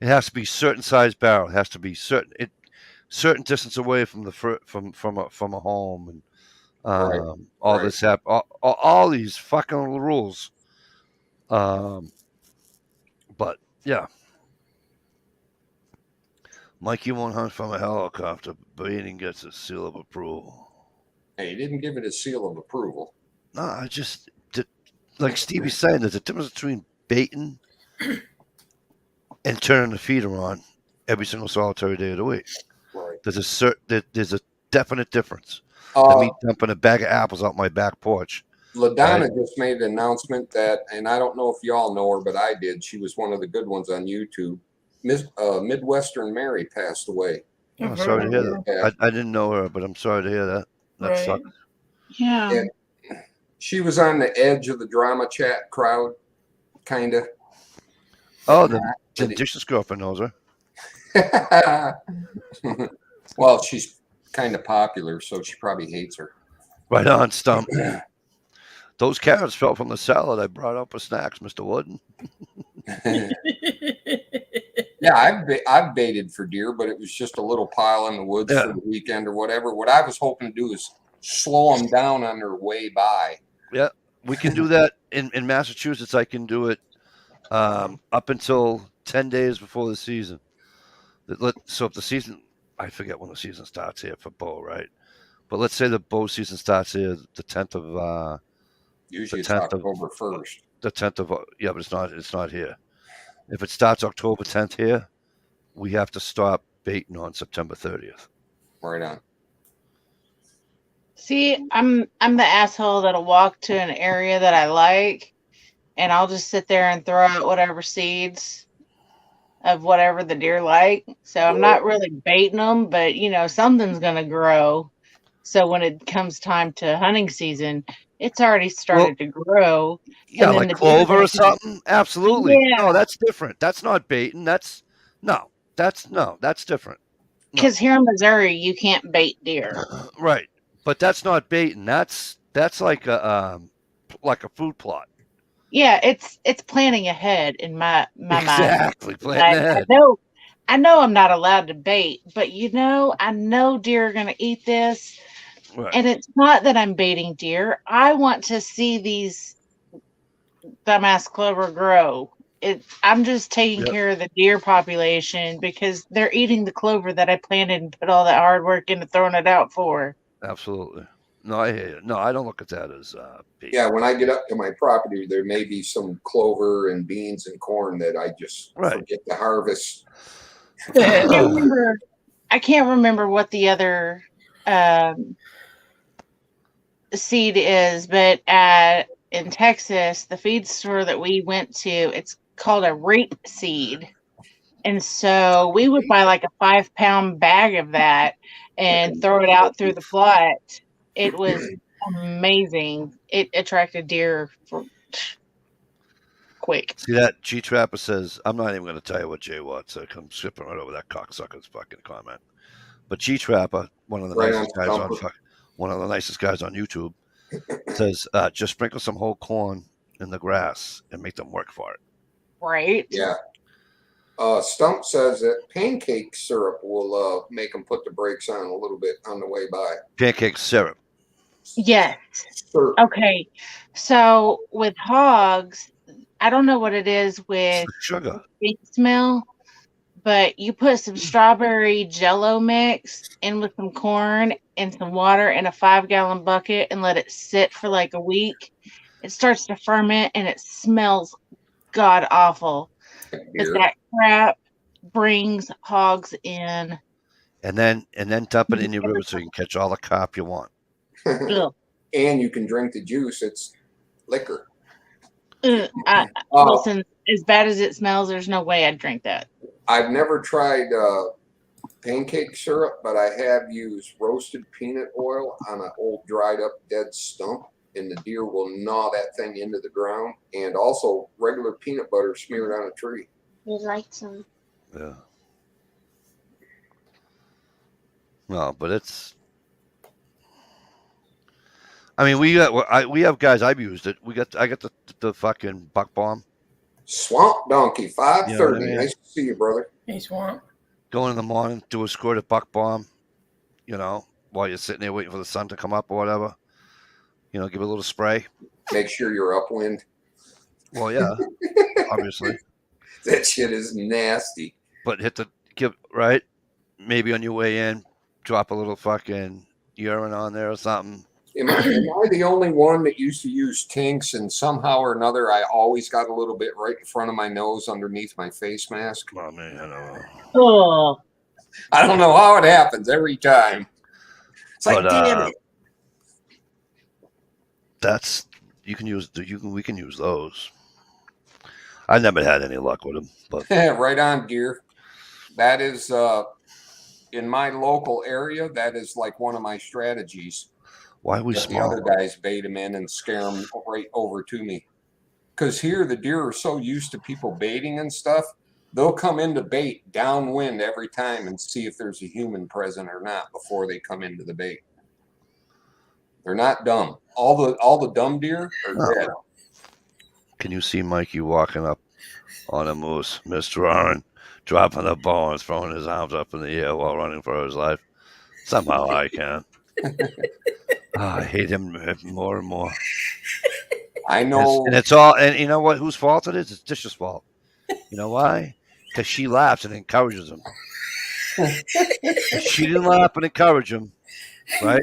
has to be certain size barrel. It has to be certain distance away from the from a home and. This all these fucking rules. But yeah, Mikey won't hunt from a helicopter. Baiting gets a seal of approval. Hey, he didn't give it a seal of approval. No, I just like Stevie's saying. There's a difference between baiting and turning the feeder on every single solitary day of the week. Right. There's a definite difference. Me dumping a bag of apples out my back porch. LaDonna just made an announcement that, and I don't know if y'all know her, but I did. She was one of the good ones on YouTube. Midwestern Mary passed away. Oh, sorry to hear that. I didn't know her, but I'm sorry to hear that. That sucks. Yeah. And she was on the edge of the drama chat crowd, kind of. Oh, the dishes girlfriend knows her. Well, she's kind of popular, so she probably hates her. Right on, Stump. Those carrots fell from the salad I brought up with snacks, Mr. Wooden. Yeah, I've baited for deer, but it was just a little pile in the woods for the weekend or whatever. What I was hoping to do is slow them down on their way by. Yeah, we can do that in Massachusetts. I can do it up until 10 days before the season. So if the season, I forget when the season starts here for bow, right? But let's say the bow season starts here the 10th of. Usually it's October 1st. The 10th of but it's not here. If it starts October 10th here, we have to stop baiting on September 30th. Right on. See, I'm the asshole that'll walk to an area that I like, and I'll just sit there and throw out whatever seeds of whatever the deer like. So I'm not really baiting them, but something's gonna grow. So when it comes time to hunting season, it's already started to grow. Yeah, like clover or something. Absolutely. Yeah. No, that's different. That's not baiting. That's different. Because here in Missouri, you can't bait deer. Right, but that's not baiting. That's like a food plot. Yeah, it's planning ahead in my mind. Exactly, planning ahead. I know I'm not allowed to bait, but I know deer are going to eat this. Right. And it's not that I'm baiting deer. I want to see these dumbass clover grow. I'm just taking care of the deer population because they're eating the clover that I planted and put all that hard work into throwing it out for. Absolutely. No, I hear you. No, I don't look at that as bait. Yeah, when I get up to my property, there may be some clover and beans and corn that I just forget to harvest. I can't remember what the other seed is, but in Texas, the feed store that we went to, it's called a rape seed. And so we would buy like a 5-pound bag of that and throw it out through the plot. It was amazing. It attracted deer for quick. See that? G Trapper says, I'm not even going to tell you what Jay Watt said. I'm skipping right over that cocksucker's fucking comment. But G Trapper, one of the nicest guys on YouTube, says, just sprinkle some whole corn in the grass and make them work for it. Right? Yeah. Stump says that pancake syrup will make them put the brakes on a little bit on the way by. Pancake syrup. Yes. Syrup. Okay. So with hogs, I don't know what it is with sugar smell, but you put some strawberry jello mix in with some corn and some water in a 5-gallon bucket and let it sit for like a week. It starts to ferment and it smells god awful. But that crap brings hogs in. And then dump it in your river so you can catch all the carp you want. And you can drink the juice. It's liquor. Listen, as bad as it smells, there's no way I'd drink that. I've never tried pancake syrup, but I have used roasted peanut oil on an old dried up dead stump, and the deer will gnaw that thing into the ground. And also regular peanut butter smeared on a tree. You'd like some? Yeah. No, but it's. I mean, we have guys. I've used it. I got the fucking buck bomb. Swamp Donkey 530. You know what I mean? Nice to see you, brother. Hey, Swamp. Go in the morning, do a squirt of buck bomb. You know, while you're sitting there waiting for the sun to come up or whatever. You know, give it a little spray. Make sure you're upwind. Well, yeah, obviously. That shit is nasty. But right. Maybe on your way in, drop a little fucking urine on there or something. Am I the only one that used to use Tinks, and somehow or another I always got a little bit right in front of my nose underneath my face mask? Oh man, I don't know. Oh. I don't know how it happens every time. It's like, damn it. We can use those. I never had any luck with them, but right on, dear. That is in my local area. That is like one of my strategies. Why we small? The other guys bait them in and scare them right over to me. Because here the deer are so used to people baiting and stuff, they'll come into bait downwind every time and see if there's a human present or not before they come into the bait. They're not dumb. All the dumb deer are dead. Can you see Mikey walking up on a moose, Mr. Aaron, dropping a bow and throwing his arms up in the air while running for his life? Somehow I can. I hate him more and more. I know. And it's all, and you know what? Whose fault it is? It's Dish's fault. You know why? Because she laughs and encourages him. If she didn't laugh and encourage him, right?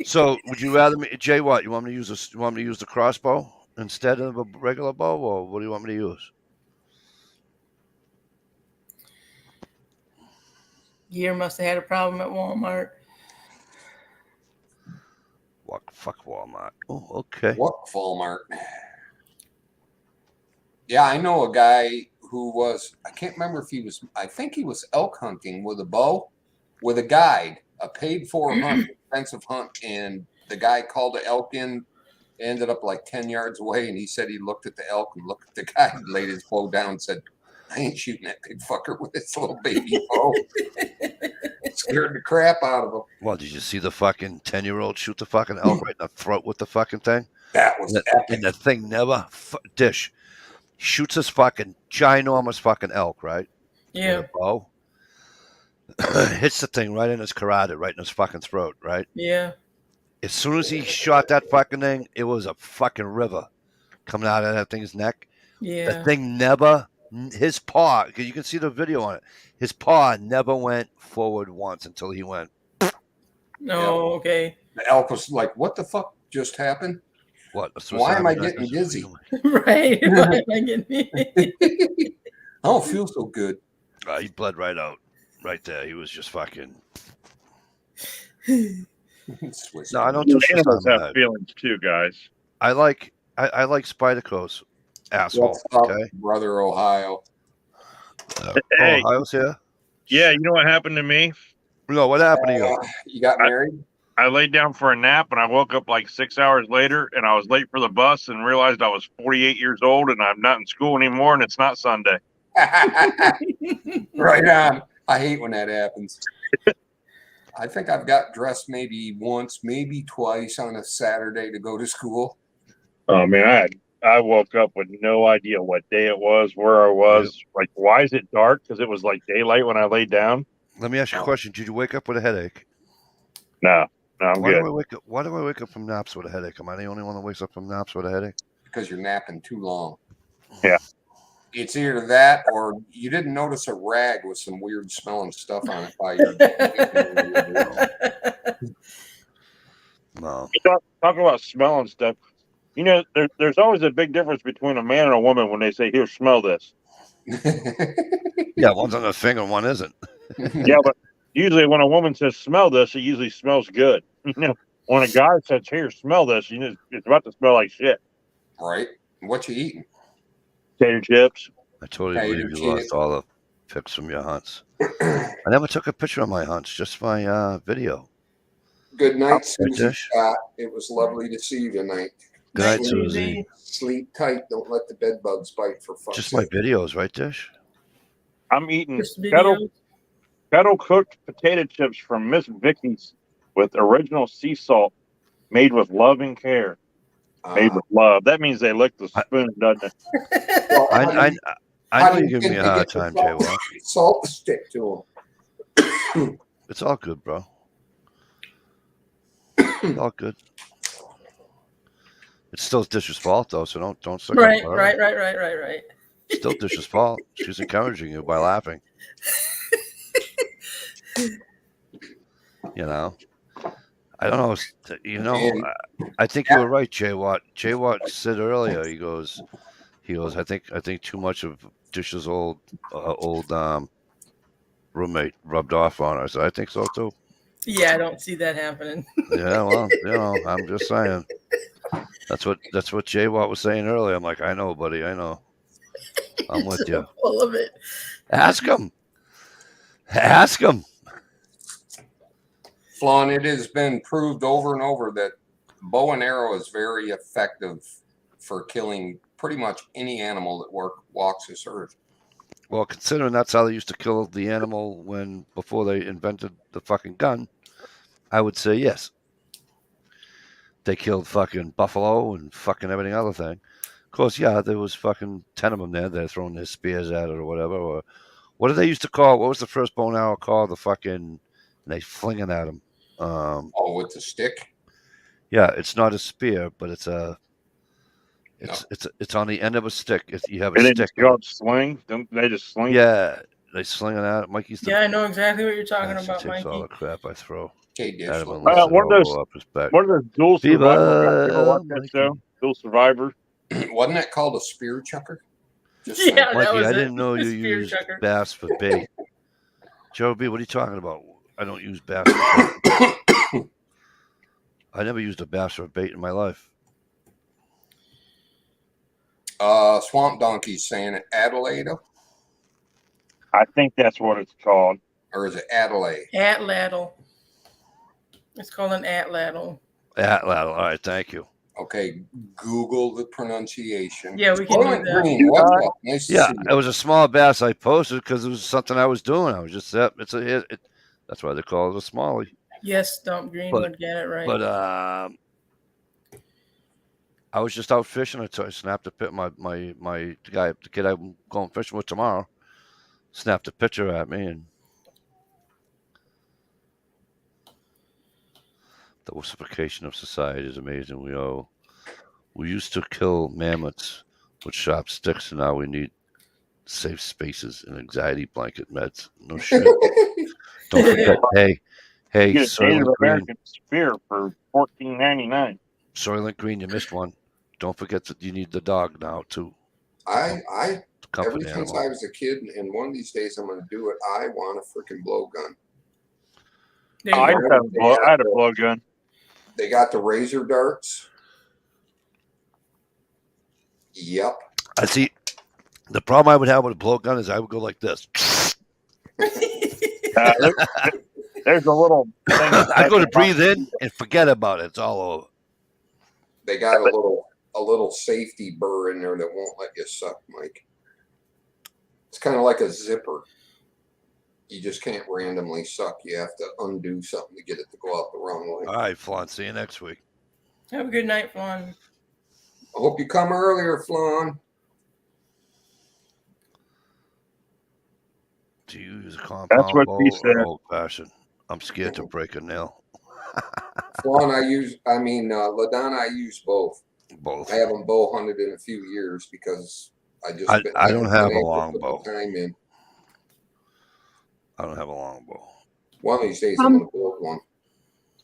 So, would you rather me, Jay? What you want me to use? You want me to use the crossbow instead of a regular bow, or what do you want me to use? Gear must have had a problem at Walmart. Fuck Walmart. Oh, okay. What Walmart? Yeah, I know a guy who was. I can't remember if he was. I think he was elk hunting with a bow, with a guide, a paid-for hunt, expensive hunt, and the guy called the elk in. Ended up like 10 yards away, and he said he looked at the elk and looked at the guy and laid his bow down and said, I ain't shooting that big fucker with this little baby bow. Scared the crap out of him. Well, did you see the fucking 10-year-old shoot the fucking elk right in the throat with the fucking thing? That was and the thing never Dish shoots this fucking ginormous fucking elk, right? Yeah. With a bow. Hits the thing right in his carotid, right in his fucking throat, right? Yeah. As soon as he shot that fucking thing, it was a fucking river coming out of that thing's neck. Yeah. The thing never, his paw, because you can see the video on it, his paw never went forward once until he went. No, okay. The elk was like, what the fuck just happened? What? Why am I getting dizzy? Right. Why am I getting I don't feel so good. He bled right out. Right there. He was just fucking. No, I don't do Animals have feelings too, guys. I like Spyderco's asshole. What's up, Okay. brother Ohio? Hey. Ohio's here. Yeah, you know what happened to me? No, what happened to you? You got married? I laid down for a nap and I woke up like 6 hours later and I was late for the bus and realized I was 48 years old and I'm not in school anymore and it's not Sunday. Right on. I hate when that happens. I think I've got dressed maybe once, maybe twice on a Saturday to go to school. Oh man, I woke up with no idea what day it was, where I was. Like, why is it dark? Because it was like daylight when I laid down. Let me ask you a question. Did you wake up with a headache? No, I'm Why good. why do I wake up from naps with a headache? Am I the only one that wakes up from naps with a headache? Because you're napping too long. Yeah. It's either that or you didn't notice a rag with some weird smelling stuff on it by your. No. Talk about smelling stuff. You know, there's always a big difference between a man and a woman when they say, "Here, smell this." Yeah, one's on the finger and one isn't. Yeah, but usually when a woman says, "Smell this," it usually smells good. You know, when a guy says, "Here, smell this," you know, it's about to smell like shit. Right. What you eating? Potato chips. I totally Hey, believe you you're lost all the pics from your hunts. I never took a picture of my hunts, just my video. Good night, Right, Susie Dish? Scott. It was lovely to see you tonight. Good night, Night, Susie. Sleep tight. Don't let the bed bugs bite for fun. Just my videos, right, Dish? I'm eating Just kettle videos. cooked potato chips from Miss Vicky's with original sea salt, made with love and care. Made with love. That means they lick the spoon, doesn't it? Well, I know you're giving me a hard time, Jay. Well, salt to stick to them. it's all good, bro. It's all good. It's still Dish's fault, though, so don't suck Right, up. right. Still Dish's fault. She's encouraging you by laughing. You know, I don't know. You know, I think you were right, Jay Watt. Jay Watt said earlier. He goes. I think too much of Dish's old roommate rubbed off on her. So I think so too. Yeah, I don't see that happening. Yeah, well, you know, I'm just saying. That's what Jay Watt was saying earlier. I'm like, I know, buddy, I know. I'm with you. Full of it. Ask him. Ask him. Flawn, it has been proved over and over that bow and arrow is very effective for killing pretty much any animal that walks this earth. Well, considering that's how they used to kill the animal before they invented the fucking gun, I would say yes. They killed fucking buffalo and fucking everything other thing. Of course, yeah, there was fucking 10 of them there. They're throwing their spears at it or whatever. Or what did they used to call? What was the first bow and arrow called? The fucking they flinging at them. With the stick. Yeah, it's not a spear, but it's on the end of a stick. You have a And stick. They just sling. Don't they just sling? Yeah, they sling it at it. Mikey's the Yeah, I know exactly what you're talking She about, takes all Mikey. the crap I throw. Okay, Dish. At him and What lifts it what are those- all up his back. What are those Dual Viva, Survivor? You ever watch that Mikey. show? Dual Survivor. Wasn't that called a spear chucker? Just Yeah, saying. that Mikey, was I it. didn't know you Spear used chucker. bass for bait. Joe B, what are you talking about? I don't use bass for bait. I never used a bass for bait in my life. Swamp Donkey's saying it Adelaide, I think that's what it's called. or is it Adelaide? Atlatl. It's called an atlatl. Atlatl. All right, thank you. Okay, Google the pronunciation. Yeah, we can Soylent do that. Green, what's up? Nice to Yeah, see it you. was a small bass I posted because it was something I was doing. I was just that's why they call it a smallie. Yes, Stump Greenwood got it right. But I was just out fishing until I snapped a pit. The kid I'm going fishing with tomorrow, snapped a picture at me, and the ossification of society is amazing. We used to kill mammoths with sharp sticks, and now we need safe spaces and anxiety blanket meds. No shit. Don't forget, hey, You get a Soylent Native Green. American spear for $14.99. Soylent Green, you missed one. Don't forget that you need the dog now too. I Company ever since animal. I was a kid, and one of these days I'm going to do it. I want a freaking blowgun. There you I go. had a blowgun. They got the razor darts. Yep. I see. The problem I would have with a blowgun is I would go like this. There's a little thing. I go to breathe in and forget about it. It's all over. They got a little safety burr in there that won't let you suck, Mike. It's kind of like a zipper. You just can't randomly suck. You have to undo something to get it to go out the wrong way. All right, Flan. See you next week. Have a good night, Flan. I hope you come earlier, Flan. Do you use a compound what bow he said. or old fashioned? I'm scared to break a nail. Flan, LaDonna, I use both. Both. I haven't bow hunted in a few years because I just I don't have a able to long put bow. the time in. I don't have a long bow. One of these days I'm gonna build one.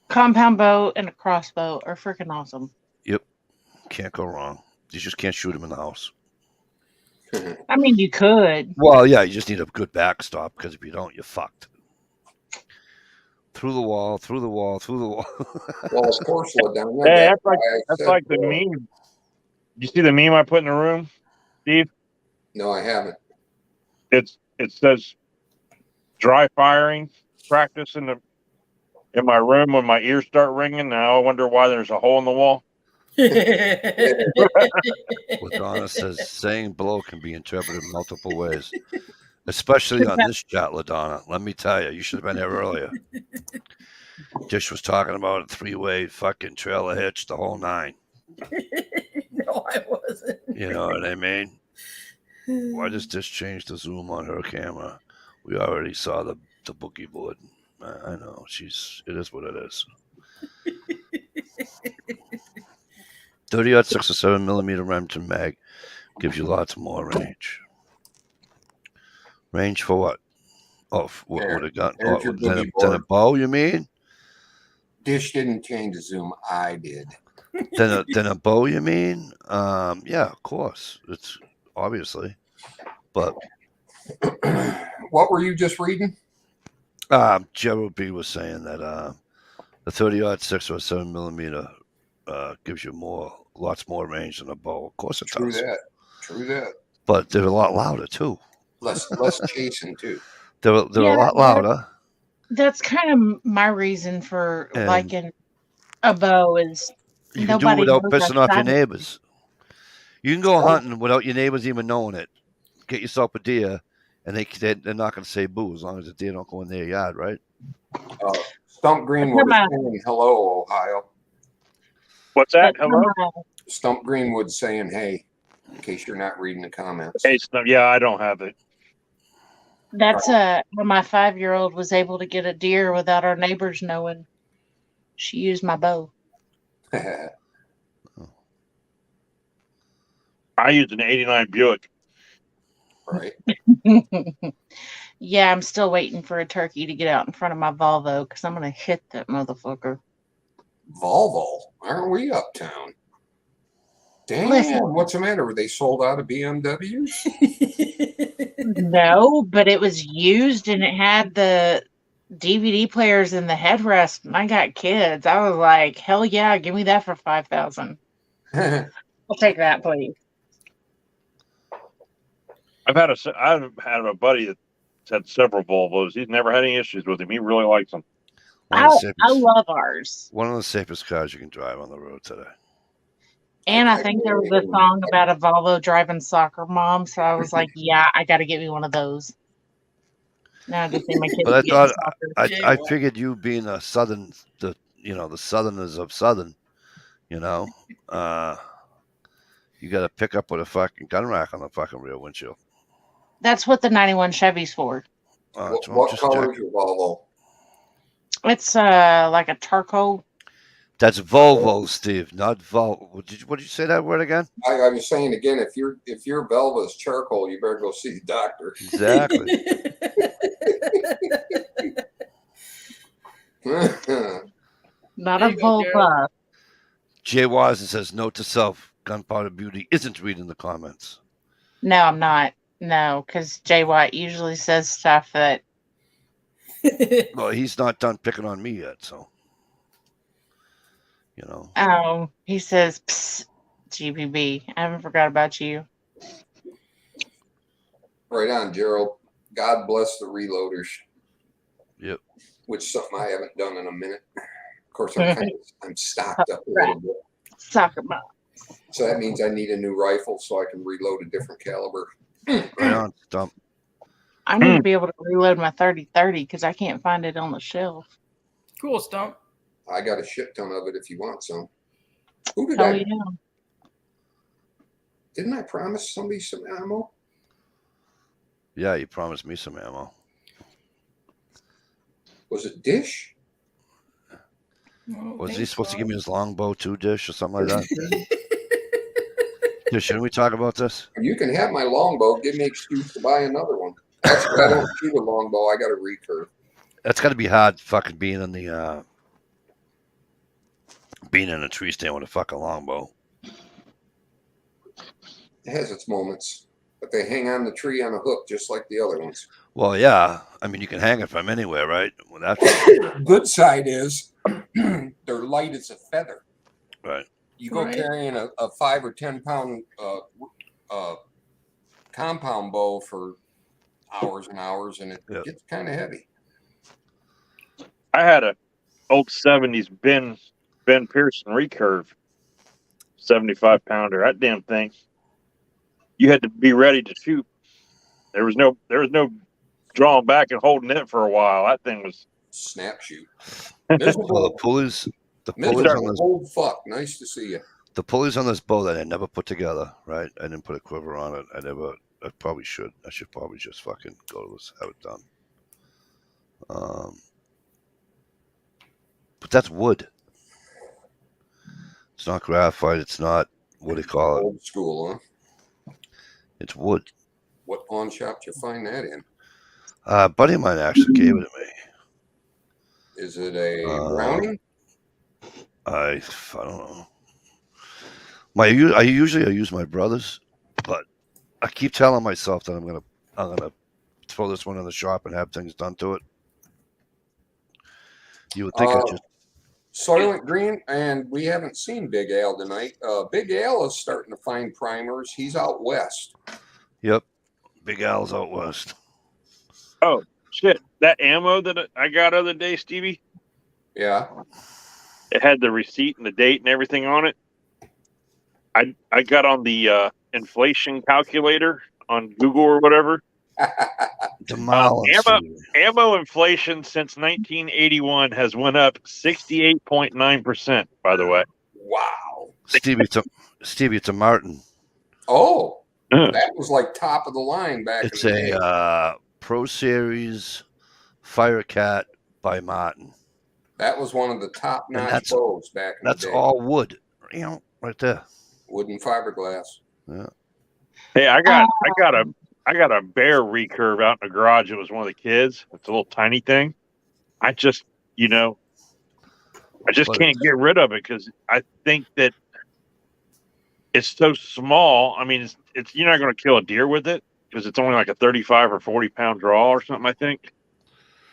Compound bow and a crossbow are freaking awesome. Yep. Can't go wrong. You just can't shoot them in the house. I mean, you could. Well, yeah, you just need a good backstop because if you don't, you're fucked. Through the wall, through the wall, through the wall. Well, of course, LaDonna. Hey, that's like the meme. You see the meme I put in the room, Steve? No, I haven't. It says dry firing practice in my room when my ears start ringing. Now I wonder why there's a hole in the wall. LaDonna says saying blow can be interpreted multiple ways, especially on this chat, LaDonna. Let me tell you, you should have been here earlier. Dish was talking about a 3-way fucking trailer hitch, the whole 9. No, I wasn't. You know what I mean? Why does Dish change the zoom on her camera? We already saw the boogie board. I know. It is what it is. 30-06 or 7mm Remington mag gives you lots more range. Range for what? Oh, what a gun? Oh, than a bow, you mean? Dish didn't change the zoom. I did. Than a bow, you mean? Yeah, of course. It's obviously. But what were you just reading? Gerald B was saying that the 30-06 or 7mm gives you lots more range than a bow. Of course it does. True that. But they're a lot louder too. Less chasing too. They're a lot louder. That's kind of my reason for liking a bow is you can do it without pissing off your neighbors. You can go hunting without your neighbors even knowing it. Get yourself a deer, and they're not going to say boo as long as the deer don't go in their yard, right? Stump Greenwood is saying hello, Ohio. What's that? Hello? Stump Greenwood saying hey, in case you're not reading the comments. Hey, yeah, I don't have it. That's when my 5-year-old was able to get a deer without our neighbors knowing. She used my bow. I used an '89 Buick. Right. Yeah, I'm still waiting for a turkey to get out in front of my Volvo because I'm going to hit that motherfucker. Volvo? Aren't we uptown? Damn, what's the matter? Were they sold out of BMWs? No, but it was used and it had the DVD players in the headrest. And I got kids. I was like, hell yeah, give me that for $5,000. I'll take that, please. I've had a buddy that's had several Volvos. He's never had any issues with them. He really likes them. I love ours. One of the safest cars you can drive on the road today. And I think there was a song about a Volvo driving soccer mom. So I was like, yeah, I got to get me one of those. Now I just think my kids. But I thought I figured you being a southern, the southerners of southern, you got to pick up with a fucking gun rack on the fucking rear windshield. That's what the 91 Chevy's for. What color is your Volvo? It's like a charcoal. That's Volvo, Steve, not Volvo. What did you say that word again? I was saying again, if your Volvo is charcoal, you better go see the doctor. Exactly. Not a Volvo. Jay Wisen says, note to self, Gunpowder Beauty isn't reading the comments. No, I'm not. No, because Jay White usually says stuff that. Well, he's not done picking on me yet, so. Oh, he says, psst, GBB. I haven't forgot about you. Right on, Gerald. God bless the reloaders. Yep. Which is something I haven't done in a minute. Of course, I'm stocked up a little bit. Soccer ball. So that means I need a new rifle so I can reload a different caliber. Right on, Stump. I need to be able to reload my 30-30 because I can't find it on the shelf. Cool, Stump. I got a shit ton of it if you want some. Who did Hell I? yeah. Didn't I promise somebody some ammo? Yeah, you promised me some ammo. Was it Dish? Was he supposed to give me his longbow too, Dish, or something like that? Dude, shouldn't we talk about this? You can have my longbow. Give me an excuse to buy another one. Actually, I don't shoot a longbow. I got a recurve. That's got to be hard, fucking being in the being in a tree stand with a fucking longbow. It has its moments, but they hang on the tree on a hook just like the other ones. Well, yeah. I mean, you can hang it from anywhere, right? Well, that's Good side is they're light as a feather. right. You go carrying a 5 or 10 pound compound bow for hours and hours, and it gets kind of heavy. I had a old 70s Ben Pearson recurve, 75 pounder. That damn thing, you had to be ready to shoot. There was no drawing back and holding it for a while. That thing was snap shoot. Well, the pulleys on this old fuck. Nice to see you. The pulleys on this bow that I never put together, right? I didn't put a quiver on it. I probably should. I should probably just fucking go to this, have it done. But that's wood. It's not graphite. It's not, what do you call it? Old school, huh? It's wood. What pawn shop did you find that in? A buddy of mine actually gave it to me. Is it a Browning? I don't know. I usually use my brother's, but I keep telling myself that I'm gonna throw this one in the shop and have things done to it. You would think I just Soylent Green, and we haven't seen Big Al tonight. Big Al is starting to find primers. He's out west. Yep, Big Al's out west. Oh shit! That ammo that I got other day, Stevie. Yeah. It had the receipt and the date and everything on it. I got on the inflation calculator on Google or whatever. Ammo inflation since 1981 has went up 68.9%. By the way. Wow. Stevie, it's a Martin. Oh, that was like top of the line back. It's in the day. Pro Series Firecat by Martin. That was one of the top-notch bows back in the day. That's all wood, right there. Wood and fiberglass. Yeah. Hey, I got a bear recurve out in the garage. It was one of the kids. It's a little tiny thing. I just can't get rid of it because I think that it's so small. I mean, it's you're not going to kill a deer with it because it's only like a 35 or 40 pound draw or something, I think.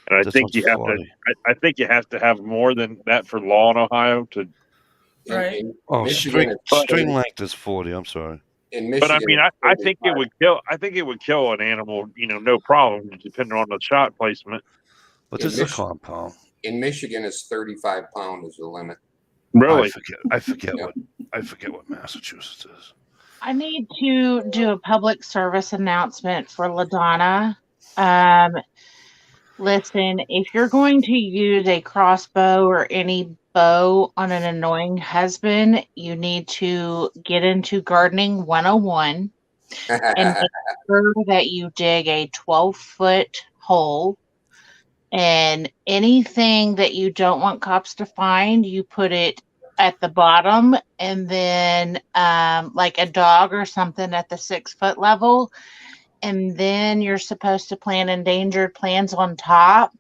And I think you have to. I think you have to have more than that for law in Ohio to. Right. String length is 40. I'm sorry. In Michigan, but I mean, I think it would kill. I think it would kill an animal, no problem, depending on the shot placement. But this is a compound. In Michigan, it's 35 pound is the limit. Really? I forget what Massachusetts is. I need to do a public service announcement for LaDonna. Listen, if you're going to use a crossbow or any bow on an annoying husband, you need to get into Gardening 101 and make sure that you dig a 12-foot hole. And anything that you don't want cops to find, you put it at the bottom, and then like a dog or something at the 6-foot level. And then you're supposed to plant endangered plants on top.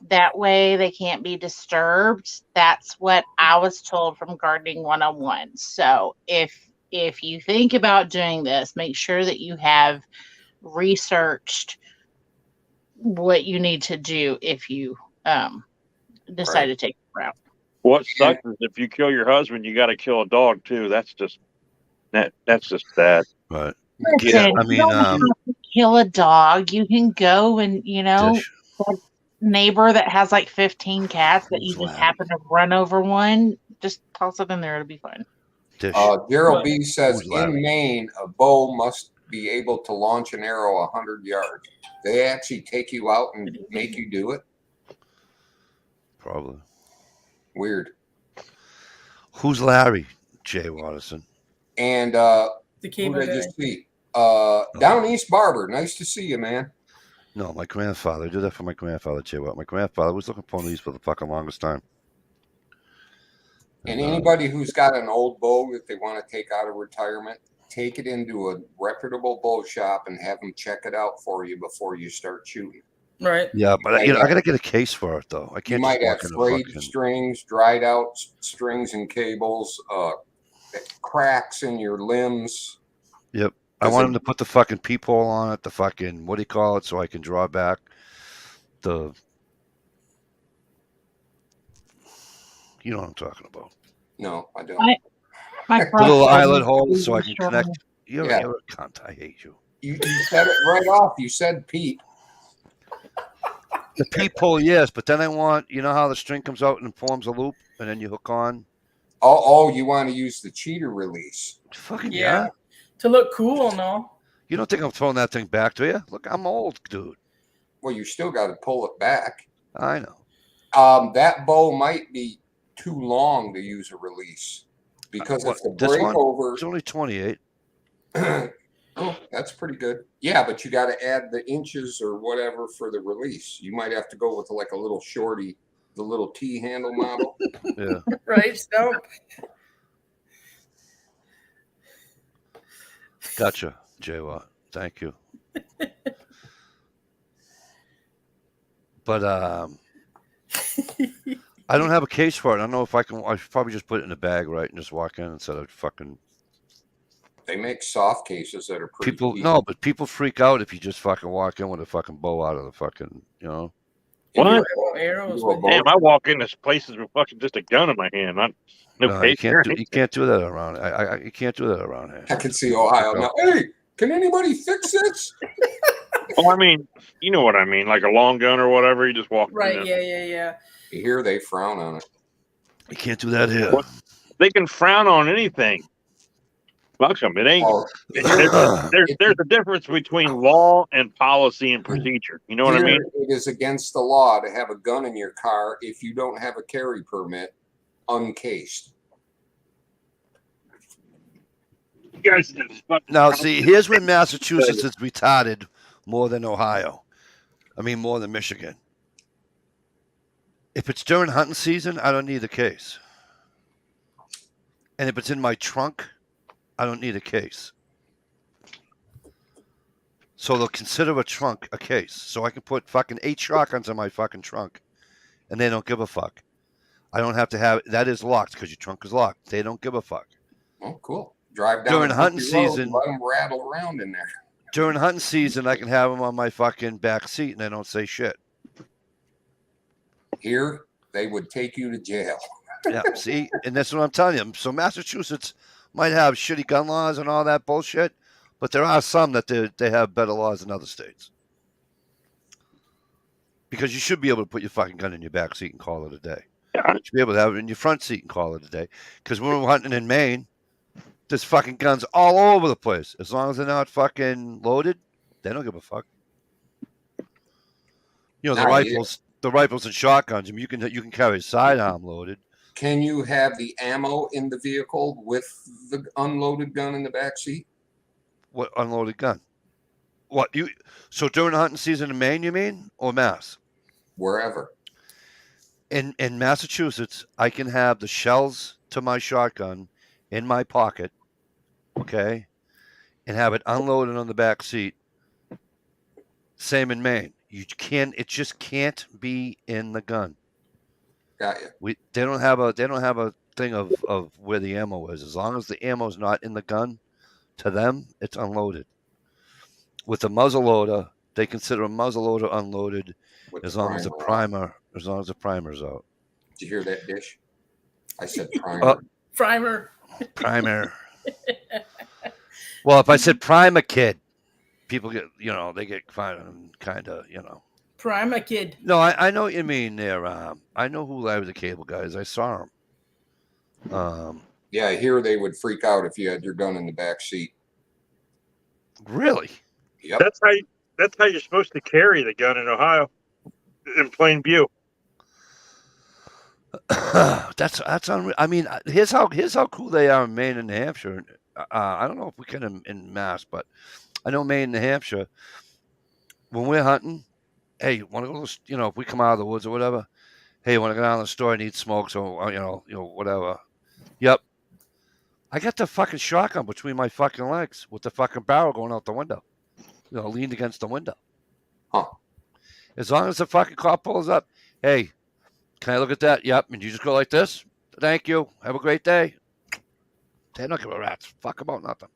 That way they can't be disturbed. That's what I was told from Gardening 101. So if you think about doing this, make sure that you have researched what you need to do if you decide to take the route. What sucks is if you kill your husband, you got to kill a dog too. That's just bad. Right. Listen, Yeah, I mean, you don't have to kill a dog. You can go and, Dish. that neighbor that has like 15 cats that you Who's just Larry? happen to run over one, just toss it in there. It'll be fun. Dish. Daryl B says Who's Larry? in Maine, a bow must be able to launch an arrow 100 yards. They actually take you out and make you do it. Probably. Weird. Who's Larry? Jay Watterson. And The who cable did I guy. just see? Down East Barber. Nice to see you, man. No, my grandfather. I did that for my grandfather, Jay Watt. My grandfather was looking for these for the fucking longest time. And anybody who's got an old bow that they want to take out of retirement, take it into a reputable bow shop and have them check it out for you before you start shooting. Right. Yeah, but I gotta get a case for it though. I You can't might just have walk in frayed the fucking. strings, dried out strings and cables, cracks in your limbs. Yep. I want him to put the fucking peephole on it, the fucking what do you call it, so I can draw back the. You know what I'm talking about. No, I don't. My The little front eyelet end hole is so I can strong. connect. You're Yeah. a cunt. I hate you. You said it right off. You said peep. The peephole, yes, but then I want, you know how the string comes out and forms a loop, and then you hook on. Oh, you want to use the cheater release. Fucking Yeah. yeah. To look cool and all. You don't think I'm throwing that thing back to you? Look, I'm old, dude. Well, you still got to pull it back. I know. That bow might be too long to use a release because What, if the this one? breakover. It's only 28. Oh, that's pretty good. Yeah, but you got to add the inches or whatever for the release. You might have to go with like a little shorty, the little T handle model. Yeah. Right. So Gotcha, Jay Watt. Thank you. But I don't have a case for it. I don't know if I can. I should probably just put it in a bag, right, and just walk in instead of fucking. They make soft cases that are pretty. People cheap. no, but people freak out if you just fucking walk in with a fucking bow out of the fucking, you know. What? arrows. You a bow- Damn, I walk into places with fucking just a gun in my hand. Not no No, case. you can't do that around. You can't do that around here. I can see Ohio now. Hey, can anybody fix this? Well, I mean, you know what I mean, like a long gun or whatever. You just walk. Right. in. Yeah. Here they frown on it. You can't do that here. What? They can frown on anything. Welcome. It ain't. Oh, There's a difference between law and policy and procedure. You know what I here mean? It is against the law to have a gun in your car if you don't have a carry permit, uncased. You guys. Now, see, here's where Massachusetts is retarded more than Ohio. I mean, more than Michigan. If it's during hunting season, I don't need a case. And if it's in my trunk, I don't need a case. So they'll consider a trunk a case. So I can put fucking 8 shotguns in my fucking trunk. And they don't give a fuck. I don't have to have that is locked because your trunk is locked. They don't give a fuck. Oh, cool. Drive down During the hunting country road, season- let them rattle around in there. During hunting season, I can have them on my fucking back seat and they don't say shit. Here, they would take you to jail. Yeah, see? And that's what I'm telling you. So Massachusetts might have shitty gun laws and all that bullshit, but there are some that they have better laws than other states. Because you should be able to put your fucking gun in your back seat and call it a day. Yeah. You should be able to have it in your front seat and call it a day. Because when we're hunting in Maine, there's fucking guns all over the place. As long as they're not fucking loaded, they don't give a fuck. You know, the rifles and shotguns, I mean, you can carry a sidearm loaded. Can you have the ammo in the vehicle with the unloaded gun in the back seat? What unloaded gun? What you? So during hunting season in Maine, you mean, or Mass? Wherever. In Massachusetts, I can have the shells to my shotgun in my pocket, okay, and have it unloaded on the back seat. Same in Maine. You can. It just can't be in the gun. Got you. They don't have a thing of where the ammo is. As long as the ammo's not in the gun, to them it's unloaded. With the muzzleloader, they consider a muzzleloader unloaded With as long as the primer's out. Did you hear that, Dish? I said primer. Primer. Primer. Well, if I said primer, kid, people get, they get kind of, Prima kid. No, I know what you mean there. I know who live the cable guys. I saw them. Yeah, here they would freak out if you had your gun in the back seat. Really? Yep. That's how you're supposed to carry the gun in Ohio, in plain view. That's unreal. I mean, here's how cool they are in Maine and New Hampshire. I don't know if we can in Mass, but I know Maine and New Hampshire. When we're hunting, hey, want to go? If we come out of the woods or whatever, hey, want to go down to the store and eat smokes or whatever. Yep. I got the fucking shotgun between my fucking legs with the fucking barrel going out the window. Leaned against the window. Huh. As long as the fucking cop pulls up, hey, can I look at that? Yep. And you just go like this. Thank you. Have a great day. They don't give a rat's fuck about nothing.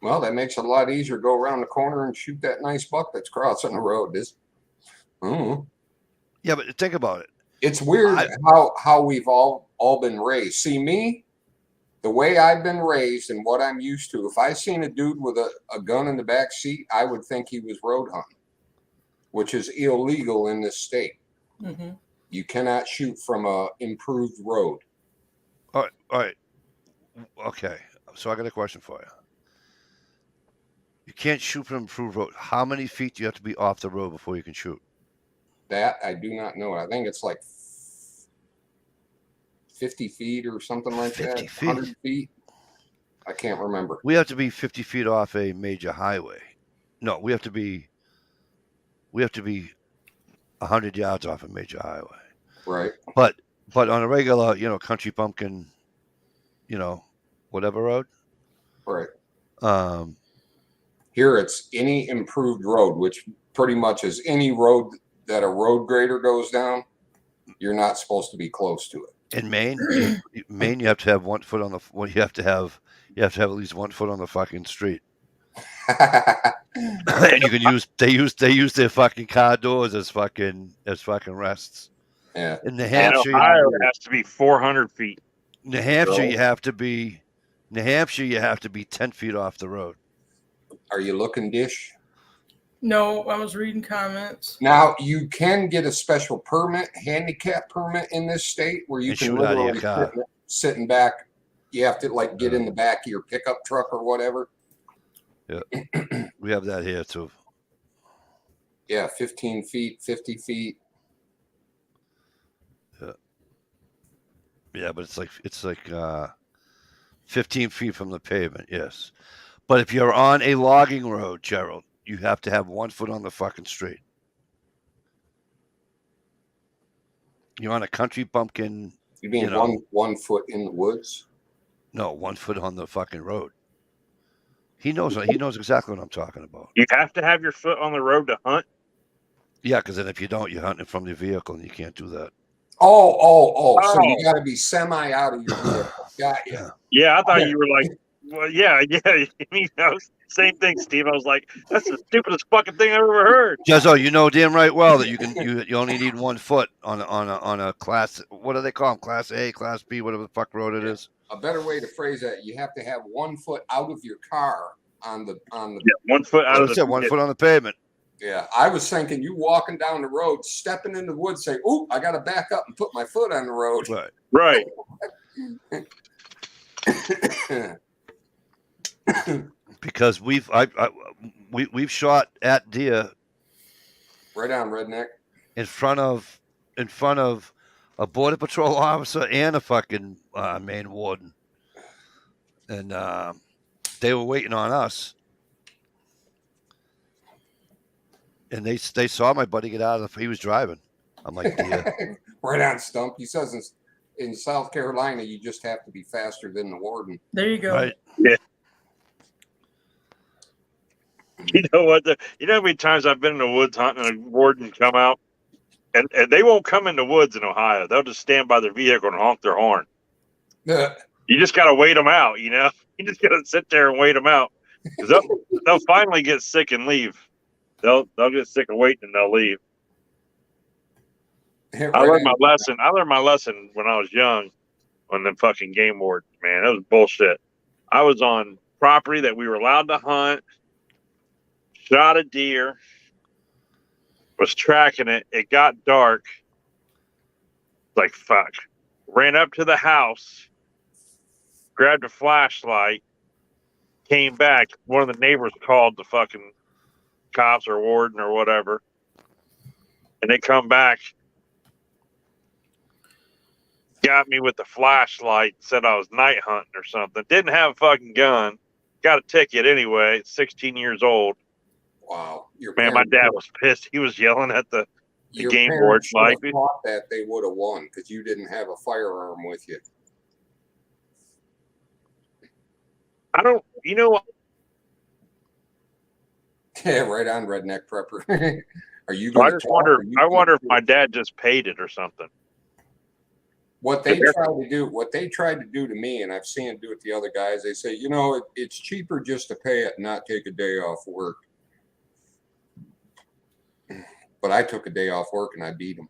Well, that makes it a lot easier to go around the corner and shoot that nice buck that's crossing the road. Yeah, but think about it. It's weird how we've all been raised. See, me, the way I've been raised and what I'm used to, if I seen a dude with a gun in the back seat, I would think he was road hunting, which is illegal in this state. Mm-hmm. You cannot shoot from a improved road. All right. Okay. So I got a question for you. You can't shoot from improved road. How many feet do you have to be off the road before you can shoot? That I do not know. I think it's like 50 feet or something like 50 that. feet. 100 feet. I can't remember. We have to be 50 feet off a major highway. No, we have to be 100 yards off a major highway. Right. But on a regular, country bumpkin, whatever road. Right. Here it's any improved road, which pretty much is any road that a road grader goes down. You're not supposed to be close to it. In Maine, you have to have 1 foot on the. Well, you have to have at least 1 foot on the fucking street. And you can use they use their fucking car doors as fucking rests. Yeah. In New Hampshire, Ohio, it has to be 400 feet. New Hampshire, you have to be 10 feet off the road. Are you looking, Dish? No, I was reading comments. Now you can get a special permit, handicap permit in this state where you And can shoot out of your literally car. sitting back. You have to get in the back of your pickup truck or whatever. Yeah, we have that here too. Yeah, 15 feet, 50 feet. Yeah, but it's like 15 feet from the pavement. Yes, but if you're on a logging road, Gerald, you have to have 1 foot on the fucking street. You're on a country bumpkin. You mean one foot in the woods? No, 1 foot on the fucking road. He knows exactly what I'm talking about. You have to have your foot on the road to hunt. Yeah, because then if you don't, you're hunting from the vehicle, and you can't do that. Oh! So you got to be semi out of your vehicle. Got you. Yeah, I thought you were like, well, yeah. Same thing, Steve. I was like, that's the stupidest fucking thing I've ever heard. Jezzo, damn right well that you only need 1 foot on a class. What do they call them? Class A, Class B, whatever the fuck road it is. A better way to phrase that: you have to have 1 foot out of your car on the. Yeah, 1 foot out of the. 1 foot on the pavement. Yeah, I was thinking you walking down the road, stepping in the woods, saying, "Ooh, I got to back up and put my foot on the road." Right. Because we've shot at deer. Right on, redneck. In front of a border patrol officer and a fucking Maine warden, and they were waiting on us. And they saw my buddy get out of he was driving. I'm like, yeah. Right on, Stump. He says in South Carolina, you just have to be faster than the warden. There you go. Right. Yeah. You know what? You know how many times I've been in the woods hunting and a warden come out, and they won't come in the woods in Ohio. They'll just stand by their vehicle and honk their horn. Yeah. You just got to wait them out. You just got to sit there and wait them out, because they'll finally get sick and leave. They'll get sick of waiting and they'll leave. Right I learned my lesson. I learned my lesson when I was young on the fucking game wardens, man. That was bullshit. I was on property that we were allowed to hunt. shot a deer, was tracking it. It got dark. Like, fuck. Ran up to the house, grabbed a flashlight, came back. One of the neighbors called the fucking cops or warden or whatever. And they come back, got me with the flashlight, said I was night hunting or something. Didn't have a fucking gun. Got a ticket anyway, 16 years old. Wow. Your Man, my parents dad should- was pissed. He was yelling at the your game board. parents should have Like, thought that they would have won because you didn't have a firearm with you. I don't, you know what? Yeah, right on, redneck prepper. Are you I going just wonder, I wonder if my dad just paid it or something. what they tried to do to me, and I've seen it do it to the other guys. They say, you know, it's cheaper just to pay it and not take a day off work. But I took a day off work and I beat them.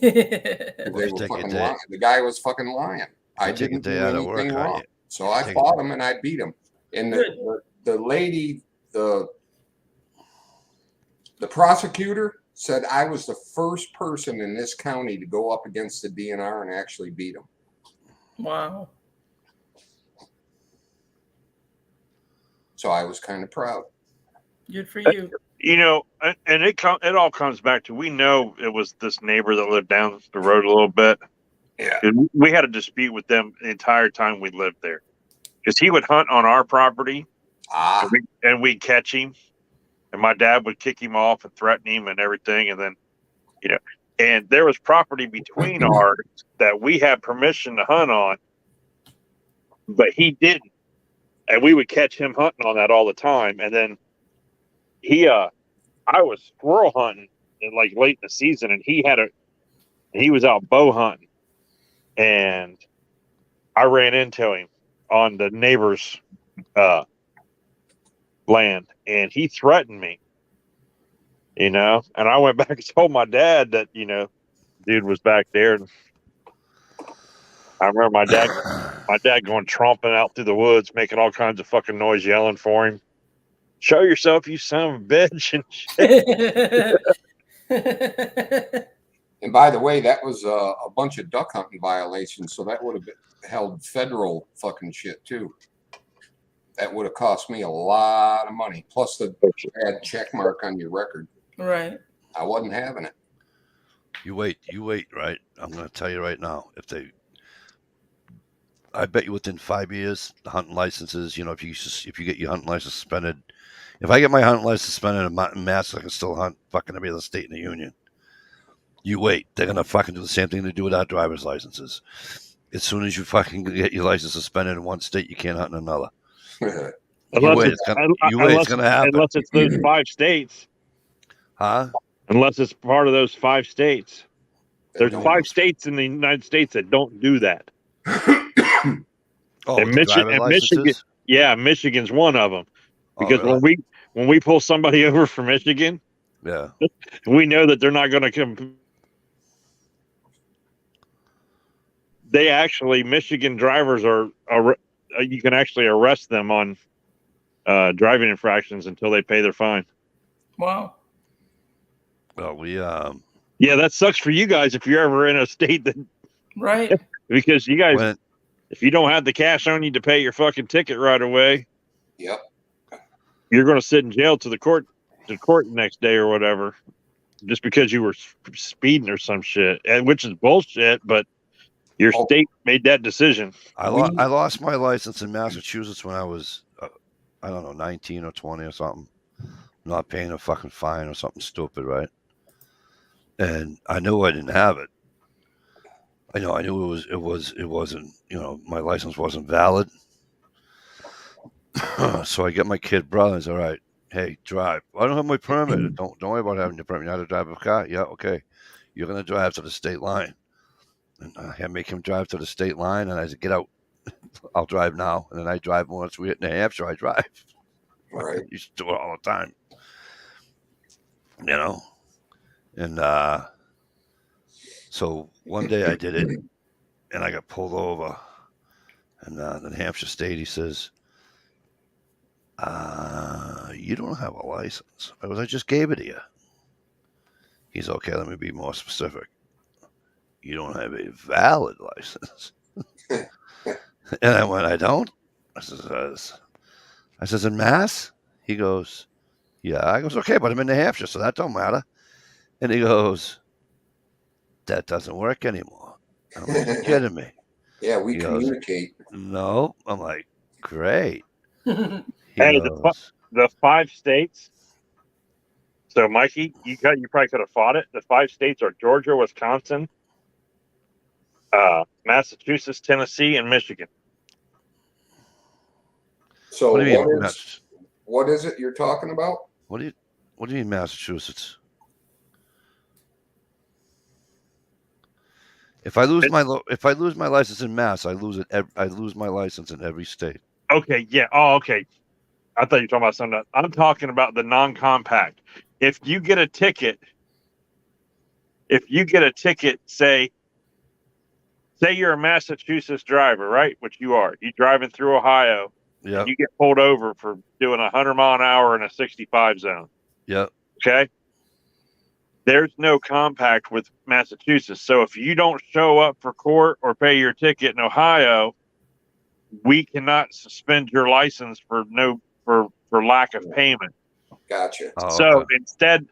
They were fucking lying. The guy was fucking lying. I didn't do anything wrong. So I fought him and I beat him. And the lady, the prosecutor said I was the first person in this county to go up against the DNR and actually beat him. Wow. So I was kind of proud. Good for you. You know, and it all comes back to, we know it was this neighbor that lived down the road a little bit. Yeah. And we had a dispute with them the entire time we lived there, because he would hunt on our property, and we'd catch him, and my dad would kick him off and threaten him and everything, and then, you know, and there was property between ours that we had permission to hunt on, but he didn't, and we would catch him hunting on that all the time, and then I was squirrel hunting like late in the season, and he was out bow hunting, and I ran into him on the neighbor's land, and he threatened me, you know, and I went back and told my dad that, you know, dude was back there. And I remember my dad going tromping out through the woods, making all kinds of fucking noise, yelling for him. Show yourself, you son of a bitch. And shit. And by the way, that was a bunch of duck hunting violations. So that would have held federal fucking shit too. That would have cost me a lot of money. Plus the bad check mark on your record. Right. I wasn't having it. You wait, right? I'm going to tell you right now. I bet you within 5 years, the hunting licenses, you know, if you get your hunting license suspended, if I get my hunting license suspended in Mass, I can still hunt fucking every other state in the union. You wait. They're going to fucking do the same thing they do with our driver's licenses. As soon as you fucking get your license suspended in one state, you can't hunt in another. It's going to happen. Unless it's those 5 states. Huh? Unless it's part of those 5 states. There's 5 states in the United States that don't do that. Oh, and Michigan, yeah, Michigan's one of them. Because really? when we pull somebody over from Michigan, yeah, we know that they're not going to come. They actually, Michigan drivers are you can actually arrest them on driving infractions until they pay their fine. Wow. Well, yeah, that sucks for you guys if you're ever in a state that, right? Because you guys, if you don't have the cash on you to pay your fucking ticket right away, yep, you're going to sit in jail to the court the next day or whatever, just because you were speeding or some shit, and which is bullshit. But your state made that decision. I lost my license in Massachusetts when I was, I don't know, 19 or 20 or something. Not paying a fucking fine or something stupid, right? And I knew I didn't have it. I knew it wasn't, you know, my license wasn't valid. So I get my kid brother and said, all right, hey, drive. I don't have my permit. Don't worry about having your permit. You know how to drive a car? Yeah, okay. You're going to drive to the state line. And I make him drive to the state line, and I said, get out. I'll drive now. And then I drive once we hit New Hampshire, I drive. Right. I used to do it all the time. You know? And so one day I did it, and I got pulled over. And the New Hampshire State, he says, You don't have a license. I just gave it to you. He's okay. Let me be more specific. You don't have a valid license. And I went, I don't. I says, in Mass? He goes, yeah. I goes, okay, but I'm in New Hampshire, so that don't matter. And he goes, that doesn't work anymore. I'm like, you're kidding me. Yeah, we He goes, communicate. no. I'm like, great. He Hey, goes, the 5 states. So, Mikey, you probably could have fought it. The 5 states are Georgia, Wisconsin, Massachusetts, Tennessee, and Michigan. So what do you mean, what is it you're talking about? What do you mean, Massachusetts? If I lose my license in Mass, I lose it. I lose my license in every state. Okay, yeah. Oh, okay. I thought you were talking about something else. I'm talking about the non-compact. If you get a ticket, say you're a Massachusetts driver, right? Which you are. You're driving through Ohio. Yeah. You get pulled over for doing 100 mile an hour in a 65 zone. Yeah. Okay. There's no compact with Massachusetts. So if you don't show up for court or pay your ticket in Ohio, we cannot suspend your license for lack of payment. Gotcha. Oh, So okay. instead,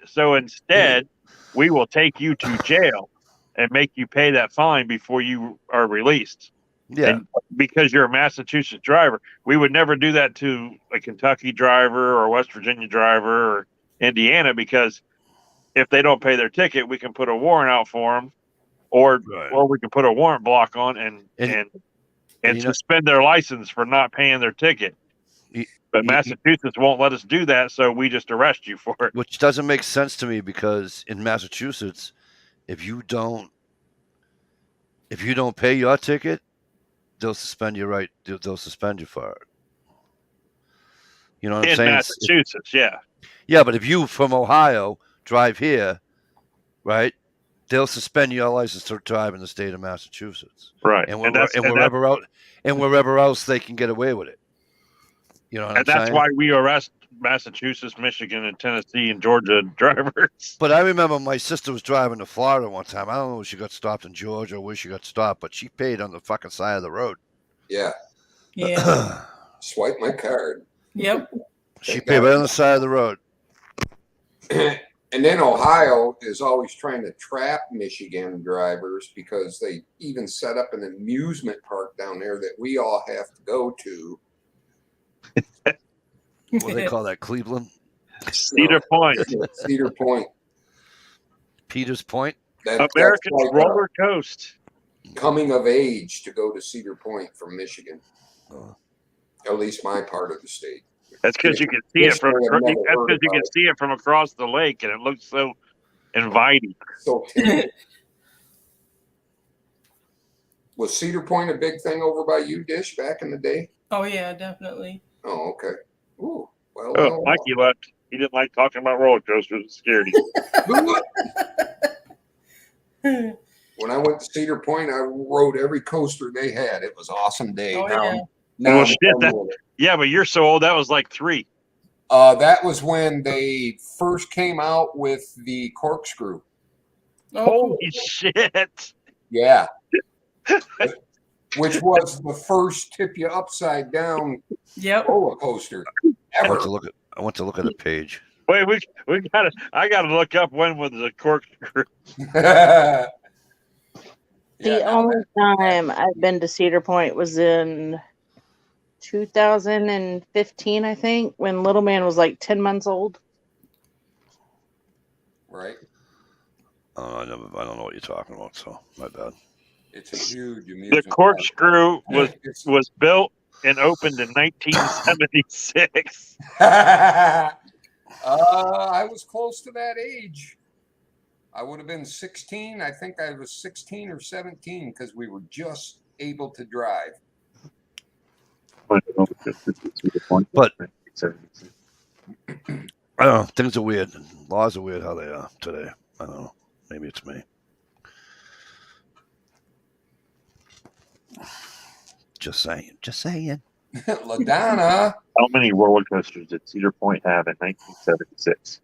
we will take you to jail and make you pay that fine before you are released. Yeah. And because you're a Massachusetts driver, we would never do that to a Kentucky driver or West Virginia driver or Indiana, because if they don't pay their ticket, we can put a warrant out for them, or we can put a warrant block on and suspend their license for not paying their ticket. But Massachusetts won't let us do that, so we just arrest you for it. Which doesn't make sense to me, because in Massachusetts, if you don't pay your ticket, they'll suspend you. Right? They'll suspend you for it. You know what I'm saying? In Massachusetts, yeah. Yeah, but if you from Ohio drive here, right, they'll suspend your license to drive in the state of Massachusetts. Right. And wherever else they can get away with it. You know what I'm saying? And that's why we arrest Massachusetts, Michigan, and Tennessee and Georgia drivers. But I remember my sister was driving to Florida one time. I don't know if she got stopped in Georgia or where she got stopped, but she paid on the fucking side of the road. Yeah. Yeah. Swipe my card. Yep. She paid right on the side of the road. And then Ohio is always trying to trap Michigan drivers, because they even set up an amusement park down there that we all have to go to. What do they call that? Cleveland? Cedar Point. Cedar Point. Peters Point? American roller coast. Coming of age to go to Cedar Point from Michigan. At least my part of the state. That's because you can see it from. That's because you can see it from across the lake, and it looks so inviting. So was Cedar Point a big thing over by you, Dish, back in the day? Oh yeah, definitely. Oh, okay. Ooh, well. Mikey left. He didn't like talking about roller coasters. It scared him. When I went to Cedar Point, I rode every coaster they had. It was an awesome day. Oh, now, yeah. now yeah, but you're so old. That was like 3. That was when they first came out with the corkscrew. Oh, holy shit! Yeah. Which was the first tip you upside down roller coaster ever. I want to look at a page. Wait, I gotta look up when was the corkscrew. The only time I've been to Cedar Point was in 2015, I think, when Little Man was like 10 months old. Right. I don't know what you're talking about, so my bad. It's a huge amusement. The corkscrew was built and opened in 1976. I was close to that age. I would have been 16. I think I was 16 or 17 because we were just able to drive. But I don't know. Things are weird. Laws are weird how they are today. I don't know. Maybe it's me. Just saying. LaDonna. How many roller coasters did Cedar Point have in 1976?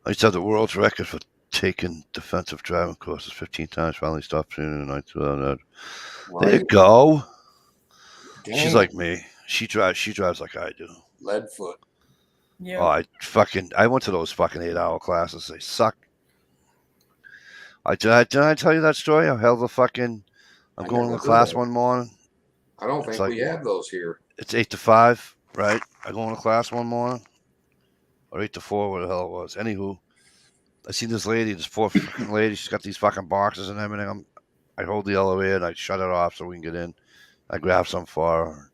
I used to have the world's record for taking defensive driving courses 15 times. Finally stopped in 2000. There you go. Dang. She's like me. She drives like I do. Leadfoot. Yeah. Oh, I went to those fucking 8-hour classes. They suck. Did I tell you that story? I held the fucking. I'm going to the class one morning. I don't think we have those here. It's 8 to 5, right? I go to class one morning, or 8 to 4, what the hell it was. Anywho, I seen this lady, this poor fucking lady. She's got these fucking boxes and everything. I hold the elevator and I shut it off so we can get in. I grab some for her.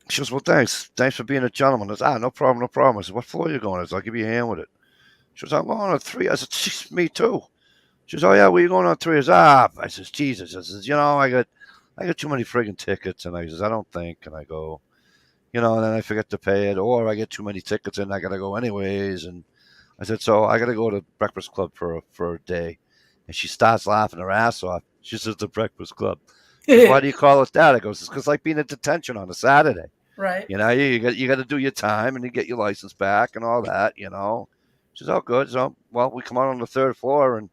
She goes, well, thanks for being a gentleman. I said, no problem. I said, what floor are you going? I said, I'll give you a hand with it. She goes, I'm going on 3. I said, jeez, me too. She goes, oh yeah, where you going on 3? I says, Jesus. I says, I got too many friggin' tickets. And I says, I don't think. And I go, and then I forget to pay it, or I get too many tickets and I gotta go anyways. And I said, so I gotta go to Breakfast Club for a day. And she starts laughing her ass off. She says, the Breakfast Club. Why do you call it that? I goes, it's because like being in detention on a Saturday. Right. You got to do your time and you get your license back and all that. She says, oh, good. So, well, we come out on the 3rd floor and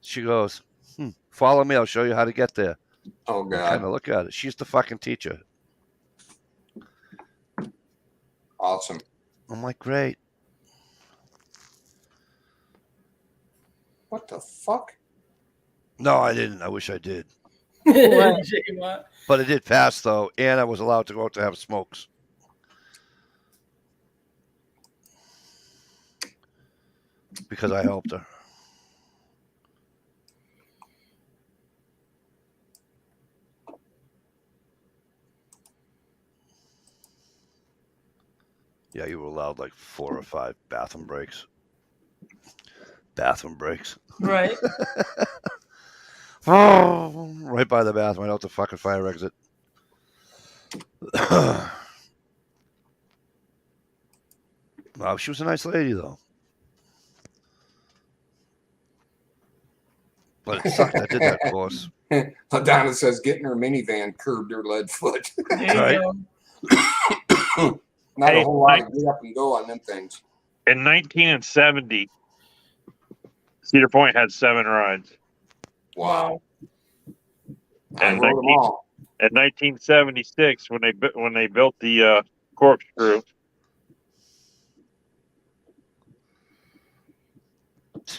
she goes, follow me. I'll show you how to get there. Oh, God. Kind of look at it. She's the fucking teacher. Awesome. I'm like, great. What the fuck? No, I didn't. I wish I did. What? But I did pass, though, and I was allowed to go out to have smokes. Because I helped her. Yeah, you were allowed like 4 or 5 bathroom breaks. Right. Oh, right by the bathroom, right out the fucking fire exit. Wow, she was a nice lady, though. But it sucked. I did that course. LaDonna says getting her minivan curbed her lead foot. There you go. Not a whole lot of get up and go on them things. In 1970, Cedar Point had 7 rides. Wow. And in 1976, when they built the corkscrew,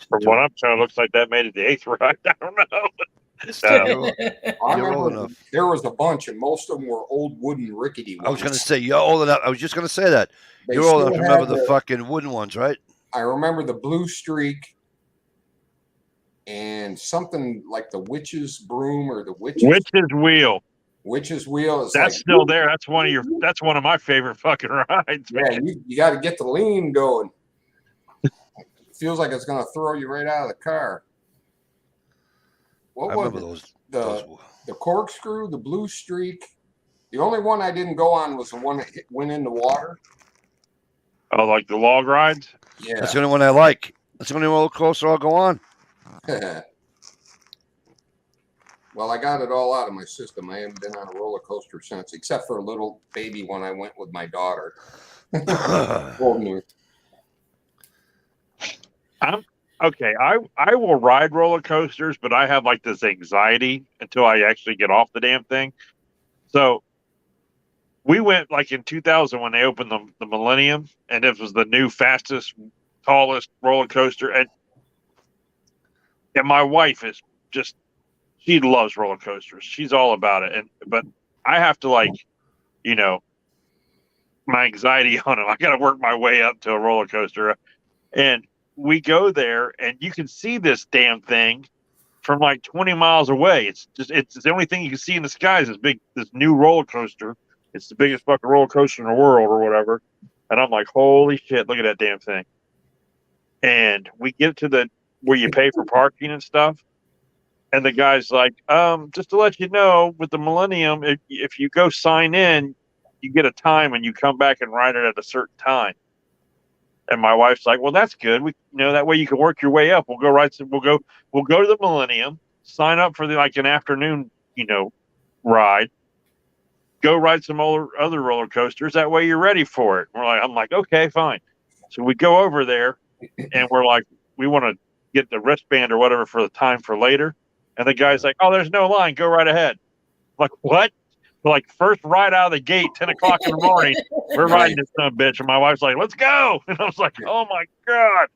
from what I'm told, it looks like that made it the 8th ride. I don't know. I remember there was a bunch, and most of them were old wooden rickety ones. I was going to say, you're old enough. I was just going to say that. You're old enough to remember the fucking wooden ones, right? I remember the Blue Streak and something like the Witch's Broom or the Witch's Wheel. Witch's Wheel. That's still there. That's one of my favorite fucking rides. Yeah, you got to get the lean going. Feels like it's going to throw you right out of the car. What was the corkscrew, the Blue Streak? The only one I didn't go on was the one that went in the water. Oh, like the log rides? Yeah. That's the only one I like. That's the only roller coaster I'll go on. Well, I got it all out of my system. I haven't been on a roller coaster since, except for a little baby when I went with my daughter. Okay, I will ride roller coasters, but I have like this anxiety until I actually get off the damn thing. So we went like in 2000 when they opened the Millennium, and it was the new fastest, tallest roller coaster. And my wife is just, she loves roller coasters. She's all about it. But I have to my anxiety on them. I got to work my way up to a roller coaster. And we go there and you can see this damn thing from like 20 miles away. It's the only thing you can see in the sky is this new roller coaster. It's the biggest fucking roller coaster in the world or whatever. And I'm like, holy shit, look at that damn thing. And we get to where you pay for parking and stuff. And the guy's like, just to let you know, with the Millennium, if you go sign in, you get a time and you come back and ride it at a certain time. And my wife's like, well, that's good. That way you can work your way up. We'll go to the Millennium, sign up for an afternoon, ride, go ride some other roller coasters. That way you're ready for it. I'm like, okay, fine. So we go over there, and we're like, we want to get the wristband or whatever for the time for later. And the guy's like, oh, there's no line. Go right ahead. I'm like, what? Like, first ride out of the gate, 10 o'clock in the morning, we're riding this son of a bitch. And my wife's like, let's go. And I was like, oh, my God.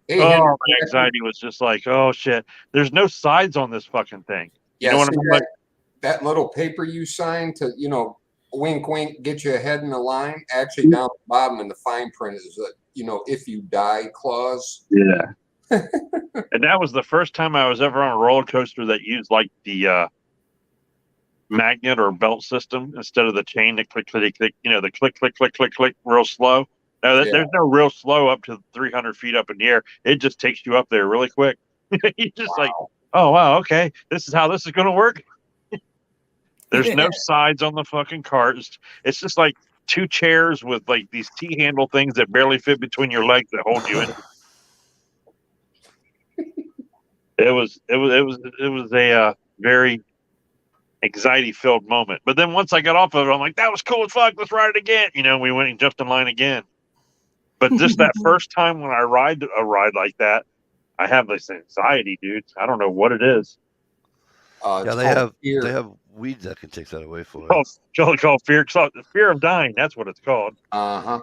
Hey, my Henry, anxiety was just like, oh, shit. There's no sides on this fucking thing. You know what I mean? Like, that little paper you signed to, wink, wink, get you ahead in the line. Actually, down at the bottom in the fine print is a, if you die clause. Yeah. And that was the first time I was ever on a roller coaster that used like the magnet or belt system instead of the chain that click, click, click, the click, click, click, click, click, real slow. No, there's no real slow up to 300 feet up in the air. It just takes you up there really quick. You just like, oh, wow, okay. This is how this is going to work. There's no sides on the fucking cart. It's just like two chairs with like these T-handle things that barely fit between your legs that hold you in. It was a very anxiety-filled moment. But then once I got off of it, I'm like, that was cool as fuck. Let's ride it again. We went and jumped in line again. But just that first time when I ride a ride like that, I have this anxiety, dude. I don't know what it is. They have weeds that can take that away for you. It's called fear of dying. That's what it's called. Uh-huh.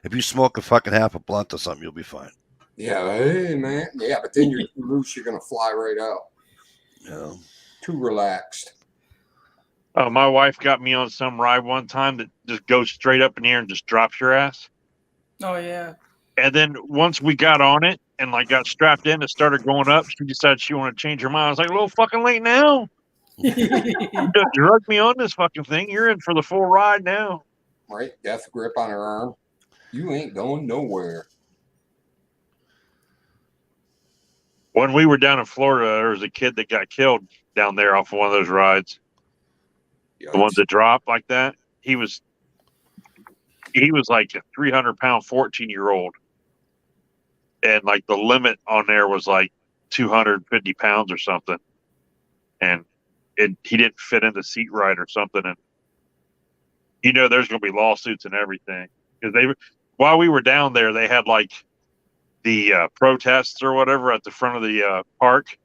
If you smoke a fucking half a blunt or something, you'll be fine. Yeah, hey, man. Yeah, but then you're too loose, you're going to fly right out. Too relaxed. Oh, my wife got me on some ride one time that just goes straight up in the air and just drops your ass. Oh, yeah. And then once we got on it and like got strapped in and started going up, she decided she wanted to change her mind. I was like, a little fucking late now. You just drugged me on this fucking thing. You're in for the full ride now. Right? Death grip on her arm. You ain't going nowhere. When we were down in Florida, there was a kid that got killed down there off of one of those rides. Yikes. The ones that drop like that. He was like a 300-pound 14-year-old. And like the limit on there was like 250 pounds or something. And he didn't fit in the seat right or something. And there's going to be lawsuits and everything. Because while we were down there, they had like the protests or whatever at the front of the park.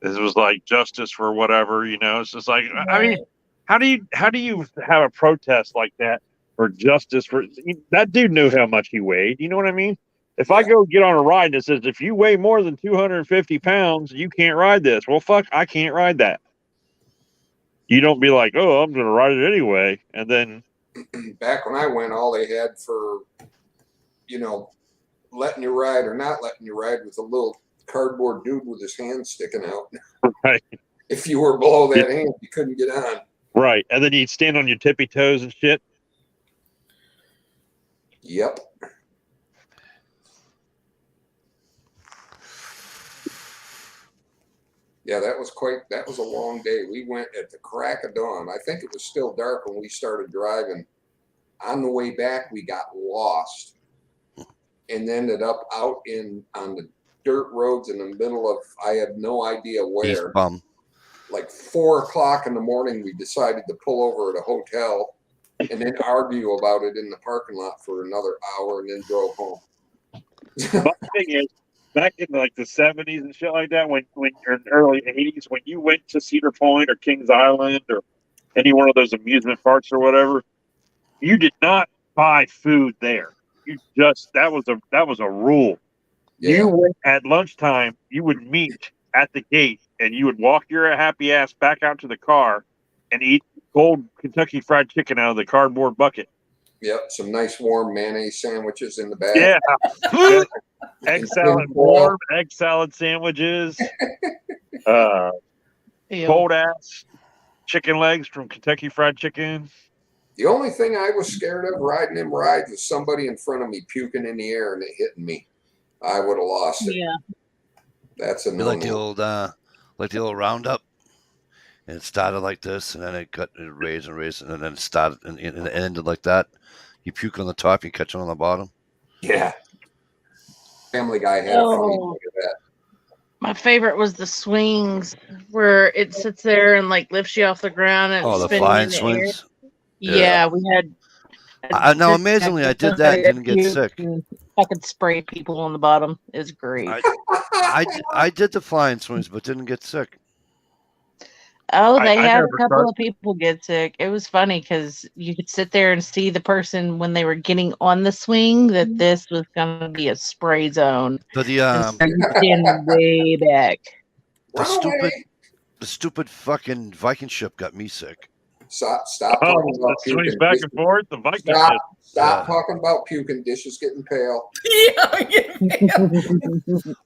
This was like justice for whatever, It's just like, I mean, how do you have a protest like that for justice for that dude knew how much he weighed? You know what I mean? If I go get on a ride and it says if you weigh more than 250 pounds, you can't ride this. Well, fuck, I can't ride that. You don't be like, oh, I'm going to ride it anyway, and then. Back when I went, all they had for, letting you ride or not letting you ride was a little cardboard dude with his hand sticking out. Right. If you were below that hand, you couldn't get on. Right. And then you'd stand on your tippy toes and shit. Yep. Yeah, that was a long day. We went at the crack of dawn. I think it was still dark when we started driving. On the way back, we got lost and ended up out on the dirt roads in the middle of, I have no idea where. Like 4 o'clock in the morning, we decided to pull over at a hotel and then argue about it in the parking lot for another hour and then drove home. The thing is, back in like the 70s and shit like that, when you're in the early 80s, when you went to Cedar Point or Kings Island or any one of those amusement parks or whatever, you did not buy food there. You just that was a rule. Yeah. You went at lunchtime, you would meet at the gate and you would walk your happy ass back out to the car and eat cold Kentucky Fried Chicken out of the cardboard bucket. Yep, some nice warm mayonnaise sandwiches in the bag. Yeah. Egg salad, warm egg salad sandwiches. Cold ass chicken legs from Kentucky Fried Chicken. The only thing I was scared of riding them rides was somebody in front of me puking in the air and it hitting me. I would have lost it. Yeah. That's a no. Like the old roundup. And it started like this, and then it raised and raised, and then it started and it ended like that. You puke on the top, you catch it on the bottom. Yeah. Family Guy had a funny thing of that. My favorite was the swings where it sits there and like lifts you off the ground and Oh, it's the spinning flying in the swings. air. Yeah, we had. Now, amazingly, I did that and didn't get sick. I could spray people on the bottom. It was great. I did the flying swings, but didn't get sick. Oh, they I had never a couple started- of people get sick. It was funny because you could sit there and see the person when they were getting on the swing that this was going to be a spray zone. But And so you stand way back. The stupid fucking Viking ship got me sick. Stop Oh, talking about the swings puking. back and forth. The Viking. Stop talking about puking. Dishes getting pale.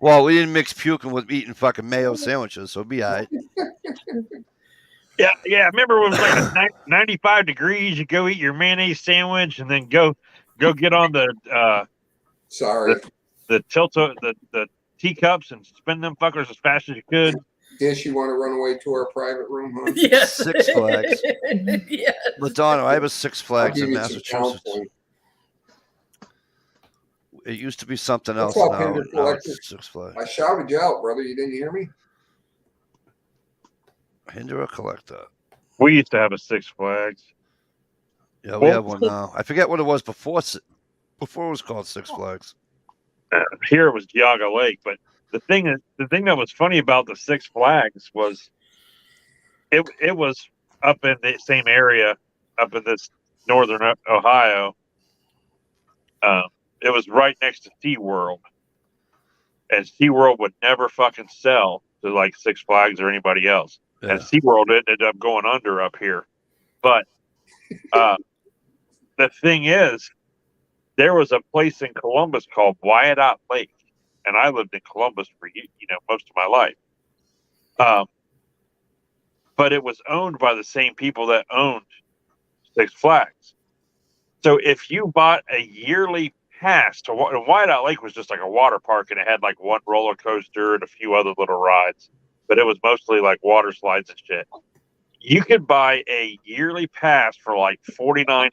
Well, we didn't mix puking with eating fucking mayo sandwiches, so it'll be all right. Yeah. Remember when it was like 95 degrees? You go eat your mayonnaise sandwich and then go get on the the teacups and spin them fuckers as fast as you could. Dish, you want to run away to our private room, huh? Yes. Six Flags. Yes. Madonna, I have a Six Flags I'll in give you some Massachusetts. counseling. It used to be something else. What's up, Now Hinder it's Collector? Six Flags. I shouted you out, brother. You didn't hear me? Hinder Collector. We used to have a Six Flags. Yeah, we have one now. I forget what it was before. Before it was called Six Flags. Here it was Geauga Lake, but the thing that was funny about the Six Flags was it was up in the same area up in this northern Ohio. It was right next to SeaWorld, and SeaWorld would never fucking sell to like Six Flags or anybody else. Yeah. And SeaWorld ended up going under up here. But the thing is, there was a place in Columbus called Wyandotte Lake, and I lived in Columbus for most of my life. But it was owned by the same people that owned Six Flags. So if you bought a yearly pass to Wyandotte Lake was just like a water park, and it had like one roller coaster and a few other little rides, but it was mostly like water slides and shit. You could buy a yearly pass for like $49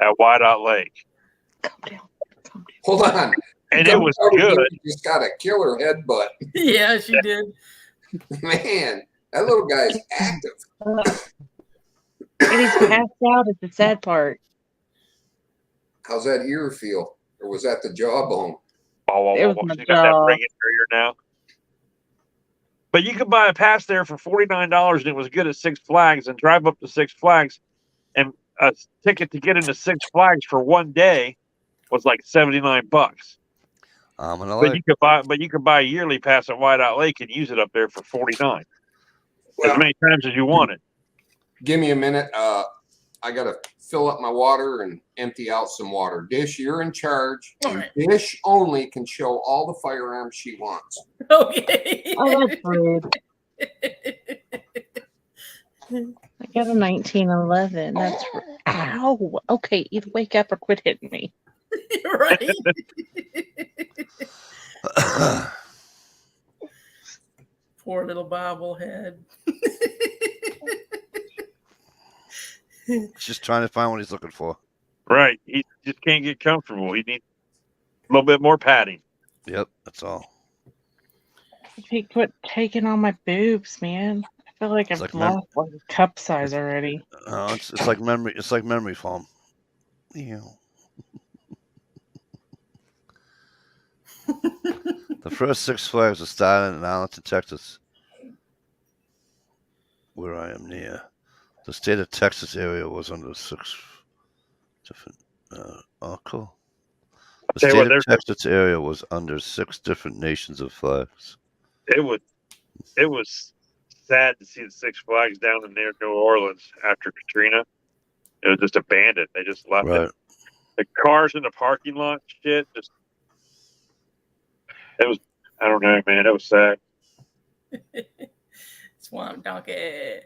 at Wyandotte Lake. Hold on. And it was good. You just got a killer headbutt. Yeah, she did. Man, that little guy's active. And he's passed out at the sad part. How's that ear feel? Or was that the jawbone? It was my You got that jaw. ring in your ear now. But you could buy a pass there for $49, and it was good at Six Flags, and drive up to Six Flags, and a ticket to get into Six Flags for one day was like $79. But you could buy a yearly pass at Wyandotte Lake and use it up there for $49 as many times as you wanted. Give me a minute. I got to fill up my water and empty out some water. Dish, you're in charge. And Dish only can show all the firearms she wants. Okay. Oh, that's rude. I got a 1911. That's ow. Okay, either wake up or quit hitting me. You're right. Poor little bobblehead. He's just trying to find what he's looking for. Right. He just can't get comfortable. He needs a little bit more padding. Yep, that's all. If he quit taking on my boobs, man. I feel like I've like lost like a cup size already. It's like memory. It's like memory foam. Yeah. The first Six Flags was started in Arlington, Texas, where I am near. The state of Texas area was under 6 different. Cool. The Tell you state what, of Texas area was under 6 different nations of flags. It was sad to see the Six Flags down in near New Orleans after Katrina. It was just abandoned. They just left it. The cars in the parking lot, shit. It was. I don't know, man. It was sad. Swamp donkey.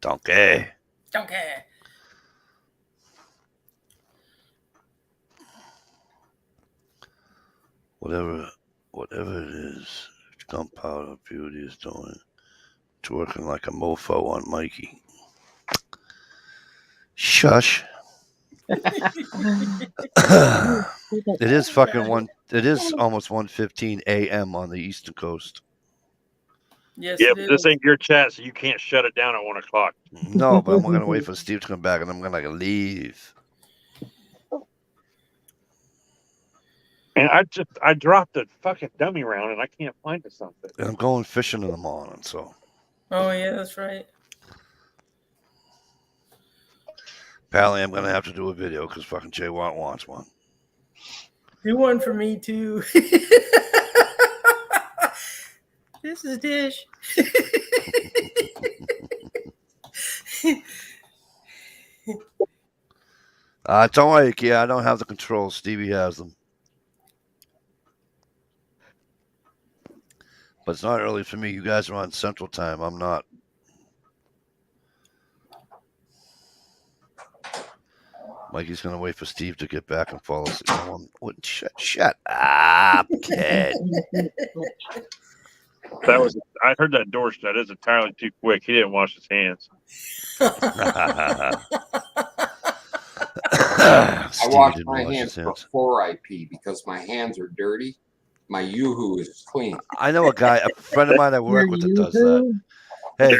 Donkey. Donkey. Whatever it is, Gunpowder Beauty is doing. It's working like a mofo on Mikey. Shush. It is fucking It is almost 1:15 a.m. on the eastern coast. Yes, Yeah, it but this is. ain't your chat, so you can't shut it down at 1 o'clock. No, but I'm going to wait for Steve to come back, and I'm going to leave. And I dropped the fucking dummy round, and I can't find it something. And I'm going fishing in the morning, so. Oh yeah, that's right. Apparently, I'm going to have to do a video because fucking Jay Watt wants one. Do one for me too. This is Dish. Don't worry, Kia. I don't have the controls. Stevie has them. But it's not early for me. You guys are on Central Time. I'm not. Mikey's going to wait for Steve to get back and fall asleep. Shut up, kid. I heard that door shut. It's entirely too quick. He didn't wash his hands. I Steve wash didn't my wash hands his hands. before I pee because my hands are dirty. My yoo-hoo is clean. I know a guy, a friend of mine I work with that does that. Hey,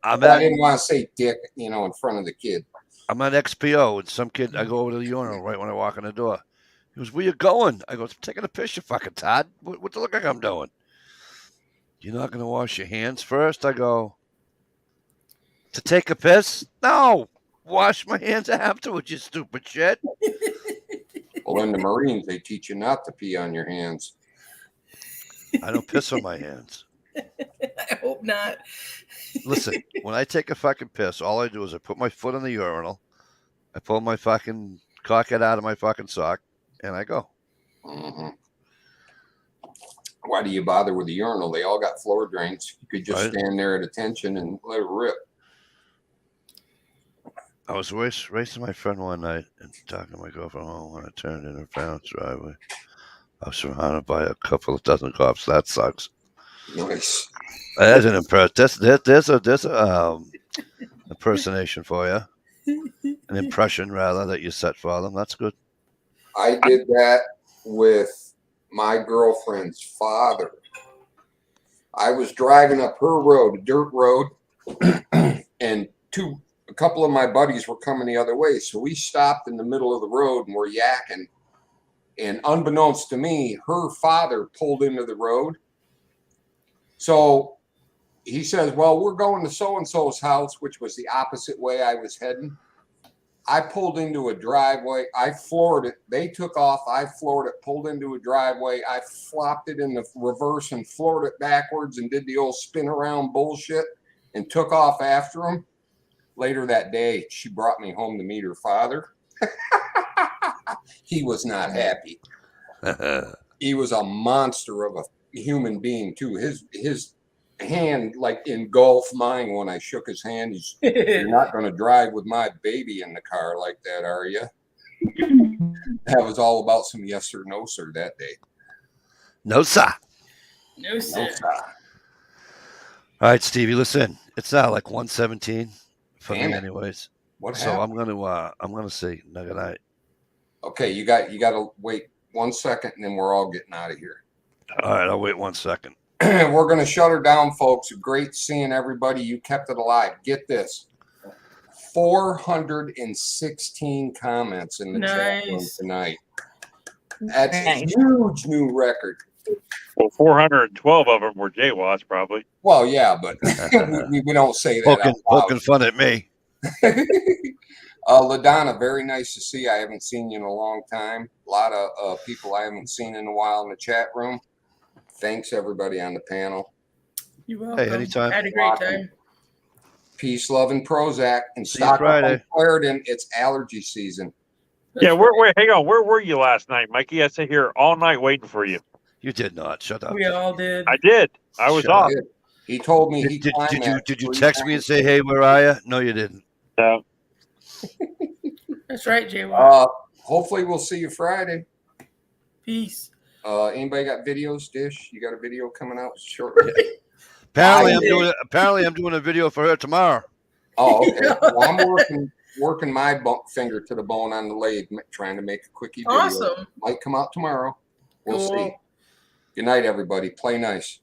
I didn't want to say dick, in front of the kid. I'm at XPO, and some kid, I go over to the urinal right when I walk in the door. He goes, "Where you going?" I go, "I'm taking a piss, you fucking Todd. What the look like I'm doing? You're not going to wash your hands first?" I go, "To take a piss? No. Wash my hands afterwards, you stupid shit." Well, in the Marines, they teach you not to pee on your hands. I don't piss on my hands. I hope not. Listen, when I take a fucking piss, all I do is I put my foot in the urinal, I pull my fucking cockhead out of my fucking sock, and I go. Mm-hmm. Why do you bother with the urinal? They all got floor drains. You could just stand there at attention and let it rip. I was racing my friend one night and talking to my girlfriend home when I turned in her parents' driveway. I was surrounded by a couple of dozen cops. That sucks. Nice. That's an impression. There's a impersonation for you. An impression, rather, that you set for them. That's good. I did that with my girlfriend's father. I was driving up her road, a dirt road, and a couple of my buddies were coming the other way. So we stopped in the middle of the road and we're yakking. And unbeknownst to me, her father pulled into the road. So he says, "Well, we're going to so-and-so's house," which was the opposite way I was heading. I pulled into a driveway. I floored it. They took off. I floored it, pulled into a driveway. I flopped it in the reverse and floored it backwards and did the old spin around bullshit and took off after them. Later that day, she brought me home to meet her father. He was not happy. He was a monster of a human being too. His hand like engulfed mine when I shook his hand. "You're not going to drive with my baby in the car like that, are you?" That was all about some yes or no, sir, that day. No, sir. No, sir. No, sir. All right, Stevie, listen. It's now like 1:17 for Damn me, it. anyways. What So happened? I'm gonna say good night. Okay, you got to wait 1 second, and then we're all getting out of here. All right, I'll wait 1 second. We're going to shut her down, folks. Great seeing everybody. You kept it alive. Get this. 416 comments in the chat room tonight. That's a huge new record. Well, 412 of them were J-Watts, probably. Well, yeah, but we don't say that. Poking fun at me. LaDonna, very nice to see you. I haven't seen you in a long time. A lot of people I haven't seen in a while in the chat room. Thanks, everybody on the panel. You're welcome. Hey, anytime. I had a great time. Peace, love, and Prozac. And See you stock up Friday. on Claritin. It's allergy season. Yeah, hang on. Where were you last night, Mikey? I sat here all night waiting for you. You did not. Shut up. We all did. I did. I was Shut off. He told me he Did climbed you text me and say, "Hey, where are you"? No, you didn't. No. That's right, Jay. Hopefully we'll see you Friday. Peace. Anybody got videos? Dish, you got a video coming out shortly? Apparently, I'm doing a video for her tomorrow. Oh, okay. Well, I'm working my finger to the bone on the lathe, trying to make a quickie video. Awesome. Might come out tomorrow. We'll see. Cool. Good night, everybody. Play nice.